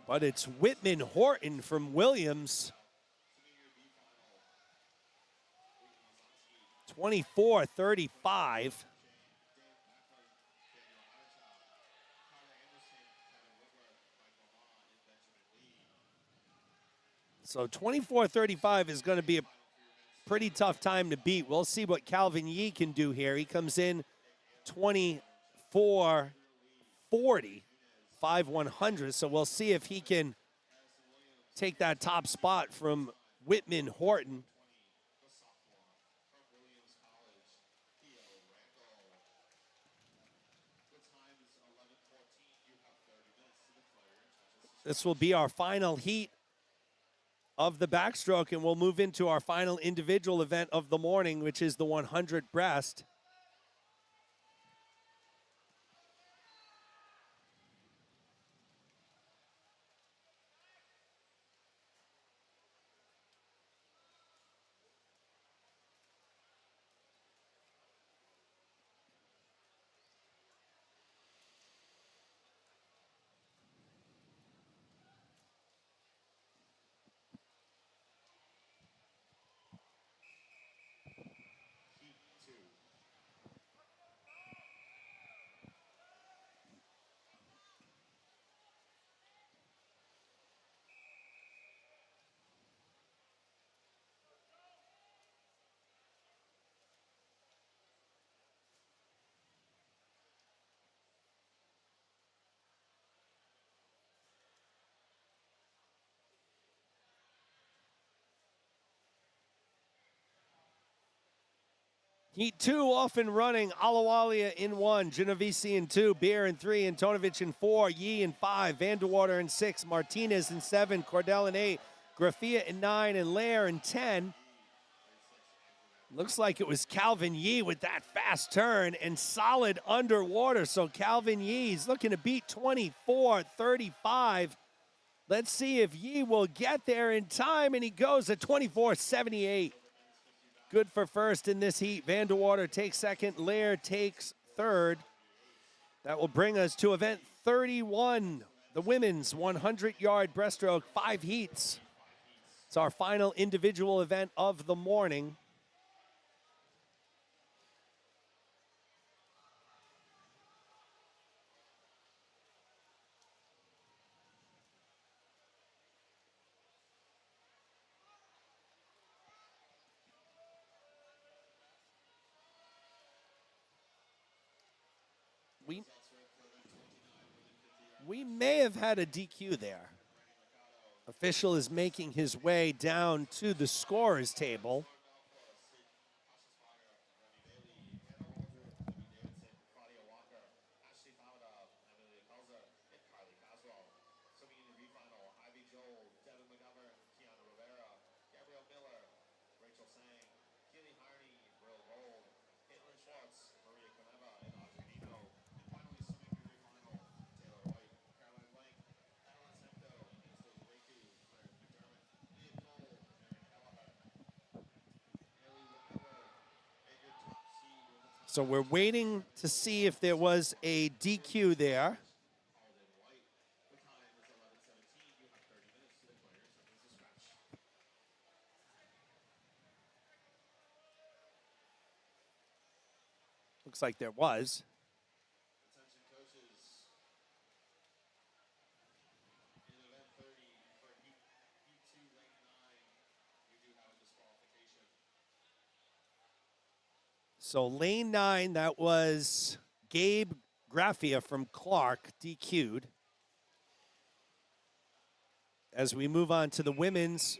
But it's Whitman Horton from Williams. 24-35. So 24:35 is going to be a pretty tough time to beat. We'll see what Calvin Yee can do here. He comes in 24:40, 5/100. So we'll see if he can take that top spot from Whitman Horton. This will be our final heat of the backstroke, and we'll move into our final individual event of the morning, which is the 100 breast. Heat 2 off and running. Alawalia in 1, Genovese in 2, Beer in 3, Antonovich in 4, Yee in 5, Vanderwater in 6, Martinez in 7, Cordell in 8, Grafia in 9, and Lair in 10. Looks like it was Calvin Yee with that fast turn and solid underwater. So Calvin Yee's looking to beat 24:35. Let's see if Yee will get there in time, and he goes at 24:78. Good for first in this heat. Vanderwater takes second. Lair takes third. That will bring us to event 31, the women's 100-yard breaststroke, 5 heats. It's our final individual event of the morning. We may have had a DQ there. Official is making his way down to the scorer's table. So we're waiting to see if there was a DQ there. Looks like there was. So lane 9, that was Gabe Graffia from Clark, DQ'd. As we move on to the women's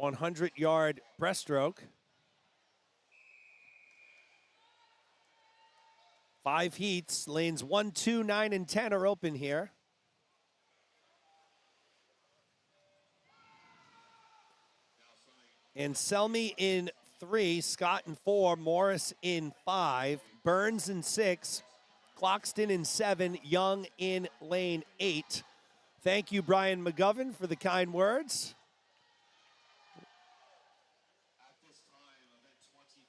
100-yard breaststroke. 5 heats, lanes 1, 2, 9, and 10 are open here. And Selmy in 3, Scott in 4, Morris in 5, Burns in 6, Cloxton in 7, Young in lane 8. Thank you, Brian McGovern, for the kind words. At this time, event 25,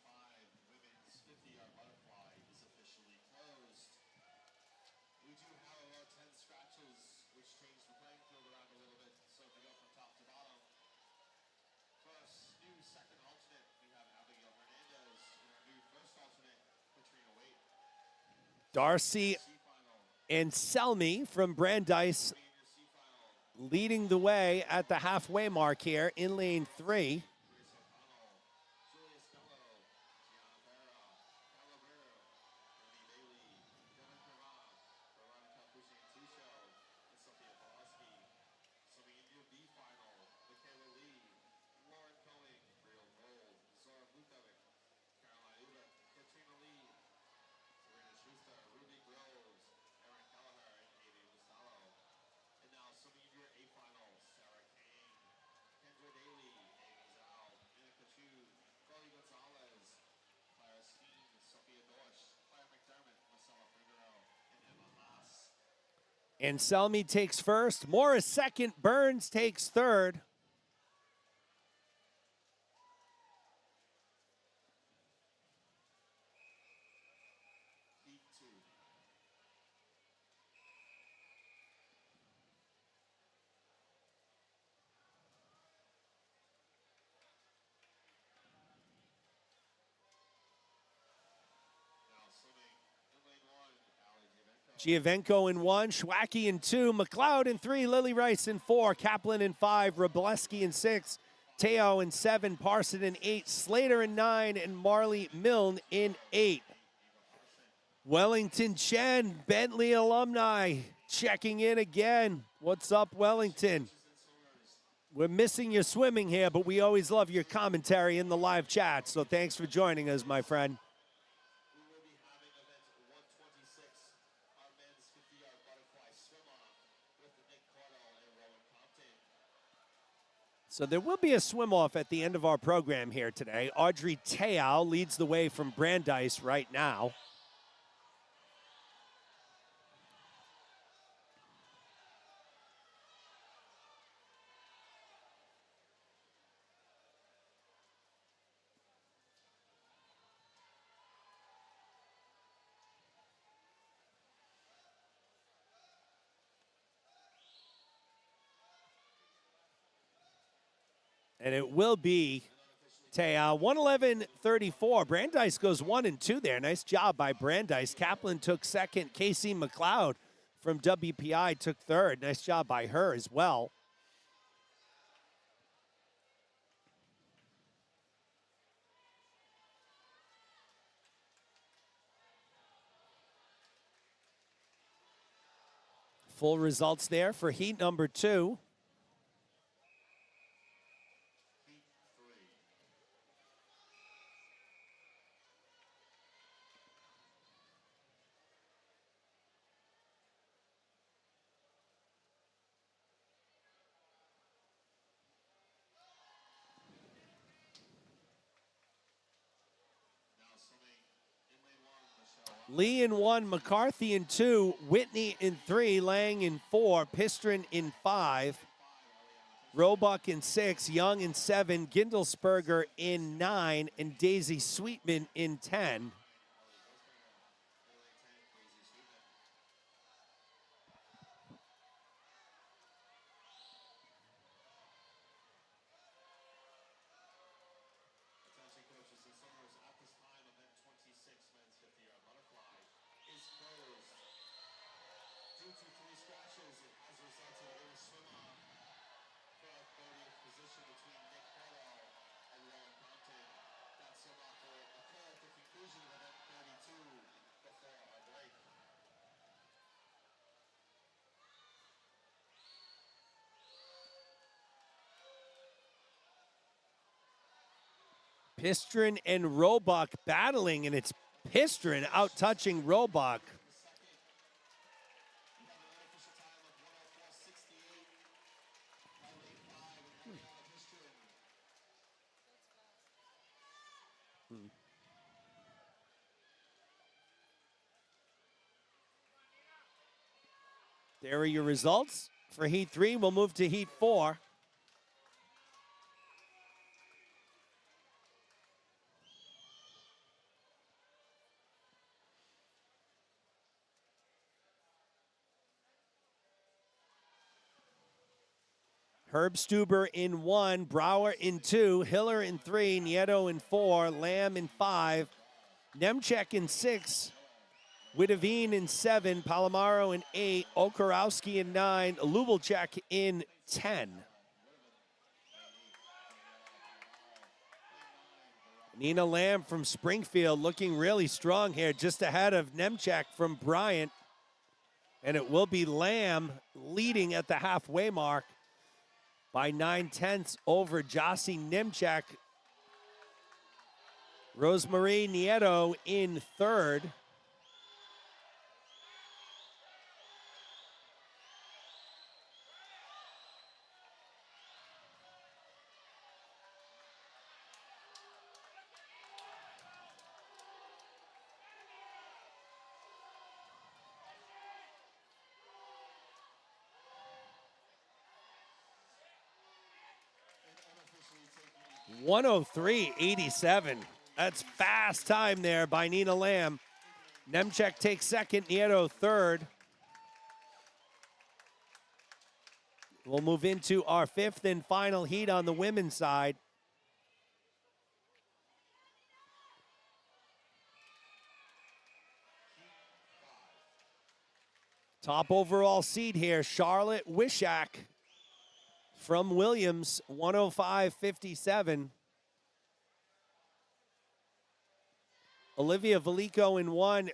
women's 50-yard butterfly is officially closed. We do have about 10 scratches, which changed the playing field around a little bit. So if we go from top to bottom, first new second alternate, we have Abigail Hernandez, and our new first alternate, Katrina Waite. Darcy and Selmy from Brandeis leading the way at the halfway mark here in lane 3. Anselmi takes first, Morris second, Burns takes third. Giovenco in 1, Schwacky in 2, McLeod in 3, Lily Rice in 4, Kaplan in 5, Robleski in 6, Teo in 7, Parson in 8, Slater in 9, and Marley Milne in 8. Wellington Chen, Bentley alumni, checking in again. What's up, Wellington? We're missing your swimming here, but we always love your commentary in the live chat, so thanks for joining us, my friend. So there will be a swim-off at the end of our program here today. Audrey Teow leads the way from Brandeis right now. And it will be Teow, 1:11:34. Brandeis goes 1 and 2 there. Nice job by Brandeis. Kaplan took second. Casey McLeod from WPI took third. Nice job by her as well. Full results there for heat number 2. Lee in 1, McCarthy in 2, Whitney in 3, Lang in 4, Pistrin in 5, Roebuck in 6, Young in 7, Gindelsberger in 9, and Daisy Sweetman in 10. Pistrin and Roebuck battling, and it's Pistrin out-touching Roebuck. There are your results for Heat 3. We'll move to Heat 4. Herb Stuber in 1, Brower in 2, Hiller in 3, Nieto in 4, Lamb in 5, Nemchek in 6, Widovine in 7, Palomaro in 8, Okarowski in 9, Lubelchek in 10. Nina Lamb from Springfield looking really strong here, just ahead of Nemchek from Bryant. And it will be Lamb leading at the halfway mark by 9/10 over Jossie Nemchek. Rosemarie Nieto in 3rd. And unofficially taking 103.87. That's fast time there by Nina Lamb. Nemchek takes 2nd, Nieto 3rd. We'll move into our 5th and final heat on the women's side. Top overall seed here, Charlotte Wishak from Williams, 105.57. Olivia Velico in 1,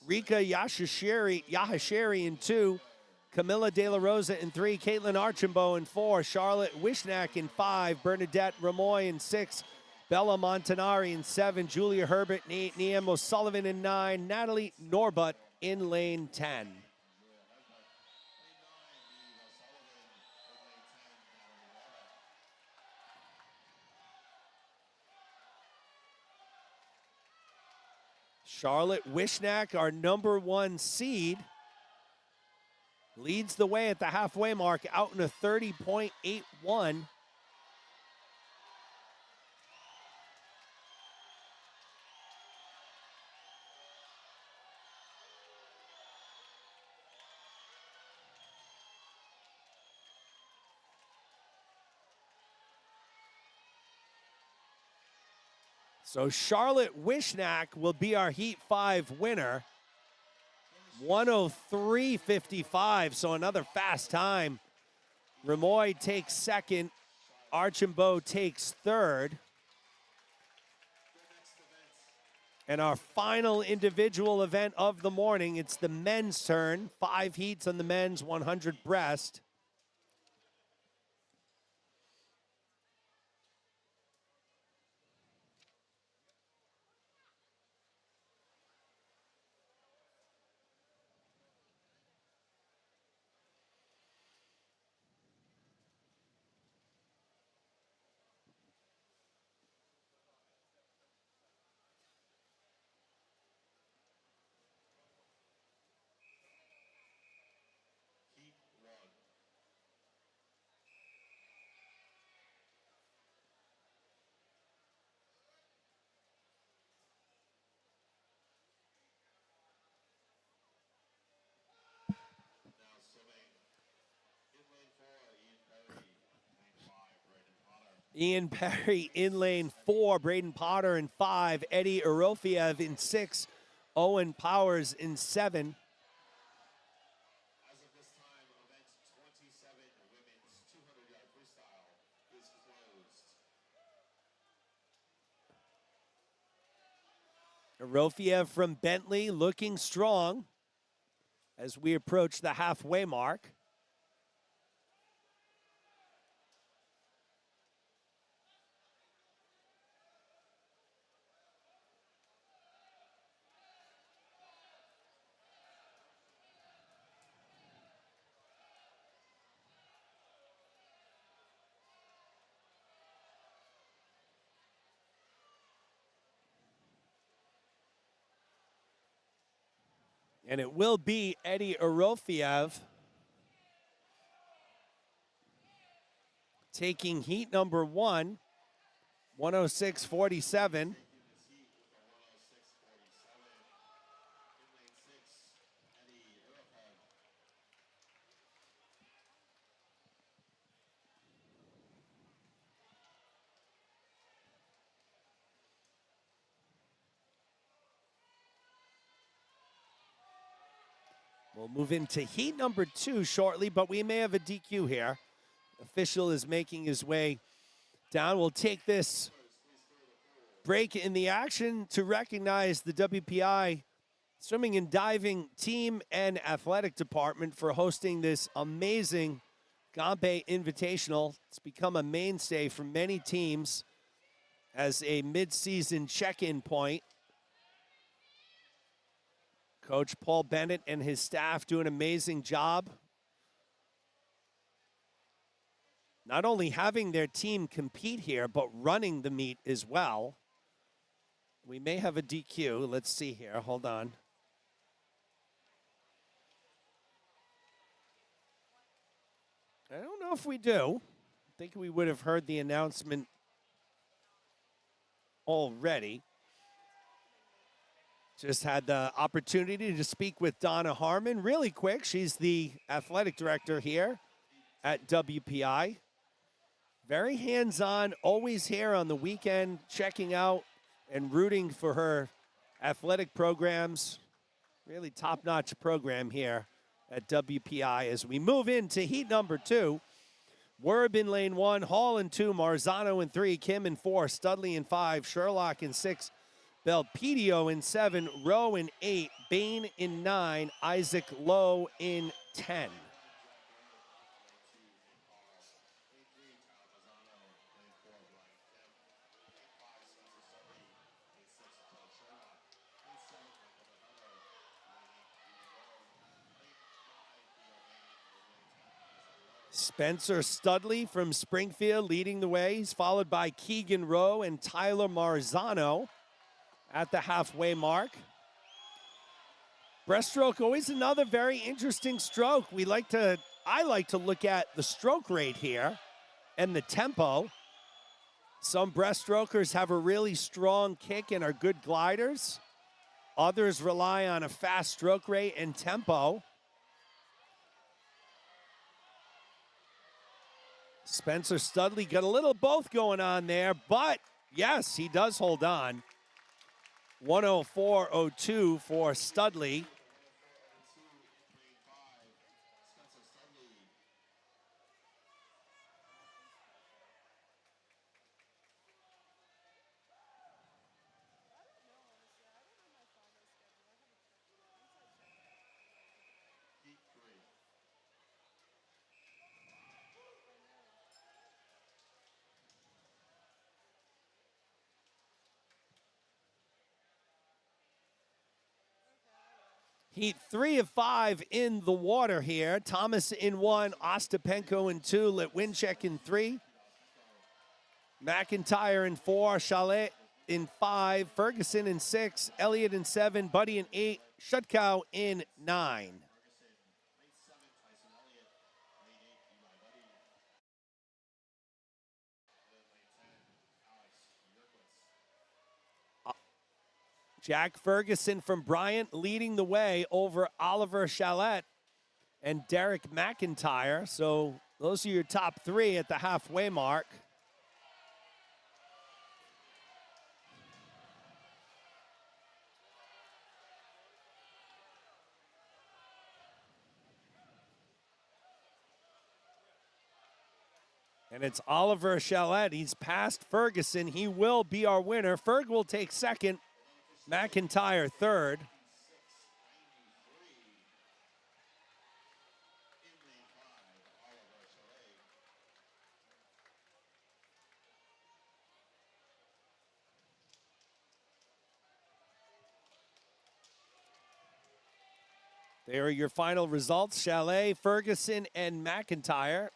Rika Yahashiri in 2, Camilla De La Rosa in 3, Caitlin Archambault in 4, Charlotte Wishnak in 5, Bernadette Ramoy in 6, Bella Montanari in 7, Julia Herbert in 8, Niam O'Sullivan in 9, Natalie Norbut in lane 10. Charlotte Wishnak, our number 1 seed, leads the way at the halfway mark out in a 30.81. So Charlotte Wishnak will be our Heat 5 winner. 103.55, so another fast time. Ramoy takes 2nd. Archambault takes 3rd. And our final individual event of the morning, it's the men's turn. 5 heats on the men's 100 breast. Heat 1. Now swimming in lane 4, Ian Perry. Lane 5, Braden Potter. Ian Perry in lane 4, Braden Potter in 5, Eddie Erofiev in 6, Owen Powers in 7. As of this time, event 27, women's 200-yard freestyle is closed. Erofiev from Bentley looking strong as we approach the halfway mark. And it will be Eddie Erofiev taking heat number 1, 106.47. We'll move into heat number 2 shortly, but we may have a DQ here. Official is making his way down. We'll take this break in the action to recognize the WPI Swimming and Diving Team and Athletic Department for hosting this amazing Gompei Invitational. It's become a mainstay for many teams as a mid-season check-in point. Coach Paul Bennett and his staff do an amazing job. Not only having their team compete here, but running the meet as well. We may have a DQ. Let's see here. Hold on. I don't know if we do. I think we would have heard the announcement already. Just had the opportunity to speak with Donna Harmon really quick. She's the athletic director here at WPI. Very hands-on, always here on the weekend, checking out and rooting for her athletic programs. Really top-notch program here at WPI as we move into heat number 2. Werb in lane 1, Hall in 2, Marzano in 3, Kim in 4, Studley in 5, Sherlock in 6, Belpedio in 7, Rowe in 8, Bain in 9, Isaac Lowe in 10. Spencer Studley from Springfield leading the way. He's followed by Keegan Rowe and Tyler Marzano at the halfway mark. Breaststroke, always another very interesting stroke. I like to look at the stroke rate here and the tempo. Some breaststrokers have a really strong kick and are good gliders. Others rely on a fast stroke rate and tempo. Spencer Studley got a little both going on there, but yes, he does hold on. 104.02 for Studley. Heat 3 of 5 in the water here. Thomas in 1, Ostapenko in 2, Litwinchek in 3. McIntyre in 4, Chalet in 5, Ferguson in 6, Elliott in 7, Buddy in 8, Shutkow in 9. Jack Ferguson from Bryant leading the way over Oliver Chalet and Derek McIntyre. So those are your top 3 at the halfway mark. And it's Oliver Chalet. He's past Ferguson. He will be our winner. Ferg will take second. McIntyre third. There are your final results. Chalet, Ferguson, and McIntyre.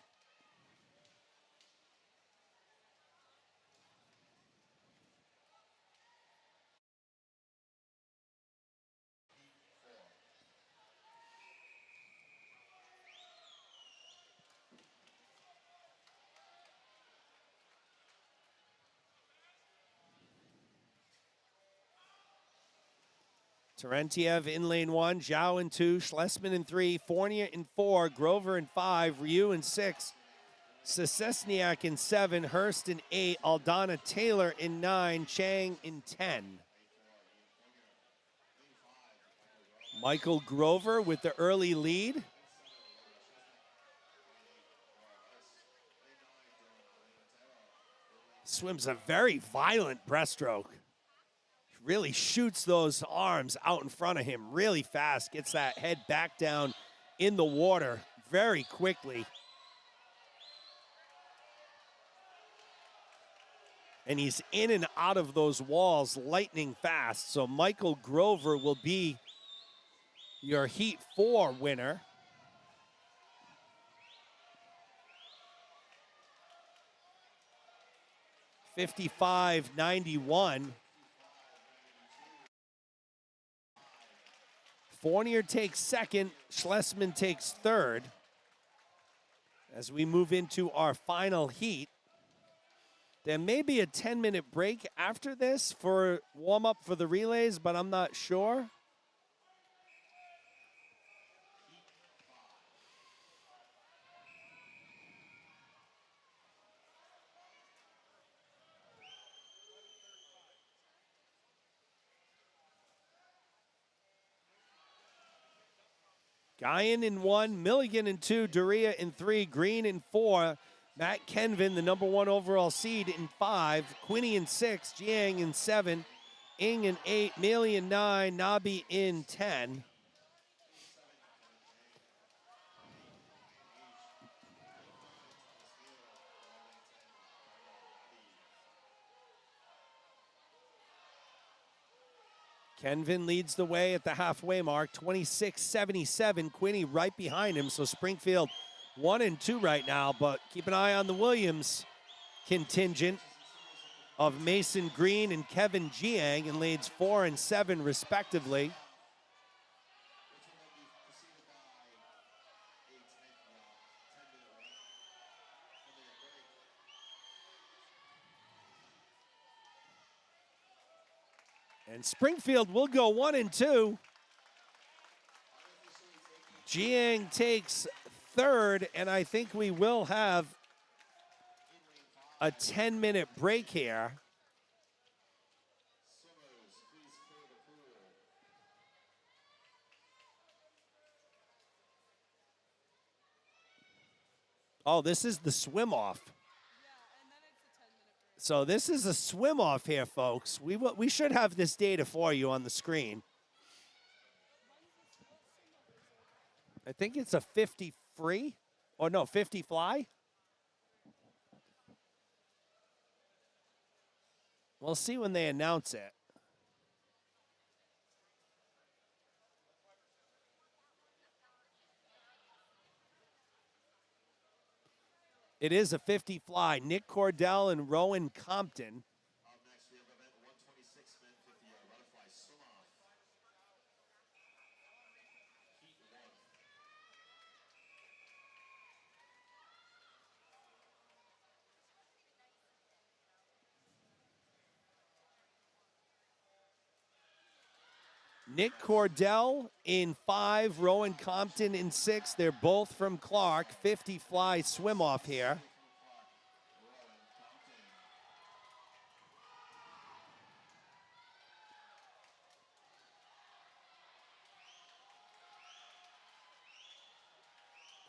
Terentiev in lane 1, Zhao in 2, Schlesman in 3, Fournier in 4, Grover in 5, Ryu in 6, Sesesniak in 7, Hurst in 8, Aldana Taylor in 9, Chang in 10. Michael Grover with the early lead. Swims a very violent breaststroke. Really shoots those arms out in front of him really fast. Gets that head back down in the water very quickly. And he's in and out of those walls lightning fast. So Michael Grover will be your Heat 4 winner. $55.91. Fournier takes second, Schlesman takes third. As we move into our final heat, there may be a 10-minute break after this for warm-up for the relays, but I'm not sure. Guyan in 1, Milligan in 2, Doria in 3, Green in 4, Matt Kenvin, the #1 overall seed, in 5, Quinney in 6, Jiang in 7, Ing in 8, Mealy in 9, Nabi in 10. Kenvin leads the way at the halfway mark, 26.77. Quinney right behind him, so Springfield 1 and 2 right now, but keep an eye on the Williams contingent of Mason Green and Kevin Jiang in lanes 4 and 7 respectively. And Springfield will go 1 and 2. Jiang takes third, and I think we will have a 10-minute break here. Oh, this is the swim off. So this is a swim off here, folks. We should have this data for you on the screen. I think it's a 50 free, or no, 50 fly. We'll see when they announce it. It is a 50 fly. Nick Cordell and Rowan Compton. Up next, we have event 126, men 50 butterfly swim off. Heat 1. Nick Cordell in 5, Rowan Compton in 6. They're both from Clark. 50 fly swim off here.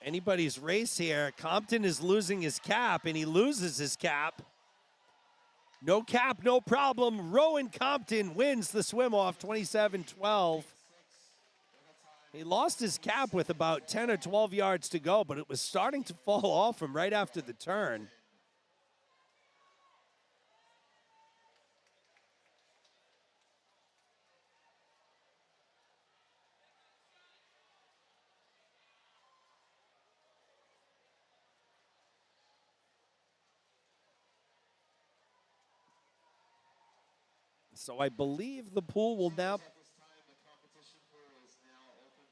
Anybody's race here. Compton is losing his cap, and he loses his cap. No cap, no problem. Rowan Compton wins the swim off, 27-12. He lost his cap with about 10 or 12 yards to go, but it was starting to fall off him right after the turn. So I believe the pool will now...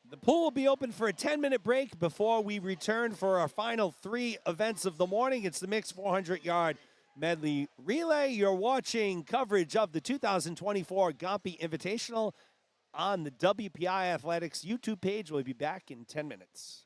The pool will be open for a 10-minute break before we return for our final 3 events of the morning. It's the mixed 400-yard medley relay. You're watching coverage of the 2024 Gompei Invitational on the WPI Athletics YouTube page. We'll be back in 10 minutes.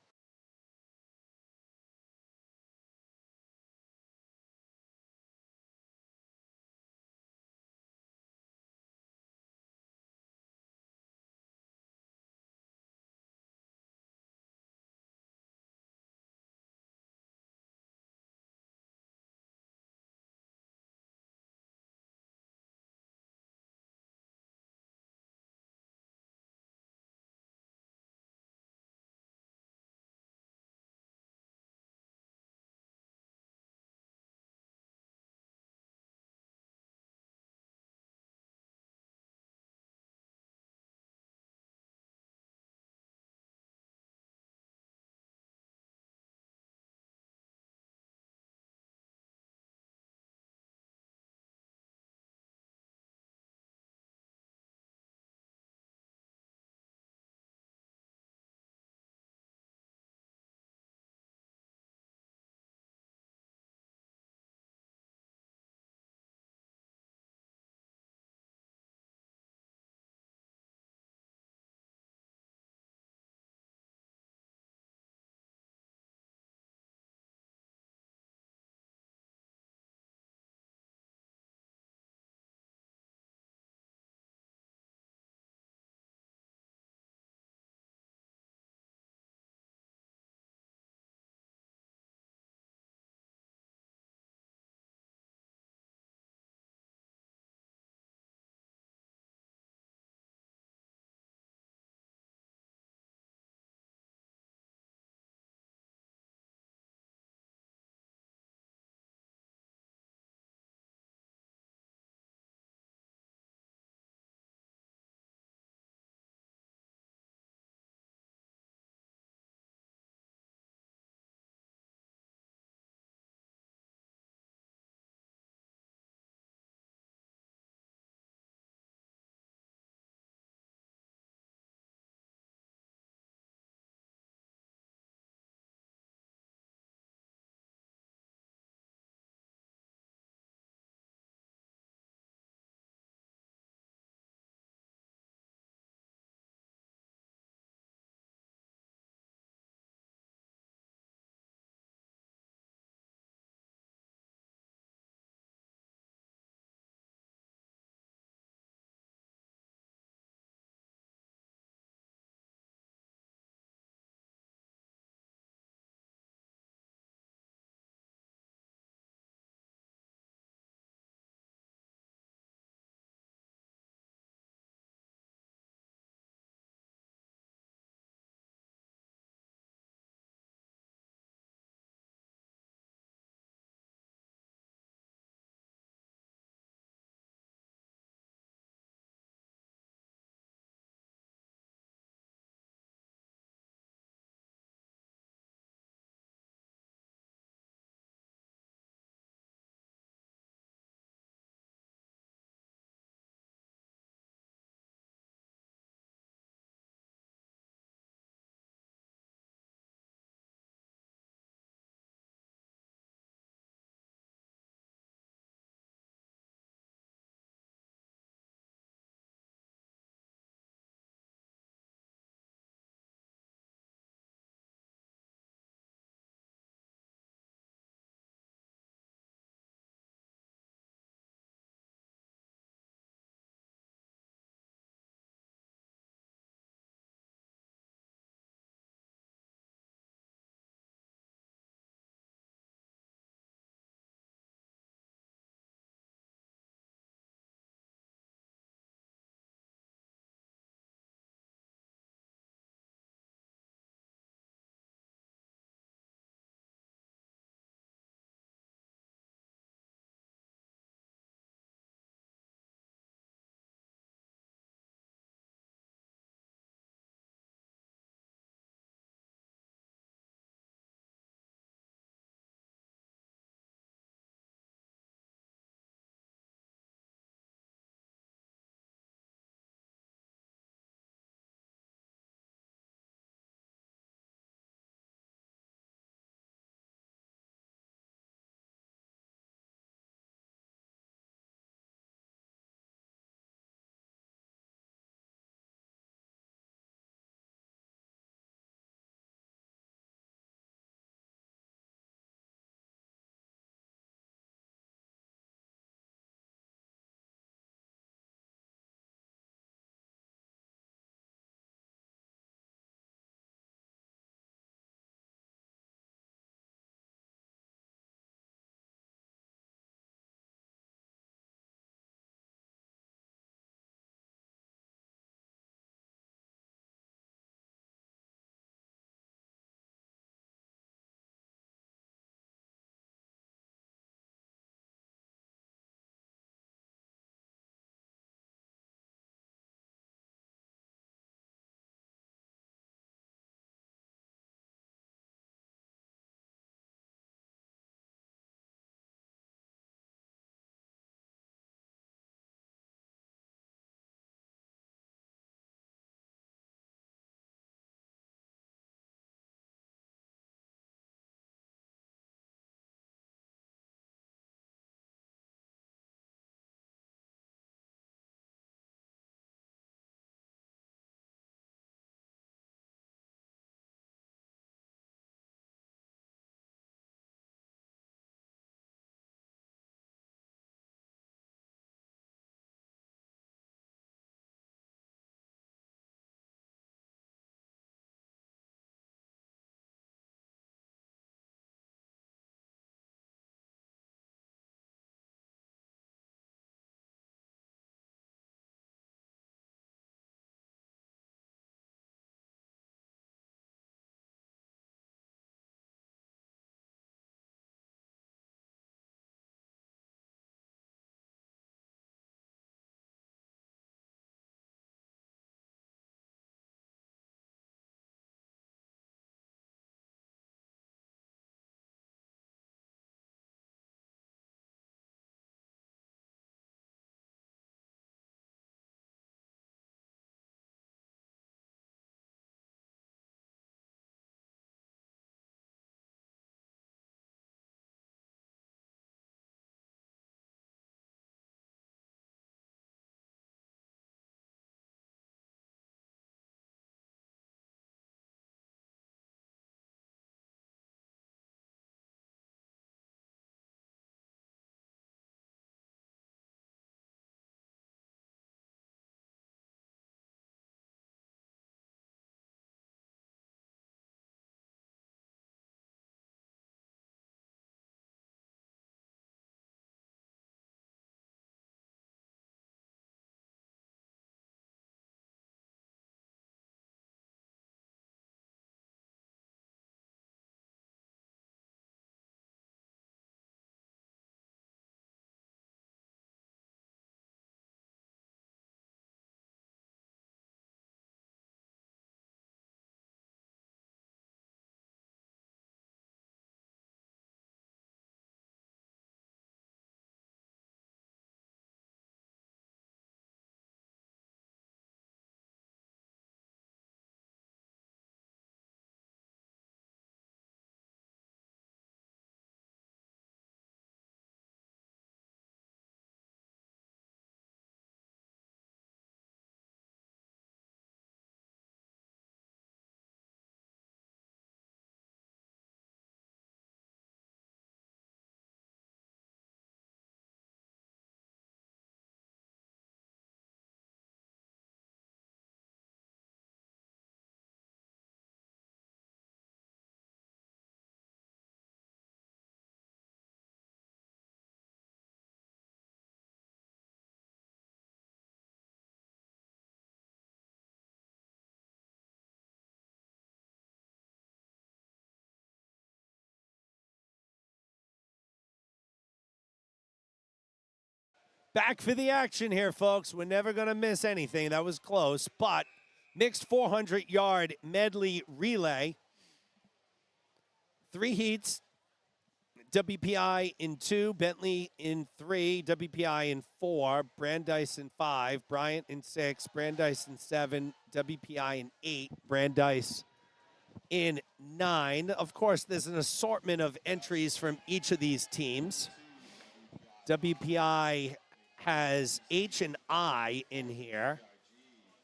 Back for the action here, folks. We're never going to miss anything. That was close, but mixed 400-yard medley relay. 3 heats. WPI in 2, Bentley in 3, WPI in 4, Brandeis in 5, Bryant in 6, Brandeis in 7, WPI in 8, Brandeis in 9. Of course, there's an assortment of entries from each of these teams. WPI has H and I in here.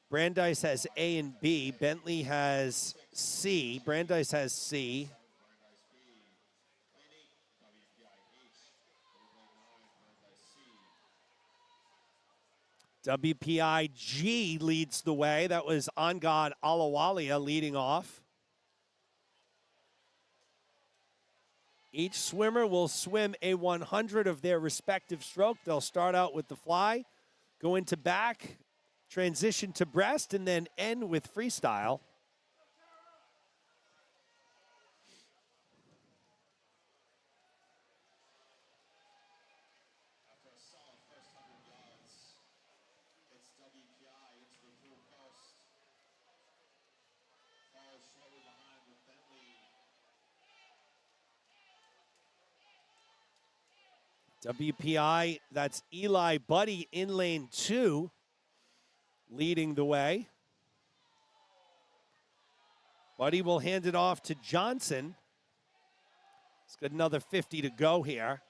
Brandeis has A and B. Bentley has C. Brandeis has C. WPIG leads the way. That was Angad Alawalia leading off. Each swimmer will swim a 100 of their respective stroke. They'll start out with the fly, go into back, transition to breast, and then end with freestyle. WPI, that's Eli Buddy in lane 2, leading the way. Buddy will hand it off to Johnson. He's got another 50 to go here.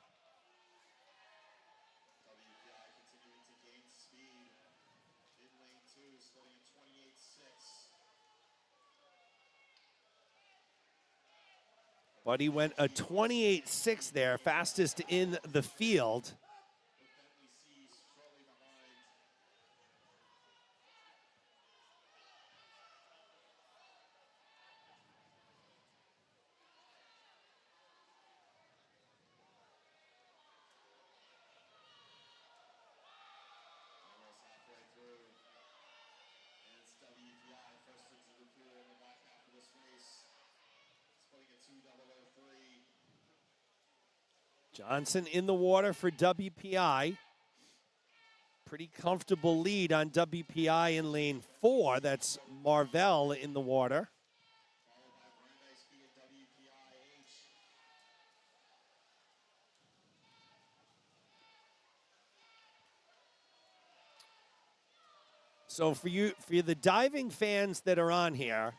Buddy went a 28.6 there, fastest in the field. Johnson in the water for WPI. Pretty comfortable lead on WPI in lane 4. That's Marvell in the water. So for the diving fans that are on here,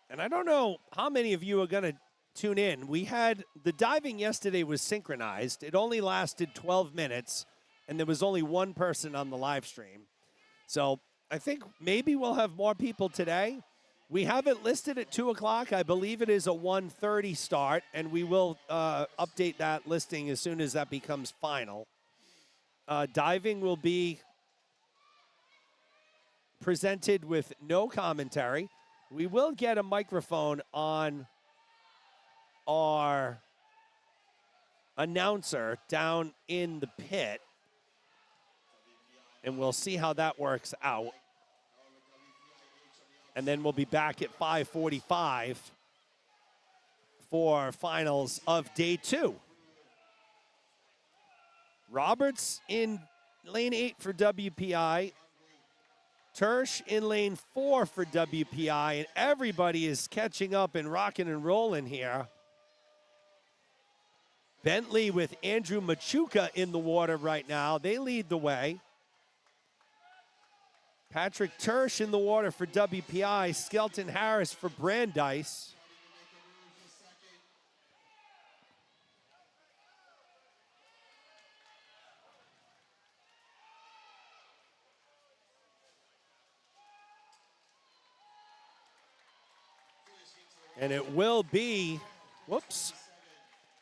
and I don't know how many of you are going to tune in. We had the diving yesterday was synchronized. It only lasted 12 minutes, and there was only one person on the live stream. So I think maybe we'll have more people today. We have it listed at 2 o'clock. I believe it is a 1:30 start, and we will update that listing as soon as that becomes final. Diving will be presented with no commentary. We will get a microphone on our announcer down in the pit, and we'll see how that works out. And then we'll be back at 5:45 for finals of day 2. Roberts in lane 8 for WPI. Tersch in lane 4 for WPI, and everybody is catching up and rocking and rolling here. Bentley with Andrew Machuca in the water right now. They lead the way. Patrick Tersch in the water for WPI. Skelton Harris for Brandeis. And it will be,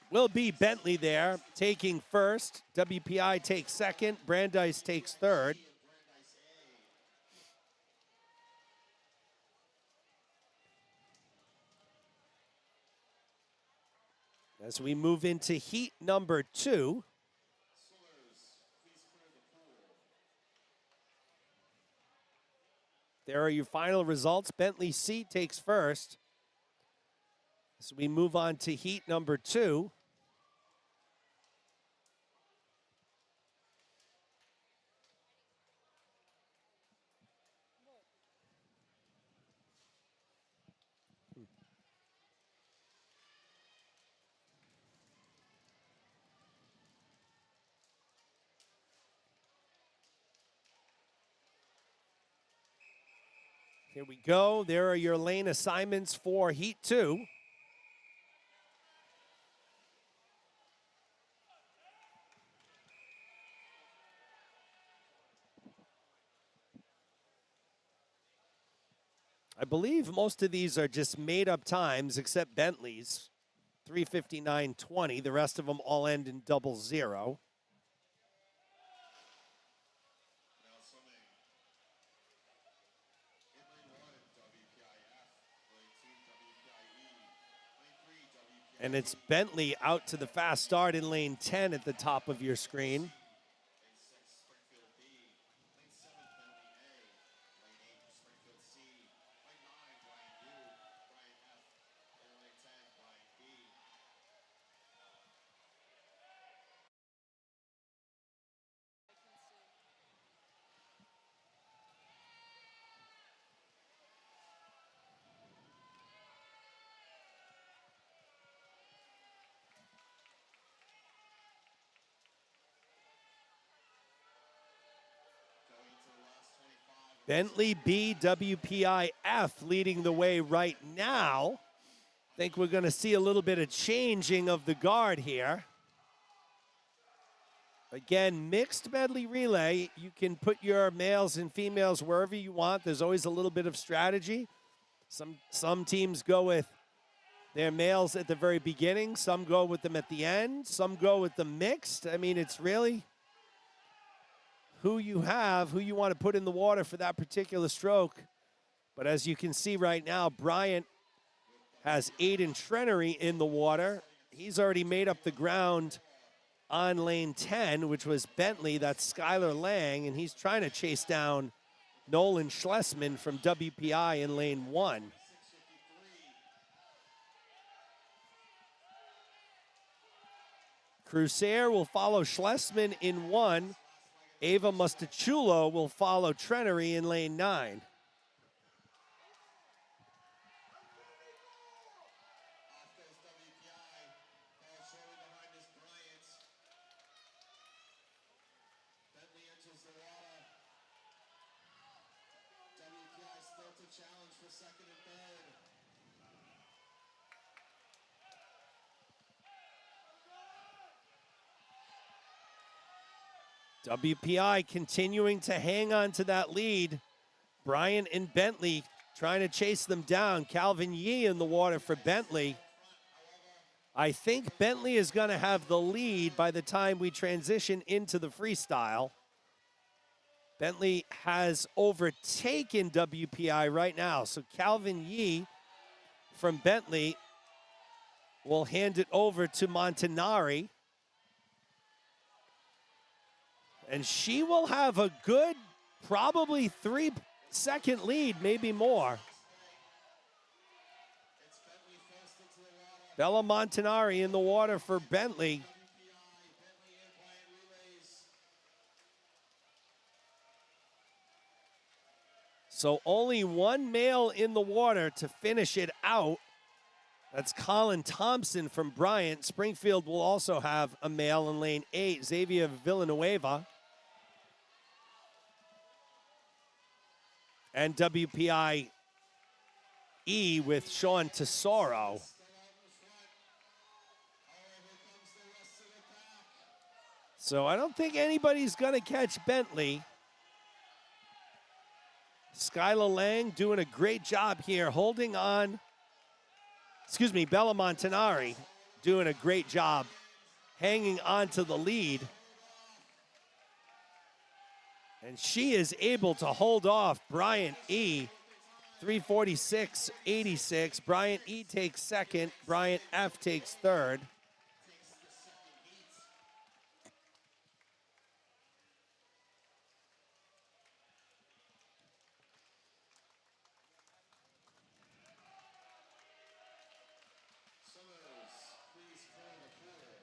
will be Bentley there taking first. WPI takes second. Brandeis takes third. As we move into heat number 2. There are your final results. Bentley C takes first. So we move on to heat number 2. Here we go. There are your lane assignments for Heat 2. I believe most of these are just made up times, except Bentley's, 3:59.20. The rest of them all end in 00. Now swimming. In lane 1, WPIF. Lane 2, WPIE. Lane 3, WPIE. And it's Bentley out to the fast start in lane 10 at the top of your screen. Lane 6, Springfield B. Lane 7, Bentley A. Lane 8, Springfield C. Lane 9, Brian U. Brian F. And lane 10, Brian B. Going to the last 25. Bentley B, WPIF leading the way right now. Think we're going to see a little bit of changing of the guard here. Again, mixed medley relay. You can put your males and females wherever you want. There's always a little bit of strategy. Some teams go with their males at the very beginning. Some go with them at the end. Some go with them mixed. I mean, it's really who you have, who you want to put in the water for that particular stroke. But as you can see right now, Bryant has Aiden Trenery in the water. He's already made up the ground on lane 10, which was Bentley. That's Skylar Lang, and he's trying to chase down Nolan Schlesman from WPI in lane 1. Crusair will follow Schlesman in 1. Ava Mustachulo will follow Trenery in lane 9. Off goes WPI. Falls shortly behind is Bryant. Bentley enters the water. WPI still to challenge for second and third. WPI continuing to hang on to that lead. Bryant and Bentley trying to chase them down. Calvin Yee in the water for Bentley. I think Bentley is going to have the lead by the time we transition into the freestyle. Bentley has overtaken WPI right now. So Calvin Yee from Bentley will hand it over to Montanari. And she will have a good, probably 3-second lead, maybe more. It's Bentley first into the water. Bella Montanari in the water for Bentley. WPI, Bentley and Bryant relays. So only one male in the water to finish it out. That's Colin Thompson from Bryant. Springfield will also have a male in lane 8, Xavier Villanueva. And WPI E with Sean Tesoro. Still out in front. Oh, here comes the rest of the pack. So I don't think anybody's going to catch Bentley. Skylar Lang doing a great job here, holding on. Excuse me, Bella Montanari doing a great job hanging on to the lead. And she is able to hold off Bryant E. 346.86. Bryant E takes second. Bryant F takes third. Swimmers, please clear the pool.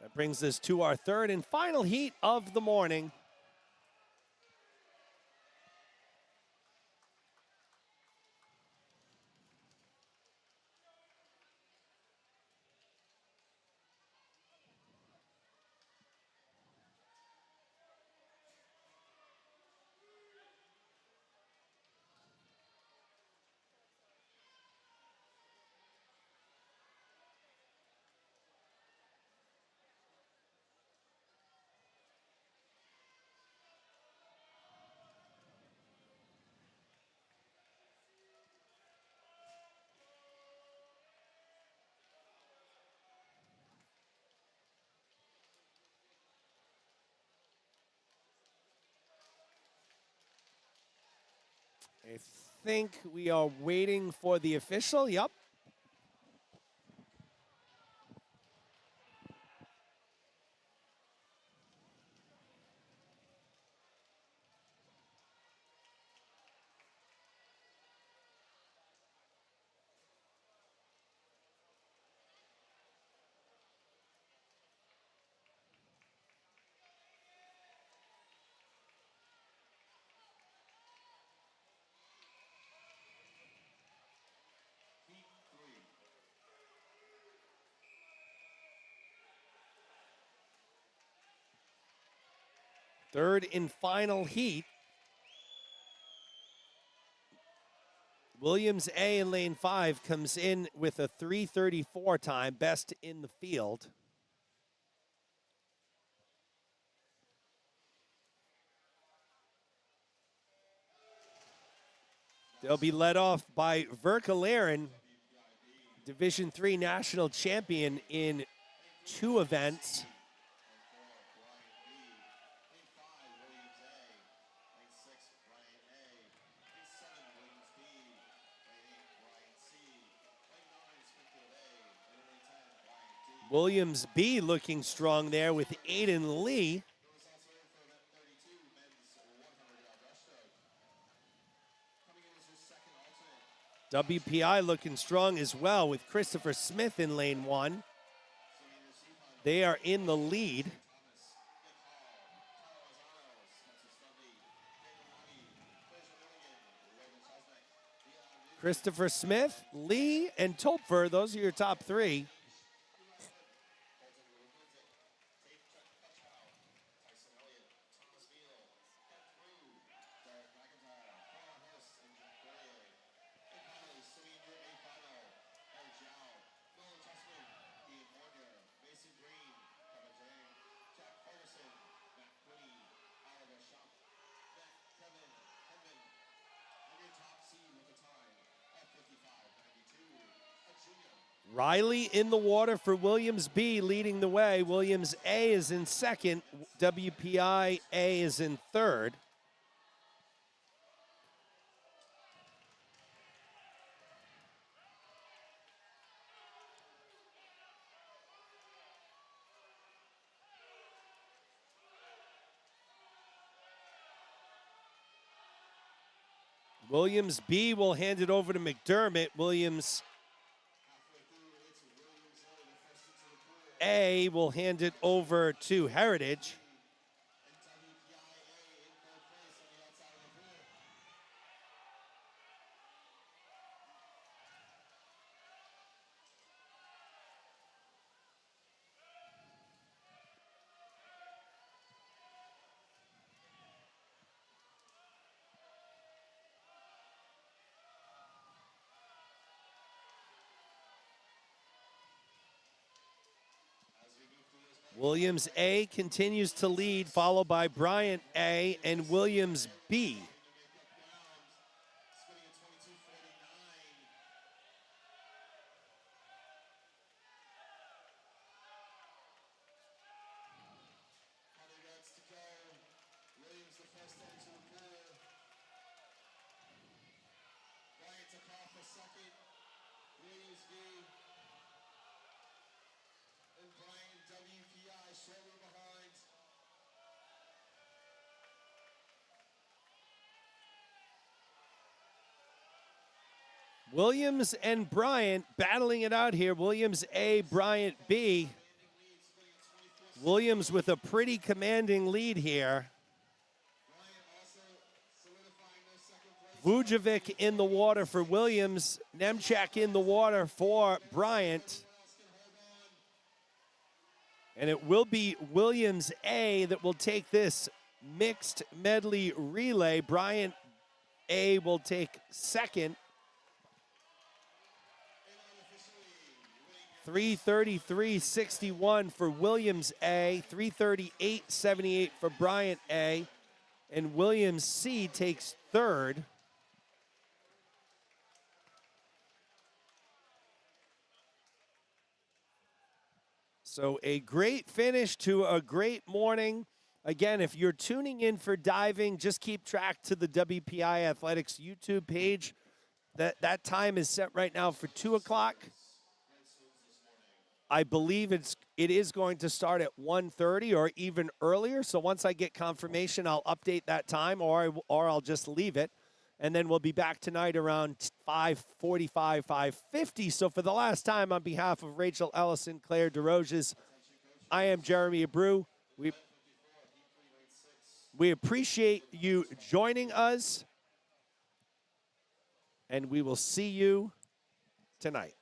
That brings us to our third and final heat of the morning. I think we are waiting for the official. Yep. Third and final heat. Williams A in lane 5 comes in with a 3:34 time, best in the field. They'll be led off by Verkaleeren, Division III national champion in 2 events. Williams B looking strong there with Aiden Lee. WPI looking strong as well with Christopher Smith in lane 1. They are in the lead. Christopher Smith, Lee, and Topfer, those are your top 3. Riley in the water for Williams B, leading the way. Williams A is in second. WPI A is in third. Williams B will hand it over to McDermott. Williams A will hand it over to Heritage. Williams A continues to lead, followed by Bryant A and Williams B. Williams and Bryant battling it out here. Williams A, Bryant B. Williams with a pretty commanding lead here. Vujovic in the water for Williams. Nemchak in the water for Bryant. And it will be Williams A that will take this mixed medley relay. Bryant A will take second. 3:33.61 for Williams A, 3:38.78 for Bryant A, and Williams C takes third. So a great finish to a great morning. Again, if you're tuning in for diving, just keep track to the WPI Athletics YouTube page. That time is set right now for 2 o'clock. I believe it is going to start at 1:30 or even earlier. So once I get confirmation, I'll update that time, or I'll just leave it. And then we'll be back tonight around 5:45, 5:50. So for the last time, on behalf of Rachel Ellison, Claire DeRoges, I am Jeremy Abreu. We appreciate you joining us, and we will see you tonight.